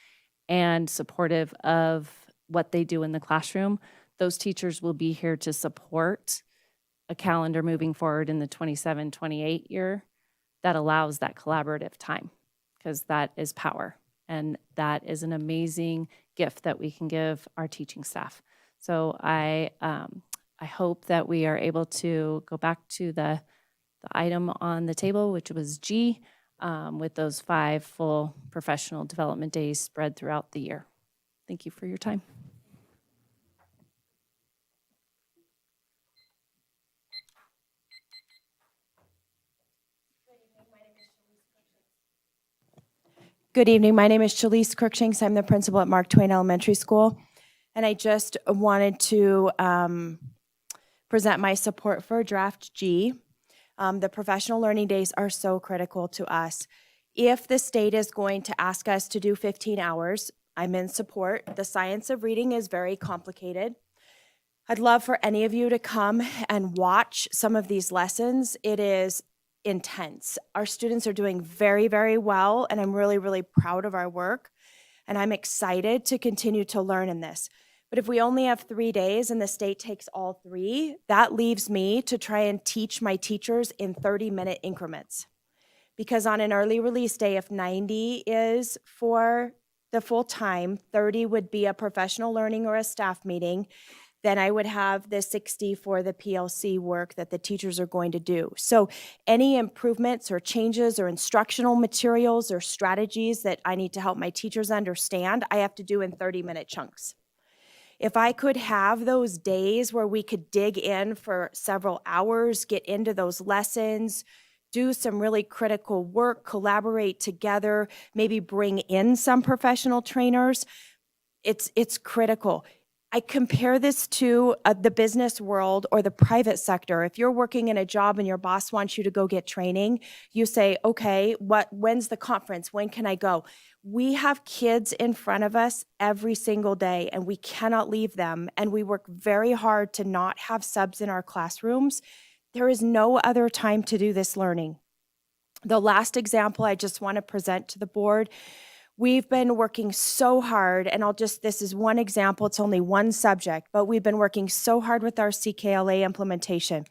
and supportive of what they do in the classroom. Those teachers will be here to support a calendar moving forward in the 27-28 year that allows that collaborative time, because that is power. And that is an amazing gift that we can give our teaching staff. So I hope that we are able to go back to the the item on the table, which was G, with those 5 full professional development days spread throughout the year. Thank you for your time. Good evening. My name is Shalise Crookshanks. I'm the principal at Mark Twain Elementary School. And I just wanted to present my support for draft G. The professional learning days are so critical to us. If the state is going to ask us to do 15 hours, I'm in support. The science of reading is very complicated. I'd love for any of you to come and watch some of these lessons. It is intense. Our students are doing very, very well, and I'm really, really proud of our work. And I'm excited to continue to learn in this. But if we only have 3 days and the state takes all 3, that leaves me to try and teach my teachers in 30-minute increments. Because on an early release day, if 90 is for the full time, 30 would be a professional learning or a staff meeting, then I would have the 60 for the PLC work that the teachers are going to do. So any improvements or changes or instructional materials or strategies that I need to help my teachers understand, I have to do in 30-minute chunks. If I could have those days where we could dig in for several hours, get into those lessons, do some really critical work, collaborate together, maybe bring in some professional trainers, it's critical. I compare this to the business world or the private sector. If you're working in a job and your boss wants you to go get training, you say, okay, when's the conference? When can I go? We have kids in front of us every single day, and we cannot leave them. And we work very hard to not have subs in our classrooms. There is no other time to do this learning. The last example I just want to present to the board, we've been working so hard, and this is one example, it's only one subject, but we've been working so hard with our CKLA implementation,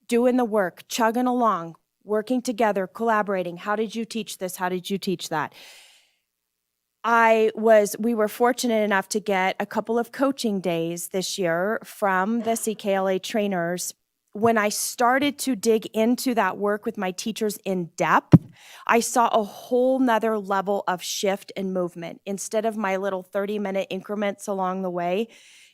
doing the work, chugging along, working together, collaborating. How did you teach this? How did you teach that? We were fortunate enough to get a couple of coaching days this year from the CKLA trainers. When I started to dig into that work with my teachers in depth, I saw a whole nother level of shift and movement. Instead of my little 30-minute increments along the way,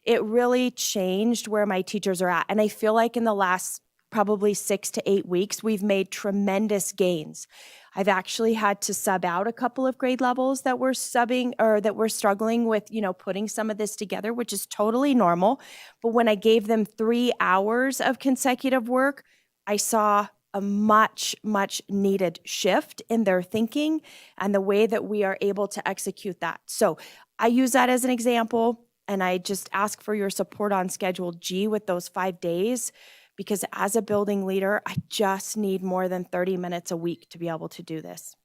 it really changed where my teachers are at. And I feel like in the last probably 6 to 8 weeks, we've made tremendous gains. I've actually had to sub out a couple of grade levels that were struggling with, putting some of this together, which is totally normal. But when I gave them 3 hours of consecutive work, I saw a much, much needed shift in their thinking and the way that we are able to execute that. So I use that as an example, and I just ask for your support on Schedule G with those 5 days. Because as a building leader, I just need more than 30 minutes a week to be able to do this.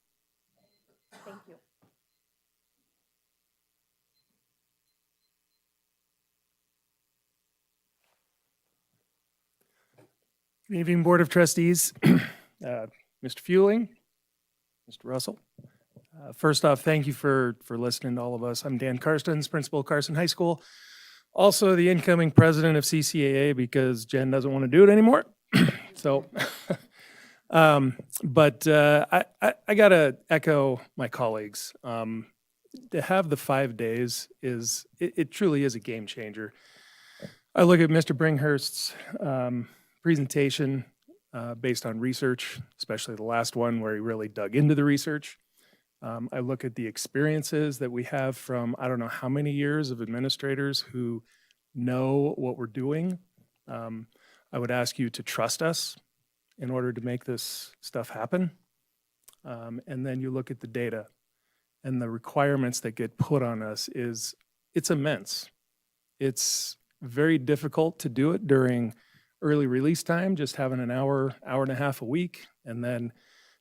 Thank you. Good evening, Board of Trustees. Mr. Fueling, Mr. Russell. First off, thank you for listening to all of us. I'm Dan Carson, principal of Carson High School. Also the incoming president of CCAA because Jen doesn't want to do it anymore. So, I got to echo my colleagues. To have the 5 days it truly is a game changer. I look at Mr. Bringhurst's presentation based on research, especially the last one where he really dug into the research. I look at the experiences that we have from, I don't know how many years of administrators who know what we're doing. I would ask you to trust us in order to make this stuff happen. And then you look at the data and the requirements that get put on us it's immense. It's very difficult to do it during early release time, just having an hour and a half a week, and then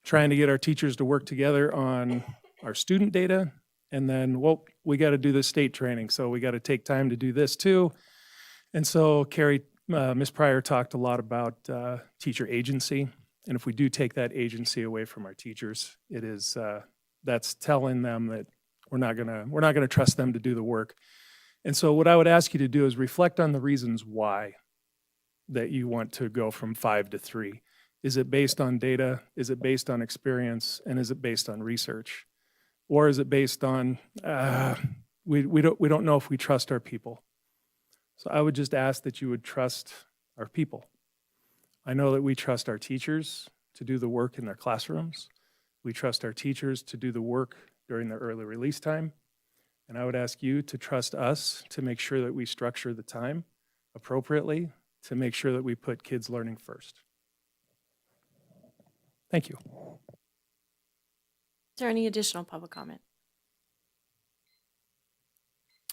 trying to get our teachers to work together on our student data. And then, we got to do this state training, so we got to take time to do this too. And so Ms. Pryor talked a lot about teacher agency. And if we do take that agency away from our teachers, that's telling them that we're not gonna trust them to do the work. And so what I would ask you to do is reflect on the reasons why that you want to go from 5 to 3. Is it based on data? Is it based on experience? And is it based on research? Or is it based on, we don't know if we trust our people. So I would just ask that you would trust our people. I know that we trust our teachers to do the work in their classrooms. We trust our teachers to do the work during their early release time. And I would ask you to trust us to make sure that we structure the time appropriately to make sure that we put kids learning first. Thank you. Is there any additional public comment?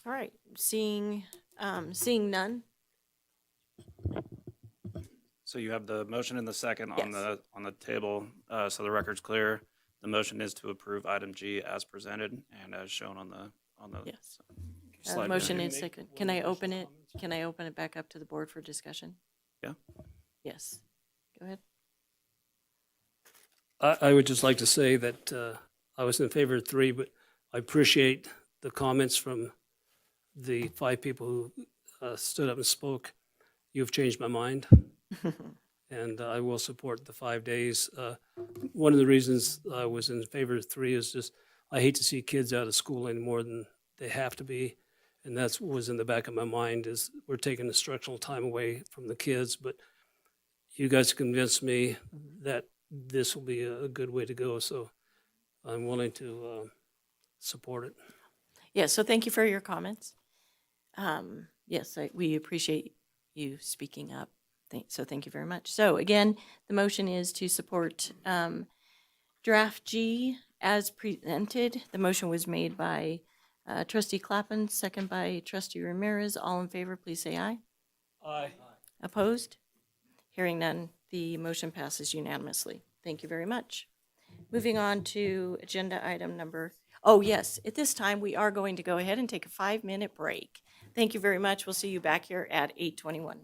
All right, seeing none. So you have the motion and the second on Yes. the table, so the record's clear. The motion is to approve item G as presented and as shown on the Yes. slide. Motion is second. Can I open it? Can I open it back up to the board for discussion? Yeah. Yes. Go ahead. I would just like to say that I was in favor of 3, but I appreciate the comments from the 5 people who stood up and spoke. You've changed my mind, and I will support the 5 days. One of the reasons I was in favor of 3 is just I hate to see kids out of school any more than they have to be, and that's what was in the back of my mind is we're taking instructional time away from the kids, but you guys convinced me that this will be a good way to go, so I'm willing to support it. Yeah, so thank you for your comments. Yes, we appreciate you speaking up. So thank you very much. So again, the motion is to support draft G as presented. The motion was made by trustee Clappin, second by trustee Ramirez. All in favor, please say aye. Aye. Opposed? Hearing none, the motion passes unanimously. Thank you very much. Moving on to agenda item number, oh yes, at this time, we are going to go ahead and take a 5-minute break. Thank you very much. We'll see you back here at 8:21.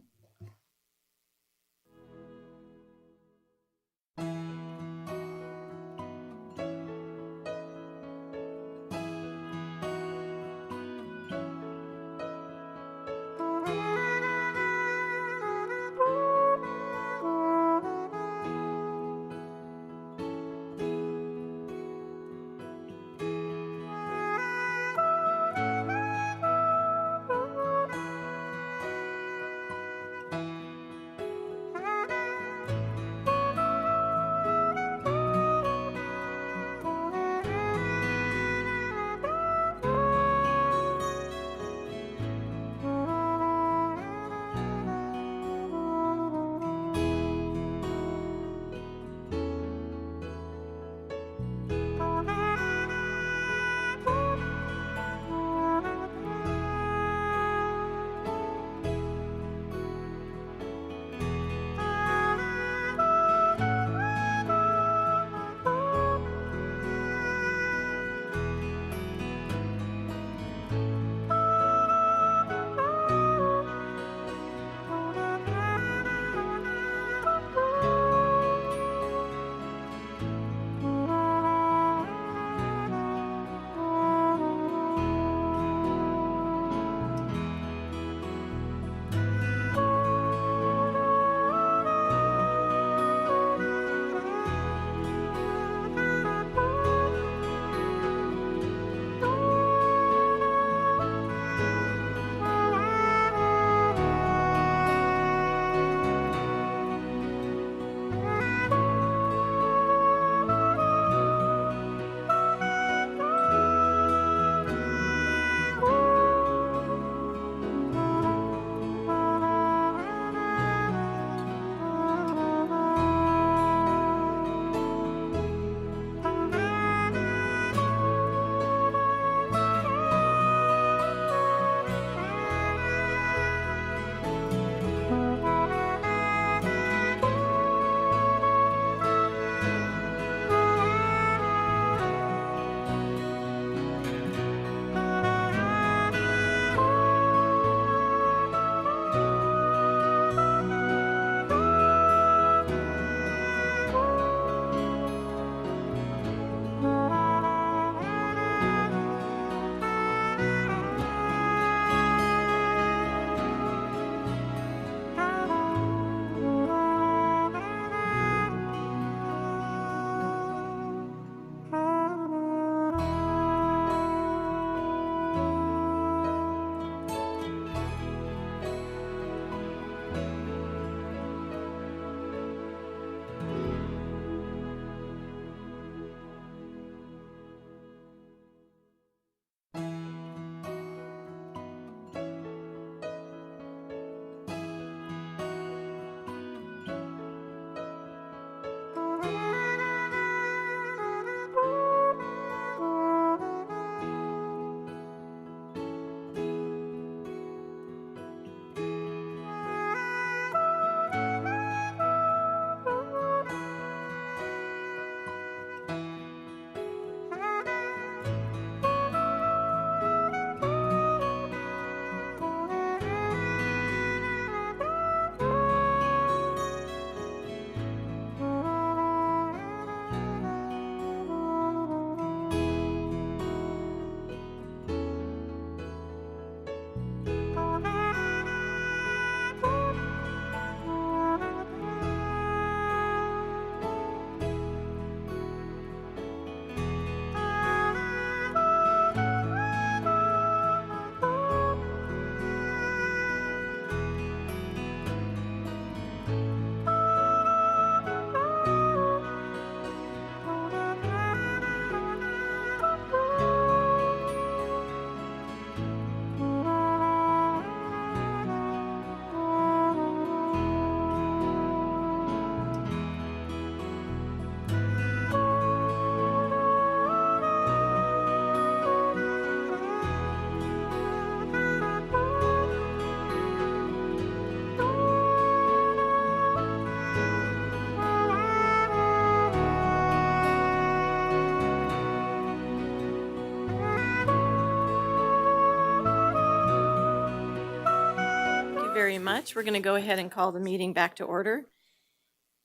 very much. We're going to go ahead and call the meeting back to order.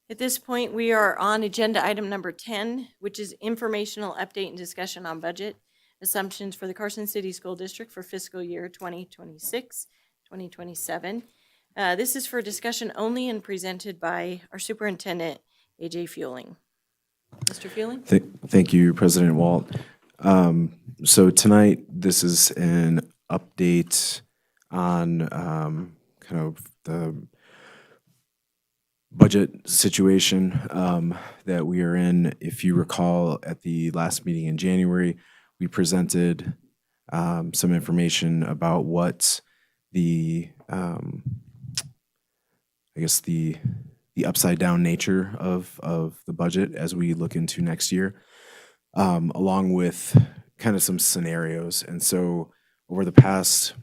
At this point, we are on agenda item number 10, which is informational update and discussion on budget assumptions for the Carson City School District for fiscal year 2026, 2027. This is for discussion only and presented by our superintendent, AJ Fueling. Mr. Fueling? Thank you, President Walt. So tonight, this is an update on kind of the budget situation that we are in. If you recall, at the last meeting in January, we presented some information about what the, I guess the upside down nature of the budget as we look into next year, along with kind of some scenarios. And so over the past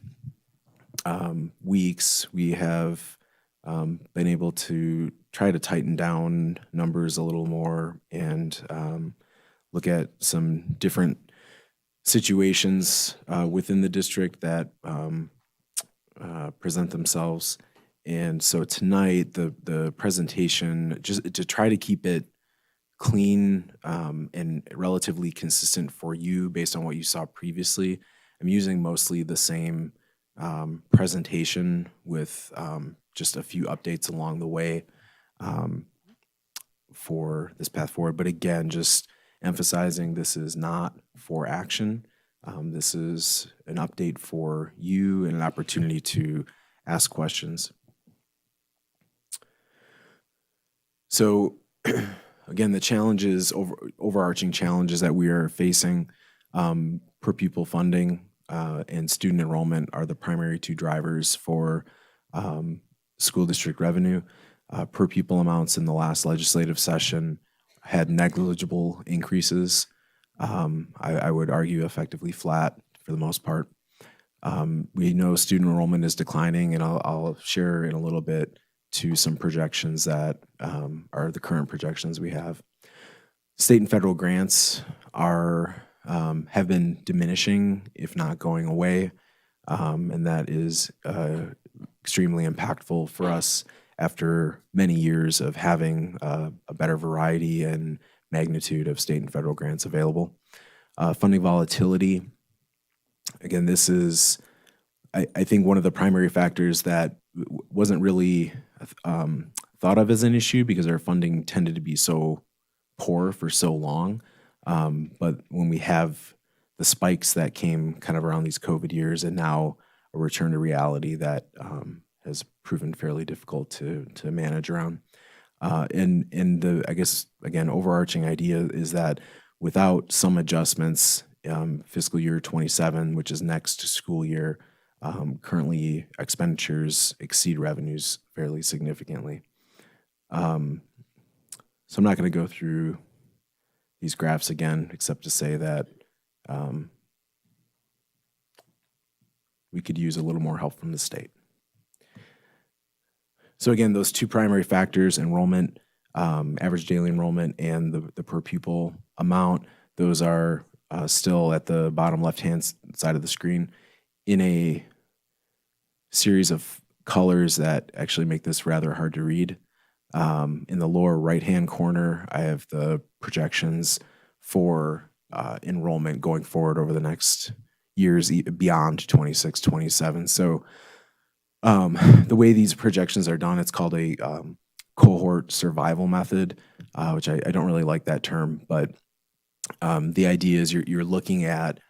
weeks, we have been able to try to tighten down numbers a little more and look at some different situations within the district that present themselves. And so tonight, the presentation, just to try to keep it clean and relatively consistent for you based on what you saw previously, I'm using mostly the same presentation with just a few updates along the way for this path forward. But again, just emphasizing this is not for action. This is an update for you and an opportunity to ask questions. So again, the challenges, overarching challenges that we are facing, per pupil funding and student enrollment are the primary two drivers for school district revenue. Per pupil amounts in the last legislative session had negligible increases. I would argue effectively flat for the most part. We know student enrollment is declining, and I'll share in a little bit to some projections that are the current projections we have. State and federal grants are have been diminishing, if not going away, and that is extremely impactful for us after many years of having a better variety and magnitude of state and federal grants available. Funding volatility, again, this is, I think, one of the primary factors that wasn't really thought of as an issue because our funding tended to be so poor for so long. But when we have the spikes that came kind of around these COVID years and now a return to reality that has proven fairly difficult to manage around. And the, I guess, again, overarching idea is that without some adjustments, fiscal year 27, which is next school year, currently expenditures exceed revenues fairly significantly. So I'm not going to go through these graphs again, except to say that we could use a little more help from the state. So again, those two primary factors, enrollment, average daily enrollment, and the per pupil amount, those are still at the bottom left-hand side of the screen in a series of colors that actually make this rather hard to read. In the lower right-hand corner, I have the projections for enrollment going forward over the next years beyond 26, 27. So the way these projections are done, it's called a cohort survival method, which I don't really like that term, but the idea is you're looking at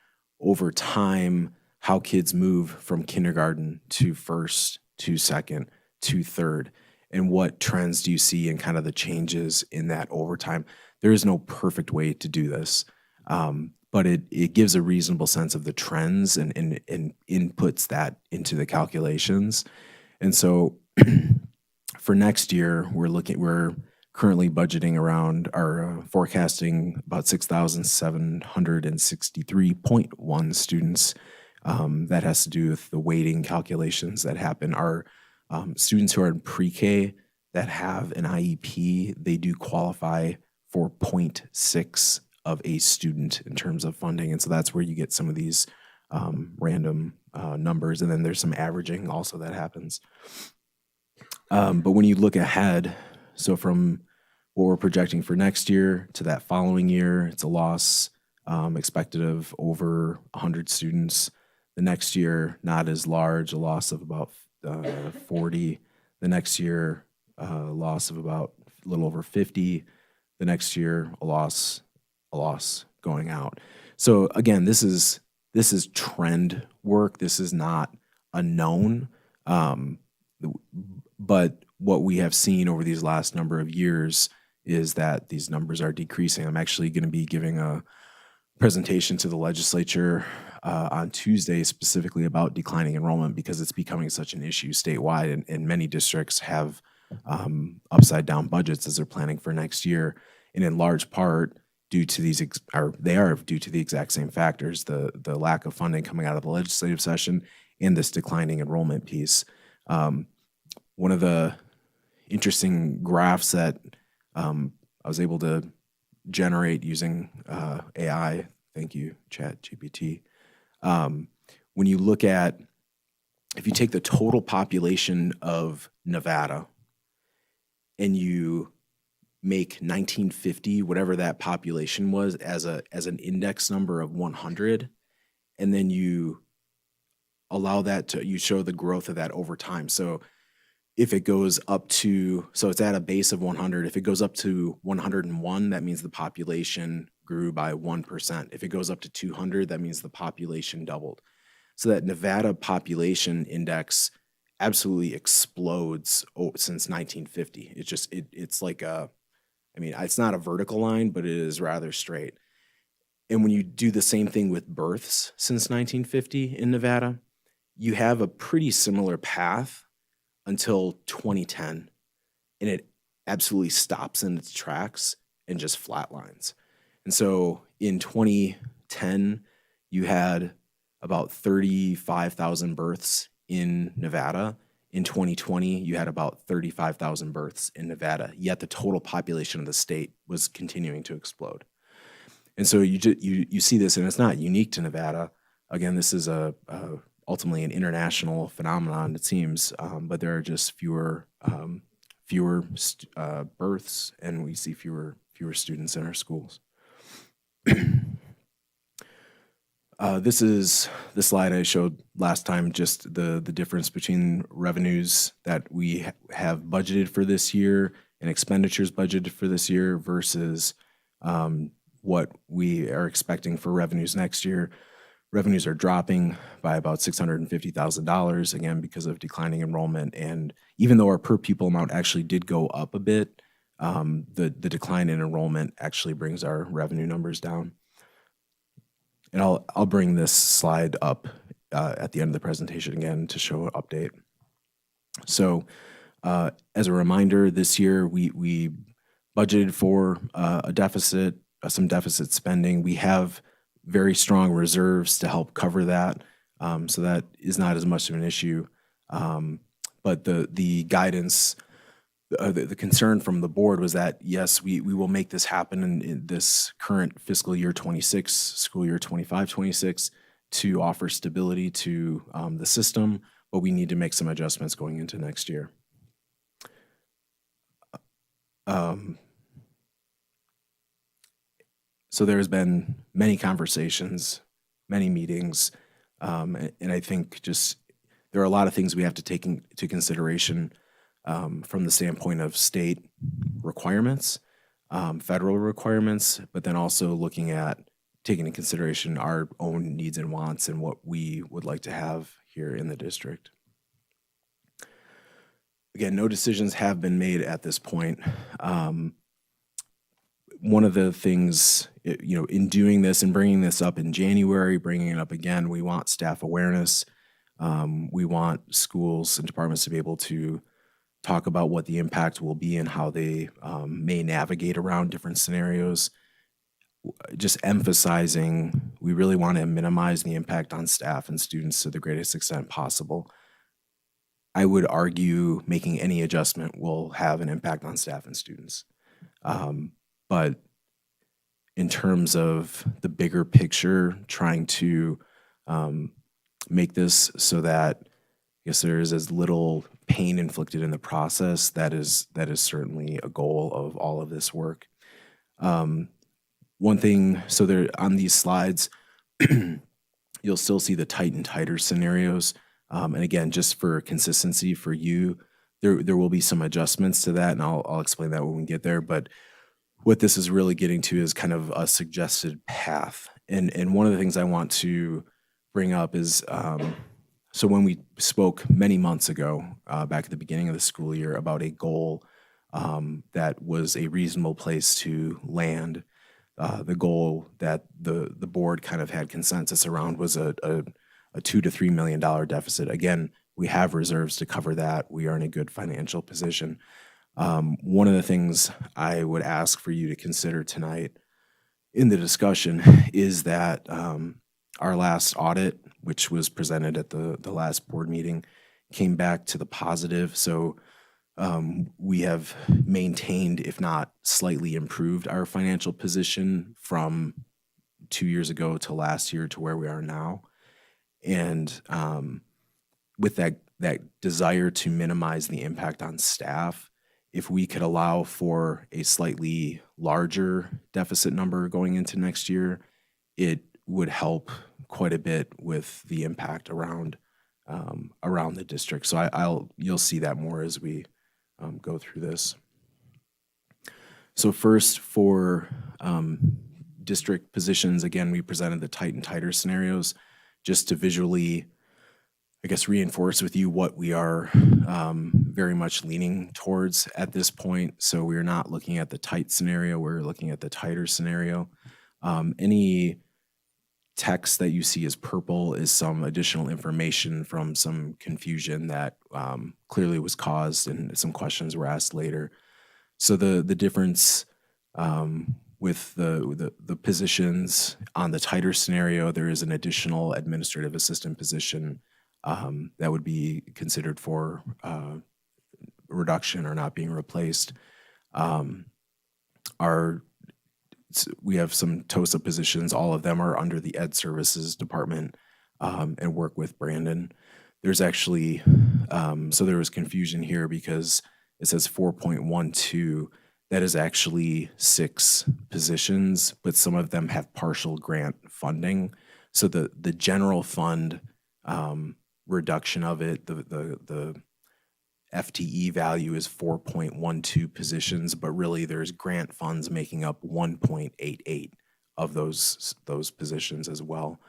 over time how kids move from kindergarten to first, to second, to third, and what trends do you see in kind of the changes in that over time. There is no perfect way to do this, but it gives a reasonable sense of the trends and inputs that into the calculations. And so for next year, we're currently budgeting around our forecasting about 6,763.1 students. That has to do with the weighting calculations that happen. Our students who are in pre-K that have an IEP, they do qualify for 0.6 of a student in terms of funding. And so that's where you get some of these random numbers. And then there's some averaging also that happens. But when you look ahead, so from what we're projecting for next year to that following year, it's a loss expected of over 100 students. The next year, not as large, a loss of about 40. The next year, a loss of about a little over 50. The next year, a loss going out. So again, this is trend work. This is not a known. But what we have seen over these last number of years is that these numbers are decreasing. I'm actually going to be giving a presentation to the legislature on Tuesday specifically about declining enrollment because it's becoming such an issue statewide, and many districts have upside down budgets as they're planning for next year, and in large part due to these they are due to the exact same factors, the lack of funding coming out of the legislative session and this declining enrollment piece. One of the interesting graphs that I was able to generate using AI, thank you, ChatGPT. When you look at, if you take the total population of Nevada and you make 1950, whatever that population was, as an index number of 100, and then you allow that to, you show the growth of that over time. So if it goes up to, so it's at a base of 100, if it goes up to 101, that means the population grew by 1%. If it goes up to 200, that means the population doubled. So that Nevada population index absolutely explodes since 1950. It's just, it's like a, I mean, it's not a vertical line, but it is rather straight. And when you do the same thing with births since 1950 in Nevada, you have a pretty similar path until 2010, and it absolutely stops in its tracks and just flatlines. And so in 2010, you had about 35,000 births in Nevada. In 2020, you had about 35,000 births in Nevada, yet the total population of the state was continuing to explode. And so you see this, and it's not unique to Nevada. Again, this is ultimately an international phenomenon, it seems, but there are just fewer births, and we see fewer students in our schools. This is the slide I showed last time, just the difference between revenues that we have budgeted for this year and expenditures budgeted for this year versus what we are expecting for revenues next year. Revenues are dropping by about $650,000, again, because of declining enrollment. And even though our per pupil amount actually did go up a bit, the decline in enrollment actually brings our revenue numbers down. And I'll bring this slide up at the end of the presentation again to show an update. So as a reminder, this year we budgeted for a deficit, some deficit spending. We have very strong reserves to help cover that, so that is not as much of an issue. But the guidance, the concern from the board was that, yes, we will make this happen in this current fiscal year 26, school year 25-26, to offer stability to the system, but we need to make some adjustments going into next year. So there's been many conversations, many meetings, and I think just there are a lot of things we have to take into consideration from the standpoint of state requirements, federal requirements, but then also looking at taking into consideration our own needs and wants and what we would like to have here in the district. Again, no decisions have been made at this point. One of the things, in doing this and bringing this up in January, bringing it up again, we want staff awareness. We want schools and departments to be able to talk about what the impact will be and how they may navigate around different scenarios. Just emphasizing, we really want to minimize the impact on staff and students to the greatest extent possible. I would argue making any adjustment will have an impact on staff and students. But in terms of the bigger picture, trying to make this so that I guess there is as little pain inflicted in the process, that is certainly a goal of all of this work. One thing, so there on these slides, you'll still see the tight and tighter scenarios. And again, just for consistency for you, there will be some adjustments to that, and I'll explain that when we get there. But what this is really getting to is kind of a suggested path. And one of the things I want to bring up is, so when we spoke many months ago, back at the beginning of the school year, about a goal that was a reasonable place to land, the goal that the board kind of had consensus around was a $2 to $3 million deficit. Again, we have reserves to cover that. We are in a good financial position. One of the things I would ask for you to consider tonight in the discussion is that our last audit, which was presented at the last board meeting, came back to the positive. So we have maintained, if not slightly improved, our financial position from 2 years ago to last year to where we are now. And with that desire to minimize the impact on staff, if we could allow for a slightly larger deficit number going into next year, it would help quite a bit with the impact around the district. So you'll see that more as we go through this. So first, for district positions, again, we presented the tight and tighter scenarios just to visually, I guess, reinforce with you what we are very much leaning towards at this point. So we're not looking at the tight scenario, we're looking at the tighter scenario. Any text that you see as purple is some additional information from some confusion that clearly was caused, and some questions were asked later. So the difference with the positions on the tighter scenario, there is an additional administrative assistant position that would be considered for reduction or not being replaced. We have some TOSA positions. All of them are under the Ed Services Department and work with Brandon. There's actually, so there was confusion here because it says 4.12. That is actually 6 positions, but some of them have partial grant funding. So the general fund reduction of it, the FTE value is 4.12 positions, but really there's grant funds making up 1.88 of those positions as well.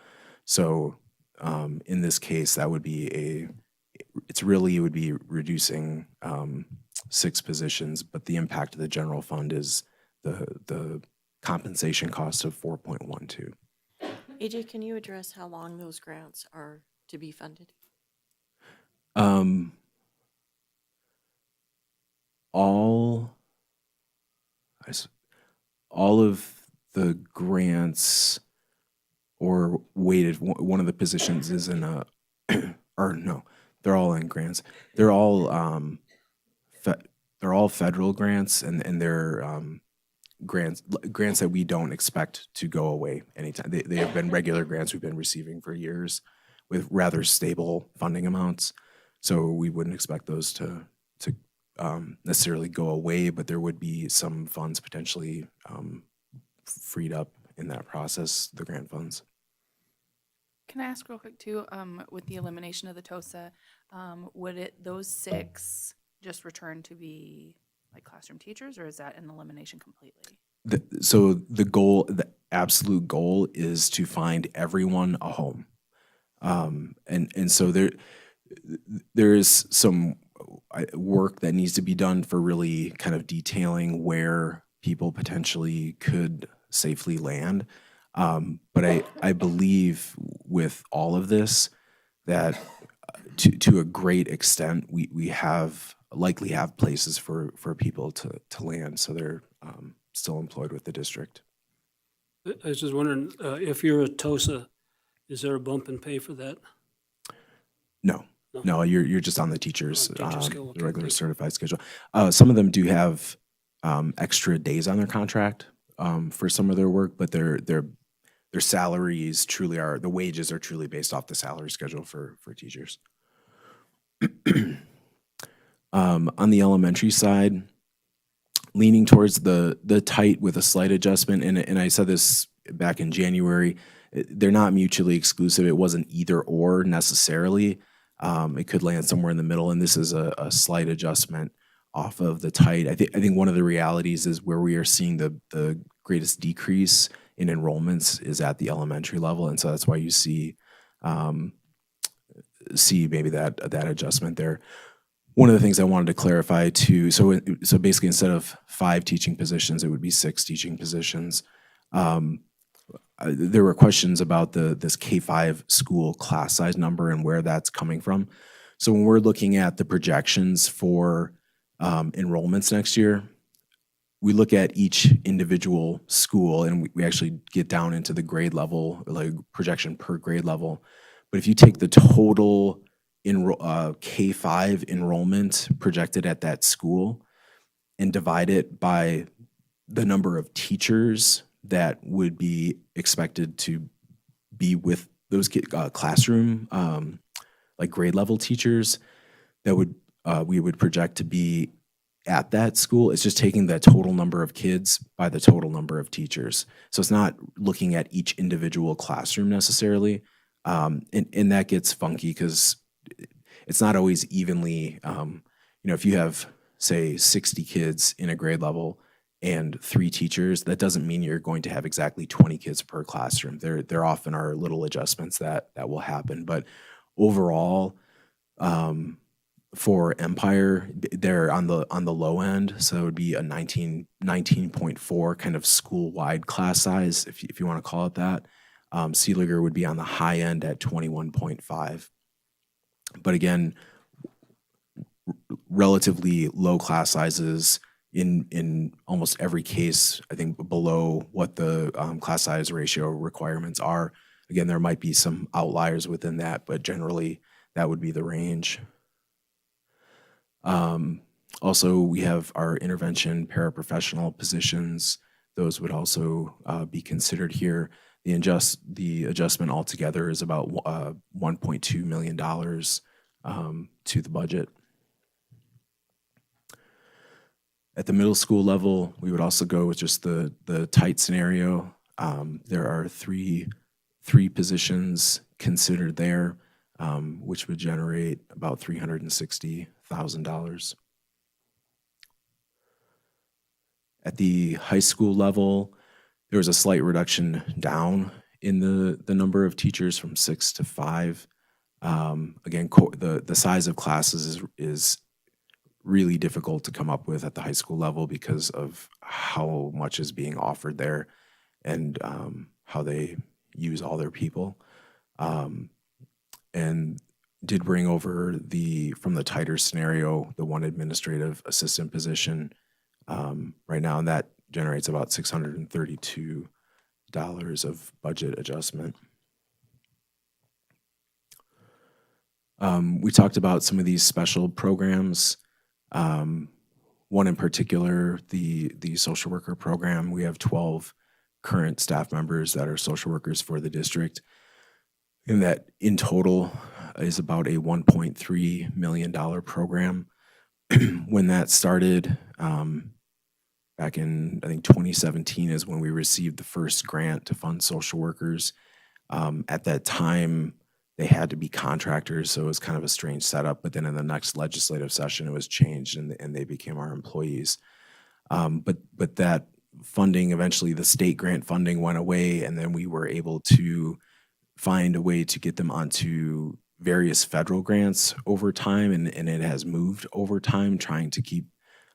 So in this case, that would be it would be reducing 6 positions, but the impact of the general fund is the compensation cost of 4.12. AJ, can you address how long those grants are to be funded? All of the grants or weighted, one of the positions is in a, or no, they're all in grants. They're all federal grants, and they're grants that we don't expect to go away anytime. They have been regular grants we've been receiving for years with rather stable funding amounts. So we wouldn't expect those to necessarily go away, but there would be some funds potentially freed up in that process, the grant funds. Can I ask real quick too, with the elimination of the TOSA, would those 6 just return to be like classroom teachers, or is that an elimination completely? So the absolute goal is to find everyone a home. And so there is some work that needs to be done for really kind of detailing where people potentially could safely land. But I believe with all of this that to a great extent, we likely have places for people to land, so they're still employed with the district. I was just wondering, if you're a TOSA, is there a bump in pay for that? No, you're just on the teacher's schedule, okay, regular thank you. certified schedule. Some of them do have extra days on their contract for some of their work, but their salaries truly are, the wages are truly based off the salary schedule for teachers. On the elementary side, leaning towards the tight with a slight adjustment, and I said this back in January, they're not mutually exclusive. It wasn't either or necessarily. It could land somewhere in the middle, and this is a slight adjustment off of the tight. I think one of the realities is where we are seeing the greatest decrease in enrollments is at the elementary level, and so that's why you see maybe that adjustment there. One of the things I wanted to clarify too, so basically instead of 5 teaching positions, it would be 6 teaching positions. There were questions about this K-5 school class size number and where that's coming from. So when we're looking at the projections for enrollments next year, we look at each individual school and we actually get down into the grade level, like projection per grade level. But if you take the total K-5 enrollment projected at that school and divide it by the number of teachers that would be expected to be with those classroom, like grade level teachers, that we would project to be at that school. It's just taking the total number of kids by the total number of teachers. So it's not looking at each individual classroom necessarily. And that gets funky because it's not always evenly, if you have, say, 60 kids in a grade level and 3 teachers, that doesn't mean you're going to have exactly 20 kids per classroom. There often are little adjustments that will happen. But overall, for Empire, they're on the low end, so it would be a 19.4 kind of school-wide class size, if you want to call it that. Seeliger would be on the high end at 21.5. But again, relatively low class sizes in almost every case, I think below what the class size ratio requirements are. Again, there might be some outliers within that, but generally that would be the range. Also, we have our intervention paraprofessional positions. Those would also be considered here. The adjustment altogether is about $1.2 million to the budget. At the middle school level, we would also go with just the tight scenario. There are three positions considered there, which would generate about $360,000. At the high school level, there was a slight reduction down in the number of teachers from 6 to 5. Again, the size of classes is really difficult to come up with at the high school level because of how much is being offered there and how they use all their people. And did bring over from the tighter scenario, the one administrative assistant position right now, and that generates about $632 of budget adjustment. We talked about some of these special programs. One in particular, the social worker program. We have 12 current staff members that are social workers for the district, and that in total is about a $1.3 million program. When that started, back in, I think, 2017 is when we received the first grant to fund social workers. At that time, they had to be contractors, so it was kind of a strange setup. But then in the next legislative session, it was changed, and they became our employees. But that funding, eventually the state grant funding went away, and then we were able to find a way to get them onto various federal grants over time, and it has moved over time, trying to keep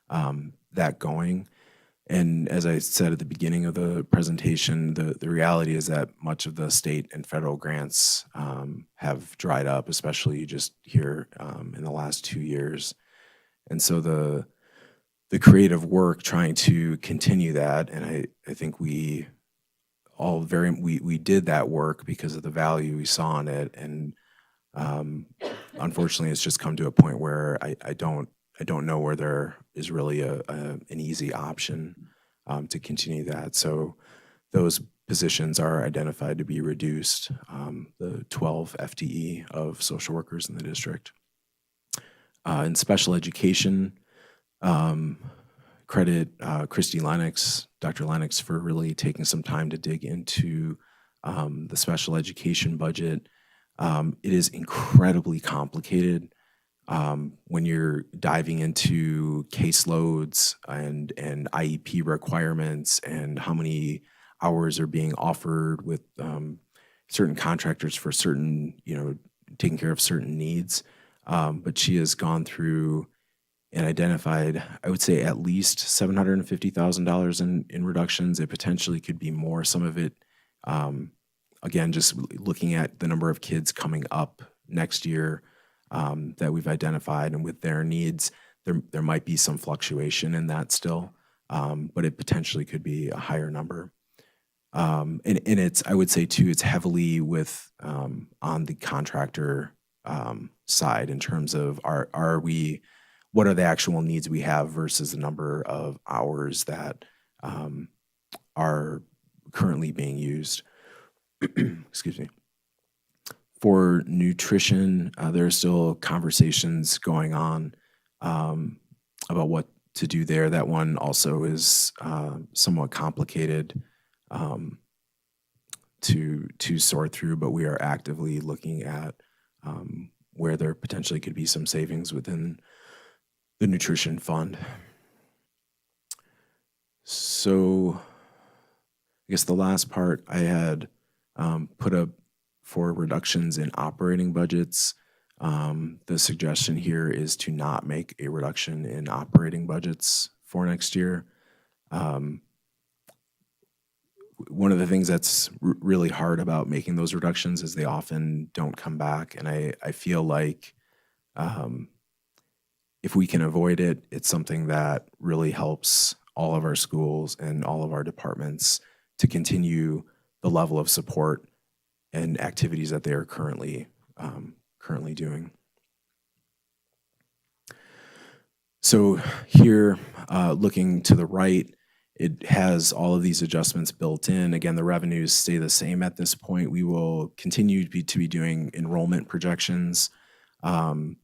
that going. And as I said at the beginning of the presentation, the reality is that much of the state and federal grants have dried up, especially just here in the last 2 years. And so the creative work trying to continue that, and I think we did that work because of the value we saw in it. And unfortunately, it's just come to a point where I don't know where there is really an easy option to continue that. So those positions are identified to be reduced, the 12 FTE of social workers in the district. In special education, credit Christy Lennox, Dr. Lennox, for really taking some time to dig into the special education budget. It is incredibly complicated when you're diving into caseloads and IEP requirements and how many hours are being offered with certain contractors for certain, taking care of certain needs. But she has gone through and identified, I would say, at least $750,000 in reductions. It potentially could be more. Some of it, again, just looking at the number of kids coming up next year that we've identified, and with their needs, there might be some fluctuation in that still, but it potentially could be a higher number. And it's, I would say too, it's heavily with on the contractor side in terms of what are the actual needs we have versus the number of hours that are currently being used. Excuse me. For nutrition, there are still conversations going on about what to do there. That one also is somewhat complicated to sort through, but we are actively looking at where there potentially could be some savings within the nutrition fund. So I guess the last part I had put up for reductions in operating budgets. The suggestion here is to not make a reduction in operating budgets for next year. One of the things that's really hard about making those reductions is they often don't come back. And I feel like if we can avoid it, it's something that really helps all of our schools and all of our departments to continue the level of support and activities that they are currently doing. So here, looking to the right, it has all of these adjustments built in. Again, the revenues stay the same at this point. We will continue to be doing enrollment projections. But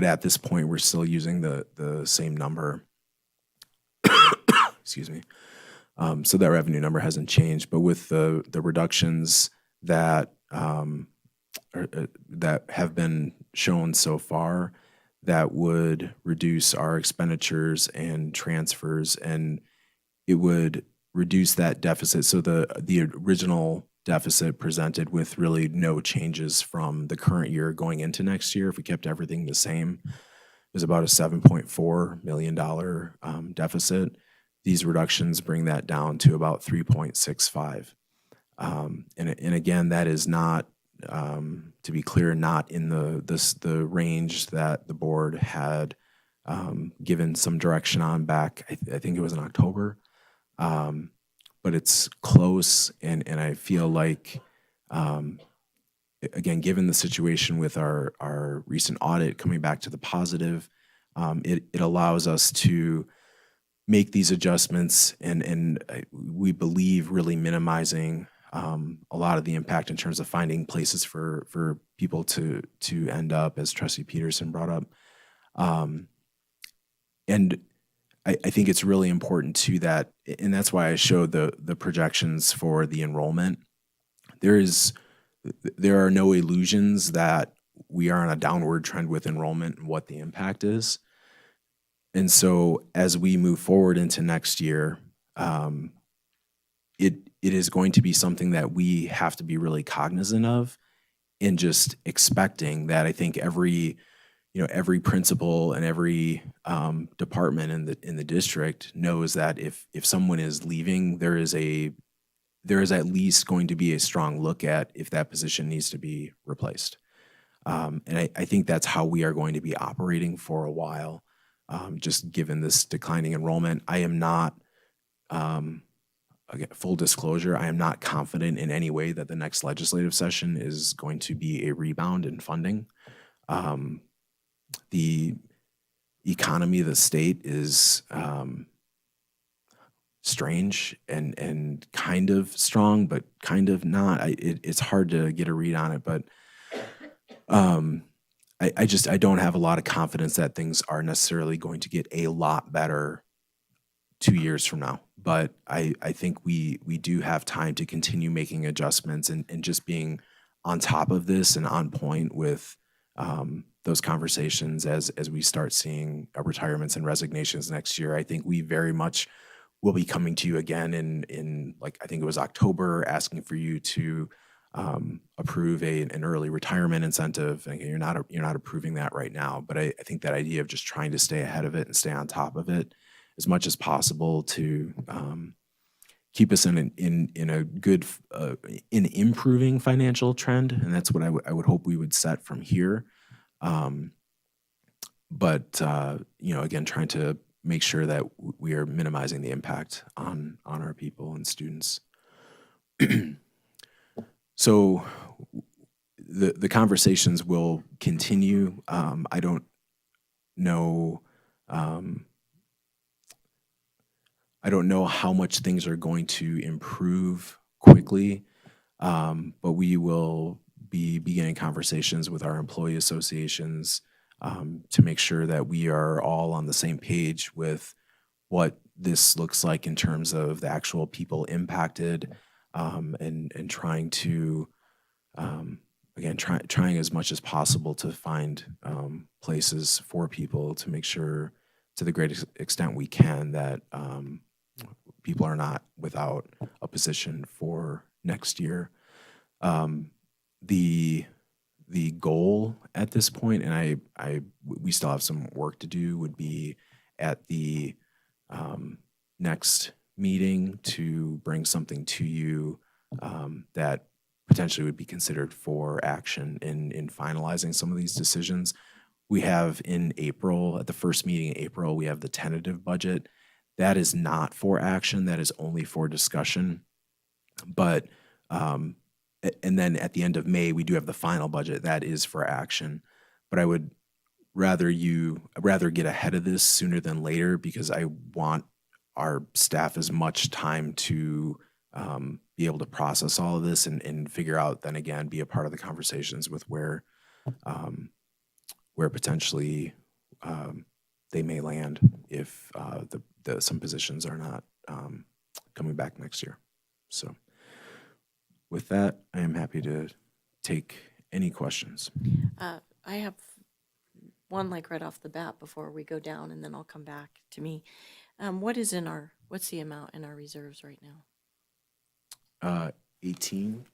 at this point, we're still using the same number. Excuse me. So that revenue number hasn't changed, but with the reductions that that have been shown so far, that would reduce our expenditures and transfers, and it would reduce that deficit. So the original deficit presented with really no changes from the current year going into next year, if we kept everything the same, is about a $7.4 million deficit. These reductions bring that down to about 3.65. And again, that is not, to be clear, not in the range that the board had given some direction on back, I think it was in October. But it's close, and I feel like, again, given the situation with our recent audit coming back to the positive, it allows us to make these adjustments and we believe really minimizing a lot of the impact in terms of finding places for people to end up, as Trustee Peterson brought up. And I think it's really important too that, and that's why I showed the projections for the enrollment. There are no illusions that we are on a downward trend with enrollment and what the impact is. And so as we move forward into next year, it is going to be something that we have to be really cognizant of, and just expecting that. I think every principal and every department in the district knows that if someone is leaving, there is at least going to be a strong look at if that position needs to be replaced. And I think that's how we are going to be operating for a while. Just given this declining enrollment, I am not, again, full disclosure, I am not confident in any way that the next legislative session is going to be a rebound in funding. The economy of the state is strange and kind of strong, but kind of not. It's hard to get a read on it, but I don't have a lot of confidence that things are necessarily going to get a lot better 2 years from now. But I think we do have time to continue making adjustments and just being on top of this and on point with those conversations as we start seeing retirements and resignations next year. I think we very much will be coming to you again in like, I think it was October, asking for you to approve an early retirement incentive. And you're not approving that right now, but I think that idea of just trying to stay ahead of it and stay on top of it as much as possible to keep us in a good in improving financial trend, and that's what I would hope we would set from here. But again, trying to make sure that we are minimizing the impact on our people and students. So the conversations will continue. I don't know. I don't know how much things are going to improve quickly, but we will be beginning conversations with our employee associations to make sure that we are all on the same page with what this looks like in terms of the actual people impacted, and trying to again trying as much as possible to find places for people to make sure to the greatest extent we can that people are not without a position for next year. The goal at this point, and we still have some work to do, would be at the next meeting to bring something to you that potentially would be considered for action in finalizing some of these decisions. We have in April, at the first meeting in April, we have the tentative budget. That is not for action, that is only for discussion. But, and then at the end of May, we do have the final budget, that is for action. But I would rather get ahead of this sooner than later, because I want our staff as much time to be able to process all of this and figure out, then again, be a part of the conversations with where potentially they may land if some positions are not coming back next year. So with that, I am happy to take any questions. I have one like right off the bat before we go down, and then I'll come back to me. What's the amount in our reserves right now? 18.5.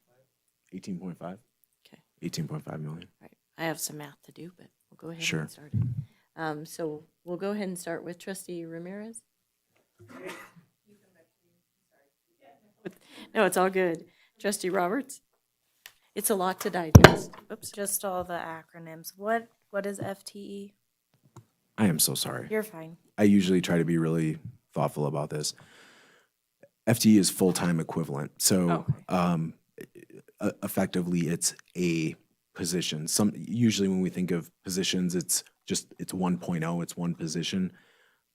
Okay. 18.5 million. Right. I have some math to do, but we'll go ahead Sure. and start it. So we'll go ahead and start with Trustee Ramirez. No, it's all good. Trustee Roberts? It's a lot to digest. Oops. Just all the acronyms. What is FTE? I am so sorry. You're fine. I usually try to be really thoughtful about this. FTE is full-time equivalent. So effectively, it's a position. Usually when we think of positions, it's 1.0, it's one position.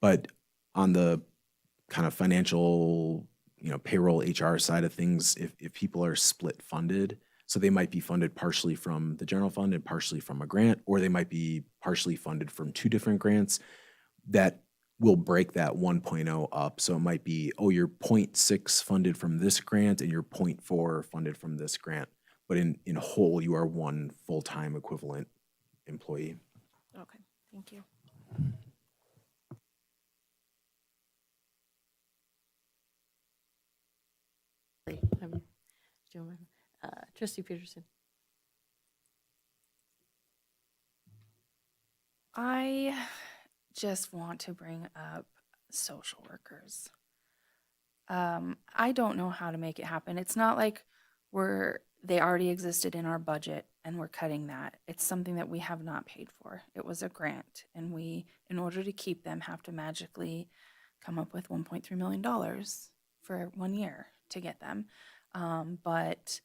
But on the kind of financial, payroll HR side of things, if people are split funded, so they might be funded partially from the general fund and partially from a grant, or they might be partially funded from two different grants, that will break that 1.0 up. So it might be, you're 0.6 funded from this grant and you're 0.4 funded from this grant. But in whole, you are one full-time equivalent employee. Okay, thank you. Trustee Peterson. I just want to bring up social workers. I don't know how to make it happen. It's not like they already existed in our budget and we're cutting that. It's something that we have not paid for. It was a grant, and we, in order to keep them, have to magically come up with $1.3 million for 1 year to get them. But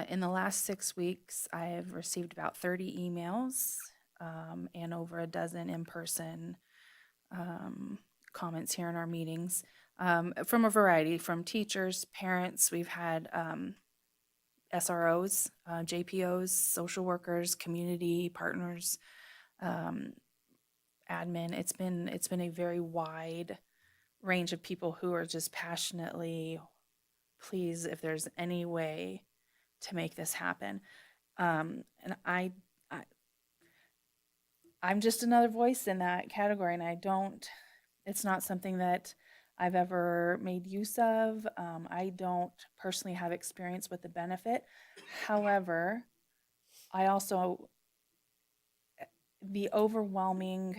in the last 6 weeks, I have received about 30 emails and over a dozen in-person comments here in our meetings from a variety, from teachers, parents. We've had SROs, JPOs, social workers, community partners, admin. It's been a very wide range of people who are just passionately, please, if there's any way to make this happen. And I'm just another voice in that category, and it's not something that I've ever made use of. I don't personally have experience with the benefit. However, I also, the overwhelming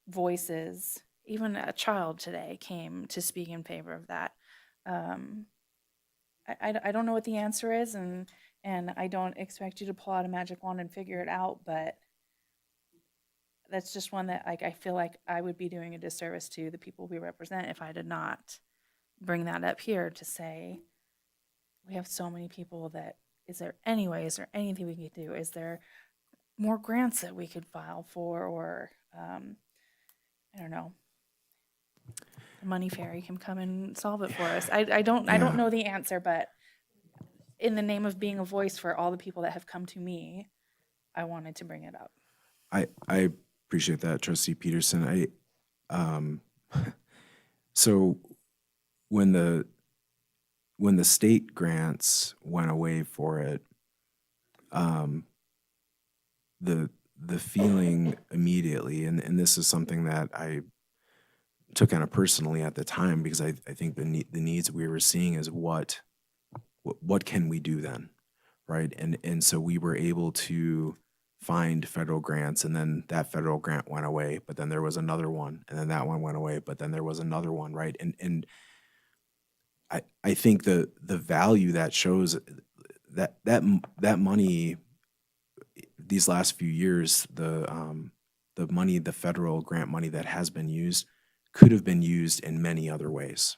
voices, even a child today came to speak in favor of that. I don't know what the answer is, and I don't expect you to pull out a magic wand and figure it out, but that's just one that I feel like I would be doing a disservice to the people we represent if I did not bring that up here to say, we have so many people that, is there anything we could do? Is there more grants that we could file for, or I don't know, the money fairy can come and solve it for us. I don't know the answer, but in the name of being a voice for all the people that have come to me, I wanted to bring it up. I appreciate that, Trustee Peterson. So when the state grants went away for it, the feeling immediately, and this is something that I took kind of personally at the time, because I think the needs we were seeing is what can we do then, right? And so we were able to find federal grants, and then that federal grant went away, but then there was another one, and then that one went away, but then there was another one, right? And I think the value that shows that money these last few years, the money, the federal grant money that has been used, could have been used in many other ways.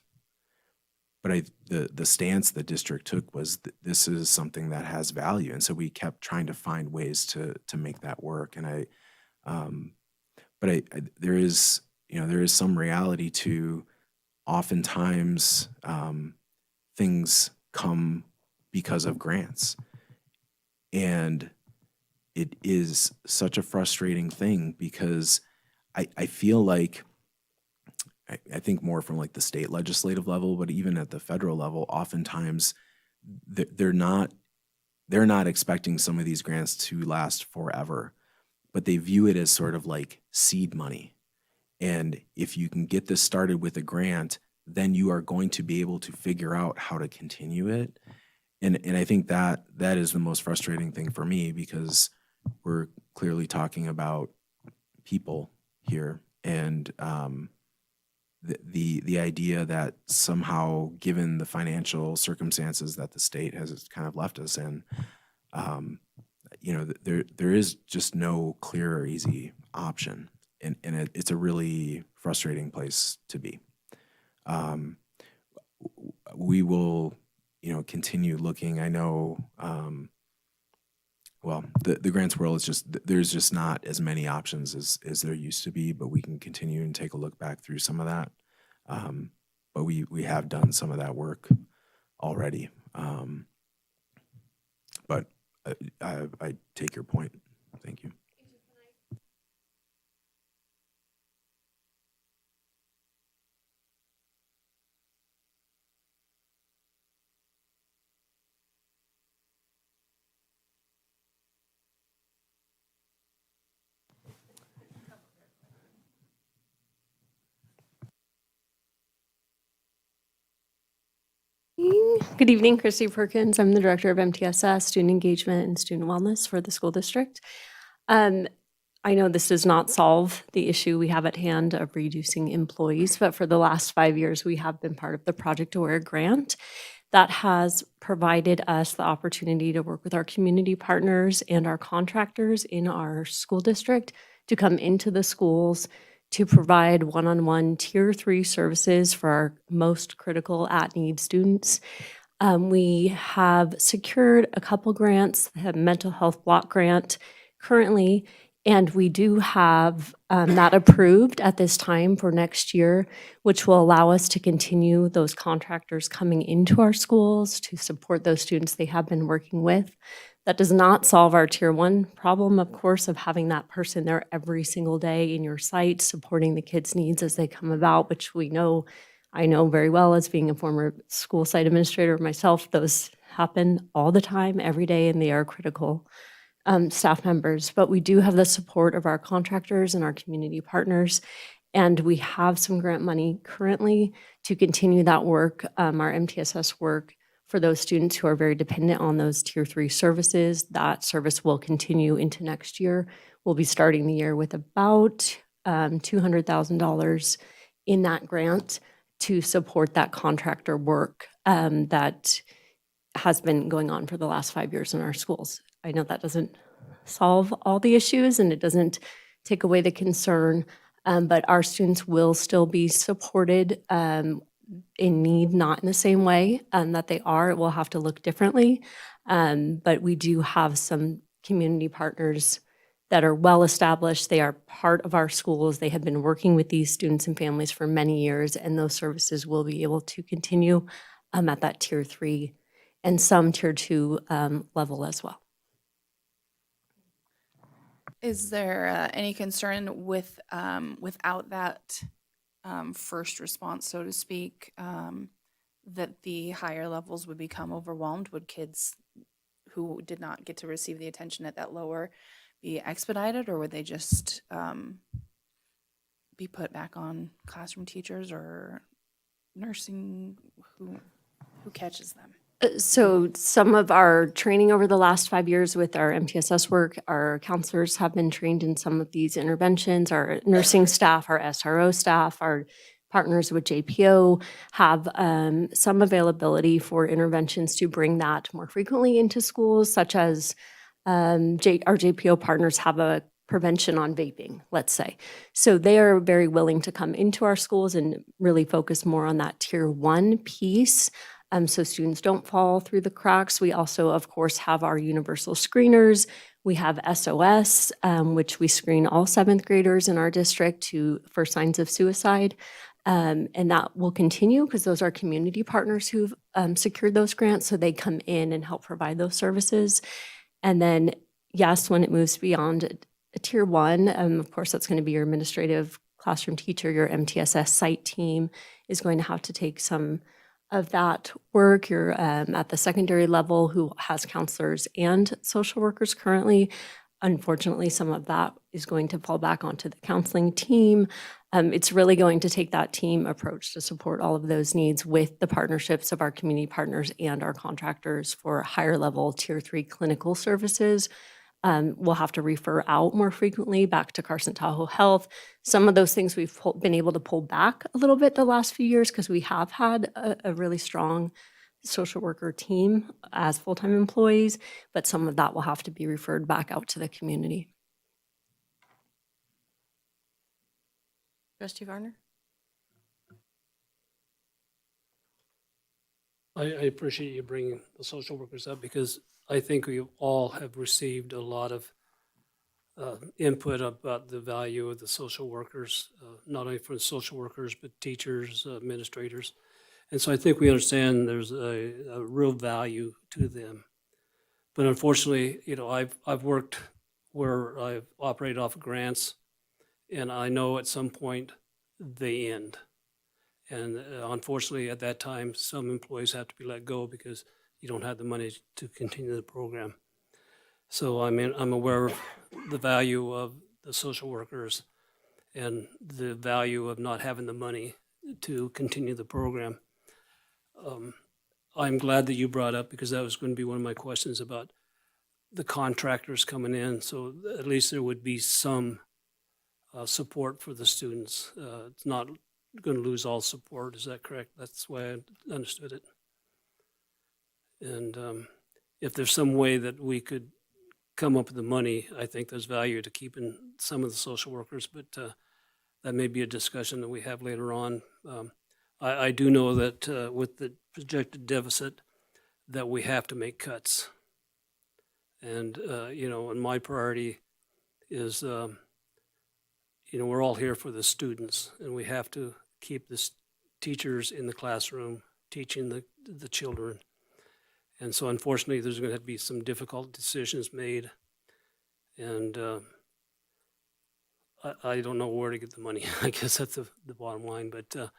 But the stance the district took was this is something that has value, and so we kept trying to find ways to make that work. And there is some reality to, oftentimes things come because of grants, and it is such a frustrating thing, because I feel like, I think more from like the state legislative level, but even at the federal level, oftentimes they're not expecting some of these grants to last forever, but they view it as sort of like seed money. And if you can get this started with a grant, then you are going to be able to figure out how to continue it. And I think that is the most frustrating thing for me, because we're clearly talking about people here, and the idea that somehow, given the financial circumstances that the state has kind of left us in, there is just no clear or easy option, and it's a really frustrating place to be. We will, continue looking. I know, well, the grants world is there's just not as many options as there used to be, but we can continue and take a look back through some of that. But we have done some of that work already. But I take your point. Thank you. Good evening, Christy Perkins. I'm the Director of MTSS, Student Engagement and Student Wellness for the school district. I know this does not solve the issue we have at hand of reducing employees, but for the last 5 years, we have been part of the Project Aware grant that has provided us the opportunity to work with our community partners and our contractors in our school district to come into the schools to provide one-on-one Tier 3 services for our most critical at-need students. We have secured a couple grants, the mental health block grant currently, And we do have that approved at this time for next year, which will allow us to continue those contractors coming into our schools to support those students they have been working with. That does not solve our tier one problem, of course, of having that person there every single day in your site, supporting the kids' needs as they come about, which I know very well as being a former school site administrator myself. Those happen all the time, every day, and they are critical staff members. But we do have the support of our contractors and our community partners, and we have some grant money currently to continue that work, our MTSS work, for those students who are very dependent on those tier 3 services. That service will continue into next year. We'll be starting the year with about $200,000 in that grant to support that contractor work that has been going on for the last 5 years in our schools. I know that doesn't solve all the issues and it doesn't take away the concern, but our students will still be supported in need, not in the same way that they are. It will have to look differently, but we do have some community partners that are well established. They are part of our schools. They have been working with these students and families for many years, and those services will be able to continue at that tier 3 and some tier 2 level as well. Is there any concern with without that first response, so to speak, that the higher levels would become overwhelmed? Would kids who did not get to receive the attention at that lower be expedited, or would they just be put back on classroom teachers or nursing? Who catches them? So some of our training over the last 5 years with our MTSS work, our counselors have been trained in some of these interventions. Our nursing staff, our SRO staff, our partners with JPO have some availability for interventions to bring that more frequently into schools, such as our JPO partners have a prevention on vaping, let's say. So they are very willing to come into our schools and really focus more on that tier 1 piece. So students don't fall through the cracks. We also, of course, have our universal screeners. We have SOS, which we screen all 7th graders in our district for signs of suicide. And that will continue because those are community partners who've secured those grants. So they come in and help provide those services. And then, yes, when it moves beyond a tier 1, of course, that's going to be your administrative classroom teacher, your MTSS site team is going to have to take some of that work. You're at the secondary level who has counselors and social workers currently. Unfortunately, some of that is going to fall back onto the counseling team. It's really going to take that team approach to support all of those needs with the partnerships of our community partners and our contractors for higher level tier 3 clinical services. We'll have to refer out more frequently back to Carson Tahoe Health. Some of those things we've been able to pull back a little bit the last few years because we have had a really strong social worker team as full-time employees, but some of that will have to be referred back out to the community. Trustee Varner? I appreciate you bringing the social workers up because I think we all have received a lot of input about the value of the social workers, not only from social workers, but teachers, administrators. And so I think we understand there's a real value to them. But unfortunately, I've worked where I've operated off of grants, and I know at some point they end. And unfortunately, at that time, some employees have to be let go because you don't have the money to continue the program. So I'm aware of the value of the social workers and the value of not having the money to continue the program. I'm glad that you brought up, because that was going to be one of my questions about the contractors coming in. So at least there would be some support for the students. It's not going to lose all support. Is that correct? That's the way I understood it. And if there's some way that we could come up with the money, I think there's value to keeping some of the social workers, but that may be a discussion that we have later on. I do know that with the projected deficit that we have to make cuts. And, and my priority is, we're all here for the students, and we have to keep the teachers in the classroom teaching the children. And so unfortunately, there's going to have to be some difficult decisions made. And I don't know where to get the money. I guess that's the bottom line. But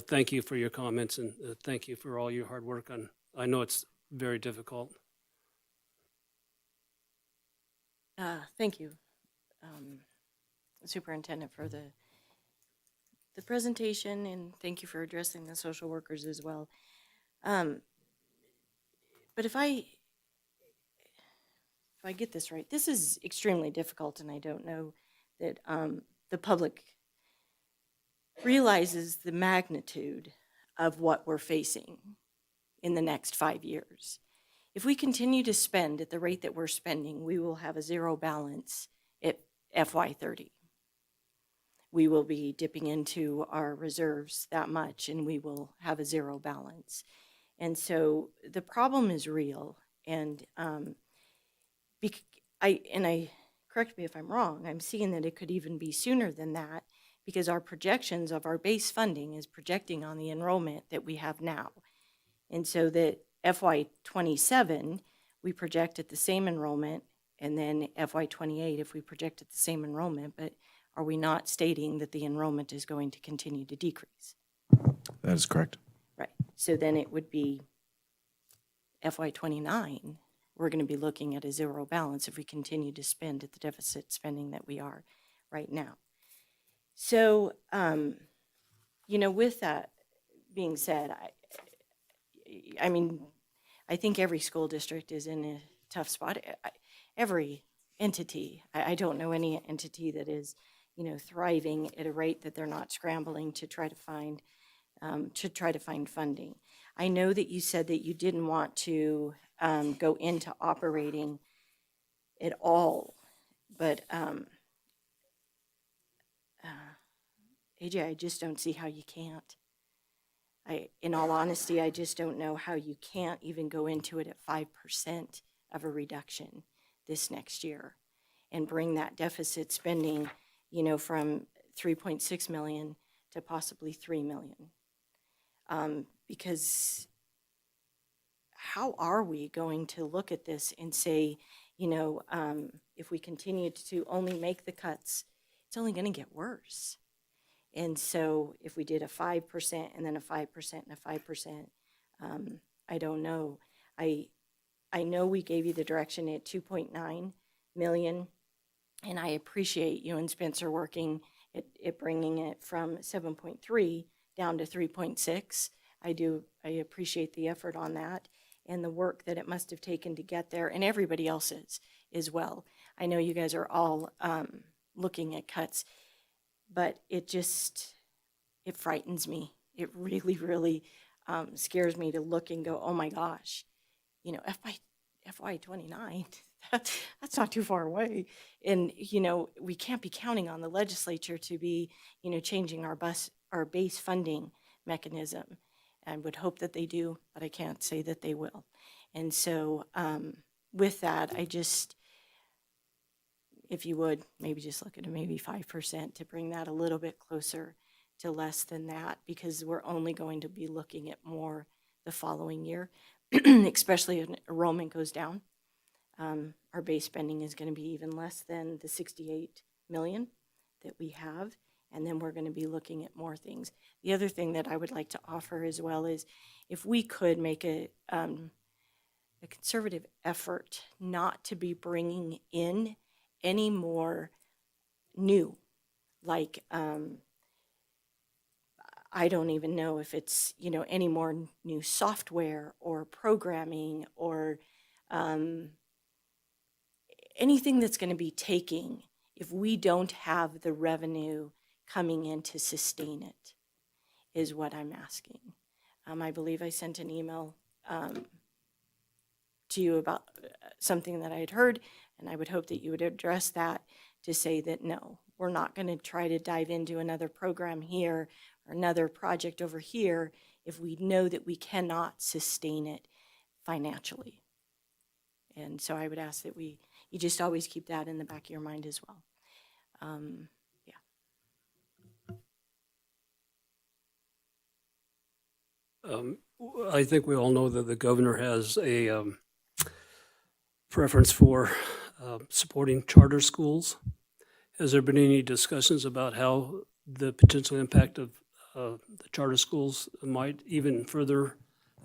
thank you for your comments, and thank you for all your hard work on. I know it's very difficult. Thank you, Superintendent, for the presentation, and thank you for addressing the social workers as well. But if I get this right, this is extremely difficult, and I don't know that the public realizes the magnitude of what we're facing in the next 5 years. If we continue to spend at the rate that we're spending, we will have a zero balance at FY30. We will be dipping into our reserves that much, and we will have a zero balance. And so the problem is real. And correct me if I'm wrong, I'm seeing that it could even be sooner than that, because our projections of our base funding is projecting on the enrollment that we have now. And so that FY27, we project at the same enrollment, and then FY28, if we project at the same enrollment, but are we not stating that the enrollment is going to continue to decrease? That is correct. Right. So then it would be FY29, we're going to be looking at a zero balance if we continue to spend at the deficit spending that we are right now. So, with that being said, I think every school district is in a tough spot. Every entity, I don't know any entity that is, thriving at a rate that they're not scrambling to try to find funding. I know that you said that you didn't want to go into operating at all, but AJ, I just don't see how you can't. In all honesty, I just don't know how you can't even go into it at 5% of a reduction this next year and bring that deficit spending, from 3.6 million to possibly 3 million. Because how are we going to look at this and say, if we continue to only make the cuts, it's only going to get worse. And so if we did a 5% and then a 5% and a 5%, I don't know. I know we gave you the direction at 2.9 million, and I appreciate you and Spencer working at bringing it from 7.3 down to 3.6. I appreciate the effort on that and the work that it must have taken to get there, and everybody else's as well. I know you guys are all looking at cuts, but it frightens me. It really, really scares me to look and go, oh my gosh, FY29, that's not too far away. And, we can't be counting on the legislature to be, changing our base funding mechanism. I would hope that they do, but I can't say that they will. And so with that, if you would, maybe just look at maybe 5% to bring that a little bit closer to less than that, because we're only going to be looking at more the following year, especially if enrollment goes down. Our base spending is going to be even less than the 68 million that we have, and then we're going to be looking at more things. The other thing that I would like to offer as well is if we could make a conservative effort not to be bringing in any more new, like I don't even know if it's, any more new software or programming or anything that's going to be taking if we don't have the revenue coming in to sustain it, is what I'm asking. I believe I sent an email to you about something that I had heard, and I would hope that you would address that to say that no, we're not going to try to dive into another program here or another project over here if we know that we cannot sustain it financially. And so I would ask that we, you just always keep that in the back of your mind as well. I think we all know that the governor has a preference for supporting charter schools. Has there been any discussions about how the potential impact of the charter schools might even further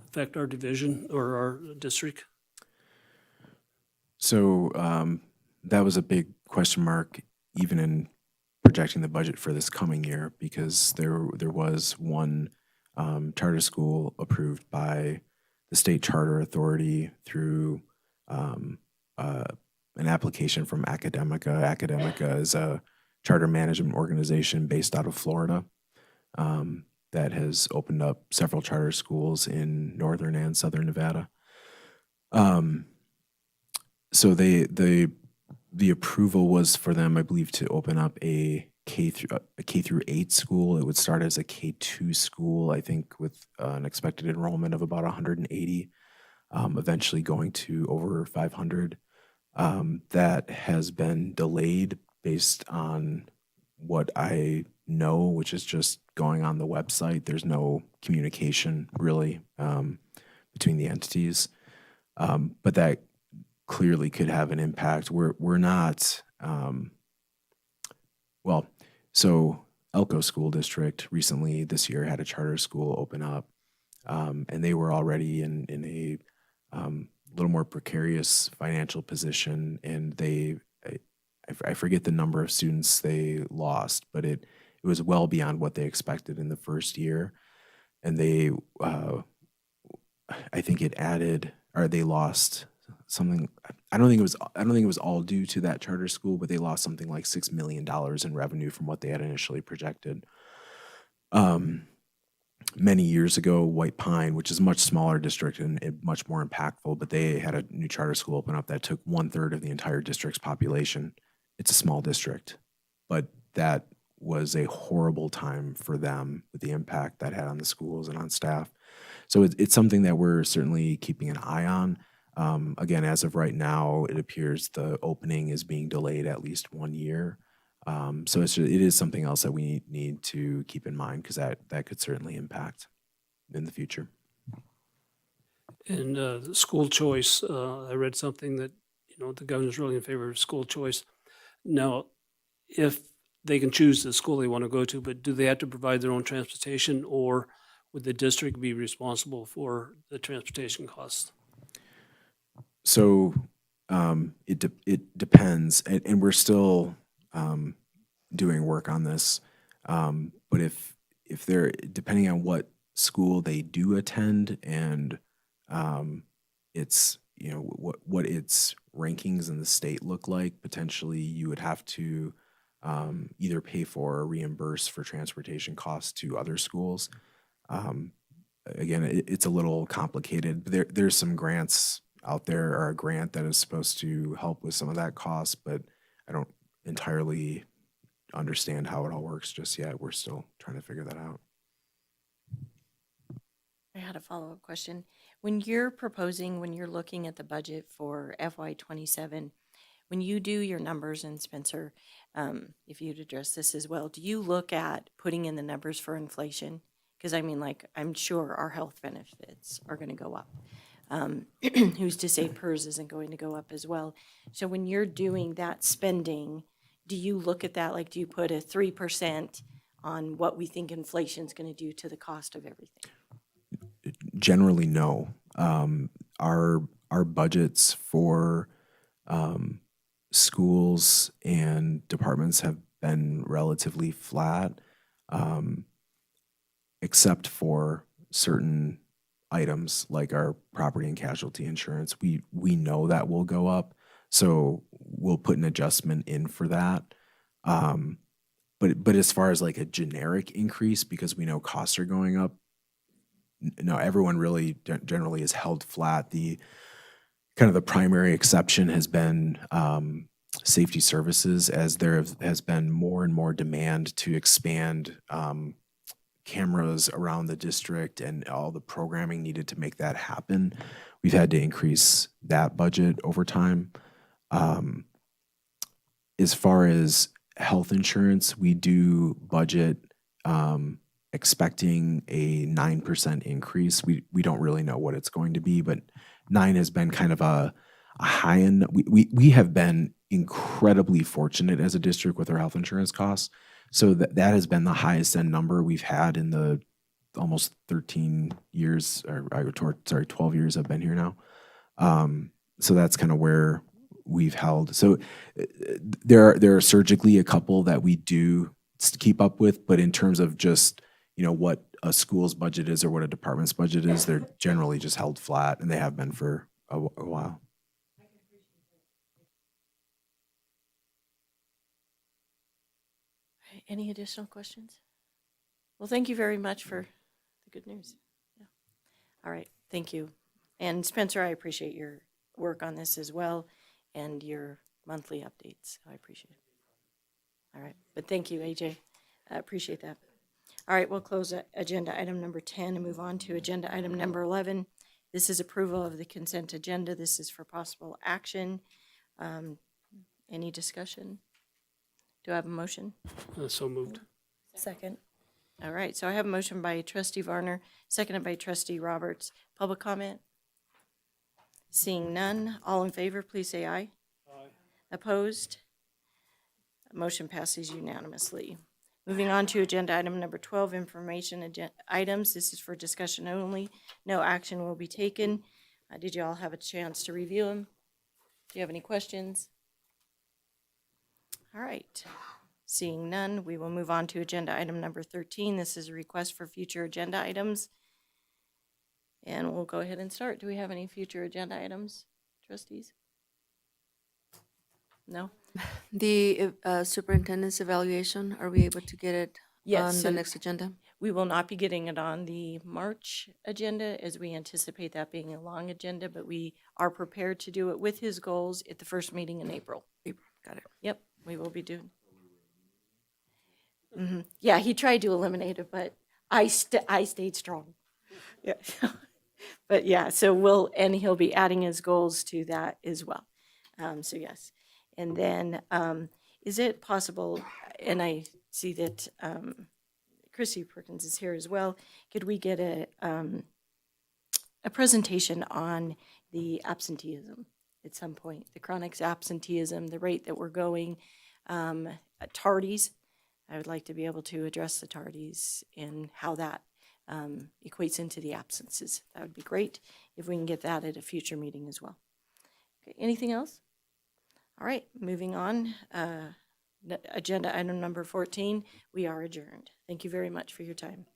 affect our division or our district? So that was a big question mark, even in projecting the budget for this coming year, because there was one charter school approved by the state charter authority through an application from Academica. Academica is a charter management organization based out of Florida that has opened up several charter schools in northern and southern Nevada. So the approval was for them, I believe, to open up a K through 8 school. It would start as a K2 school, I think, with an expected enrollment of about 180, eventually going to over 500. That has been delayed based on what I know, which is just going on the website. There's no communication really between the entities, but that clearly could have an impact. We're not, well, so Elko School District recently this year had a charter school open up, and they were already in a little more precarious financial position, and I forget the number of students they lost, but it was well beyond what they expected in the first year, and they I think it added, or they lost something. I don't think it was all due to that charter school, but they lost something like $6 million in revenue from what they had initially projected. Many years ago, White Pine, which is a much smaller district and much more impactful, but they had a new charter school open up that took 1/3 of the entire district's population. It's a small district, but that was a horrible time for them with the impact that had on the schools and on staff. So it's something that we're certainly keeping an eye on. Again, as of right now, it appears the opening is being delayed at least 1 year. So it is something else that we need to keep in mind, because that could certainly impact in the future. And the school choice, I read something that, the governor's really in favor of school choice. Now, if they can choose the school they want to go to, but do they have to provide their own transportation, or would the district be responsible for the transportation costs? So it depends, and we're still doing work on this. But if they're, depending on what school they do attend, and it's what its rankings in the state look like, potentially you would have to either pay for or reimburse for transportation costs to other schools. Again, it's a little complicated. There's some grants out there, or a grant that is supposed to help with some of that cost, but I don't entirely understand how it all works just yet. We're still trying to figure that out. I had a follow-up question. When you're looking at the budget for FY27, when you do your numbers, and Spencer, if you'd address this as well, do you look at putting in the numbers for inflation? Because I'm sure our health benefits are going to go up. Who's to say PERS isn't going to go up as well? So when you're doing that spending, do you look at that, do you put a 3% on what we think inflation's going to do to the cost of everything? Generally, no. Our budgets for schools and departments have been relatively flat, except for certain items like our property and casualty insurance. We know that will go up, so we'll put an adjustment in for that. But as far as a generic increase, because we know costs are going up, no, everyone really generally is held flat. The primary exception has been safety services, as there has been more and more demand to expand cameras around the district and all the programming needed to make that happen. We've had to increase that budget over time. As far as health insurance, we do budget expecting a 9% increase. We don't really know what it's going to be, but 9 has been kind of a high end. We have been incredibly fortunate as a district with our health insurance costs. So that has been the highest end number we've had in the almost 13 years, or 12 years I've been here now. So that's kind of where we've held. So there are surgically a couple that we do keep up with, but in terms of just, what a school's budget is or what a department's budget is, they're generally just held flat, and they have been for a while. Any additional questions? Well, thank you very much for the good news. Yeah. All right, thank you. And Spencer, I appreciate your work on this as well and your monthly updates. I appreciate it. All right, but thank you, AJ. I appreciate that. All right, we'll close agenda item number 10 and move on to agenda item number 11. This is approval of the consent agenda. This is for possible action. Any discussion? Do I have a motion? So moved. Second. All right, so I have a motion by trustee Varner, seconded by trustee Roberts. Public comment? Seeing none, all in favor, please say aye. Aye. Opposed? Motion passes unanimously. Moving on to agenda item number 12, information items. This is for discussion only. No action will be taken. Did you all have a chance to review them? Do you have any questions? All right. Seeing none, we will move on to agenda item number 13. This is a request for future agenda items. And we'll go ahead and start. Do we have any future agenda items, trustees? No? The superintendent's evaluation, are we able to get it Yes, on so the next agenda? we will not be getting it on the March agenda, as we anticipate that being a long agenda, but we are prepared to do it with his goals at the first meeting in April. Got it. Yep, we will be doing. Yeah, he tried to eliminate it, but I stayed strong. Yeah. But yeah, so and he'll be adding his goals to that as well. So yes. And then, is it possible, and I see that Chrissy Perkins is here as well, could we get a presentation on the absenteeism at some point, the chronic absenteeism, the rate that we're going, tardies? I would like to be able to address the tardies and how that equates into the absences. That would be great if we can get that at a future meeting as well. Okay, anything else? All right, moving on. Agenda item number 14, we are adjourned. Thank you very much for your time.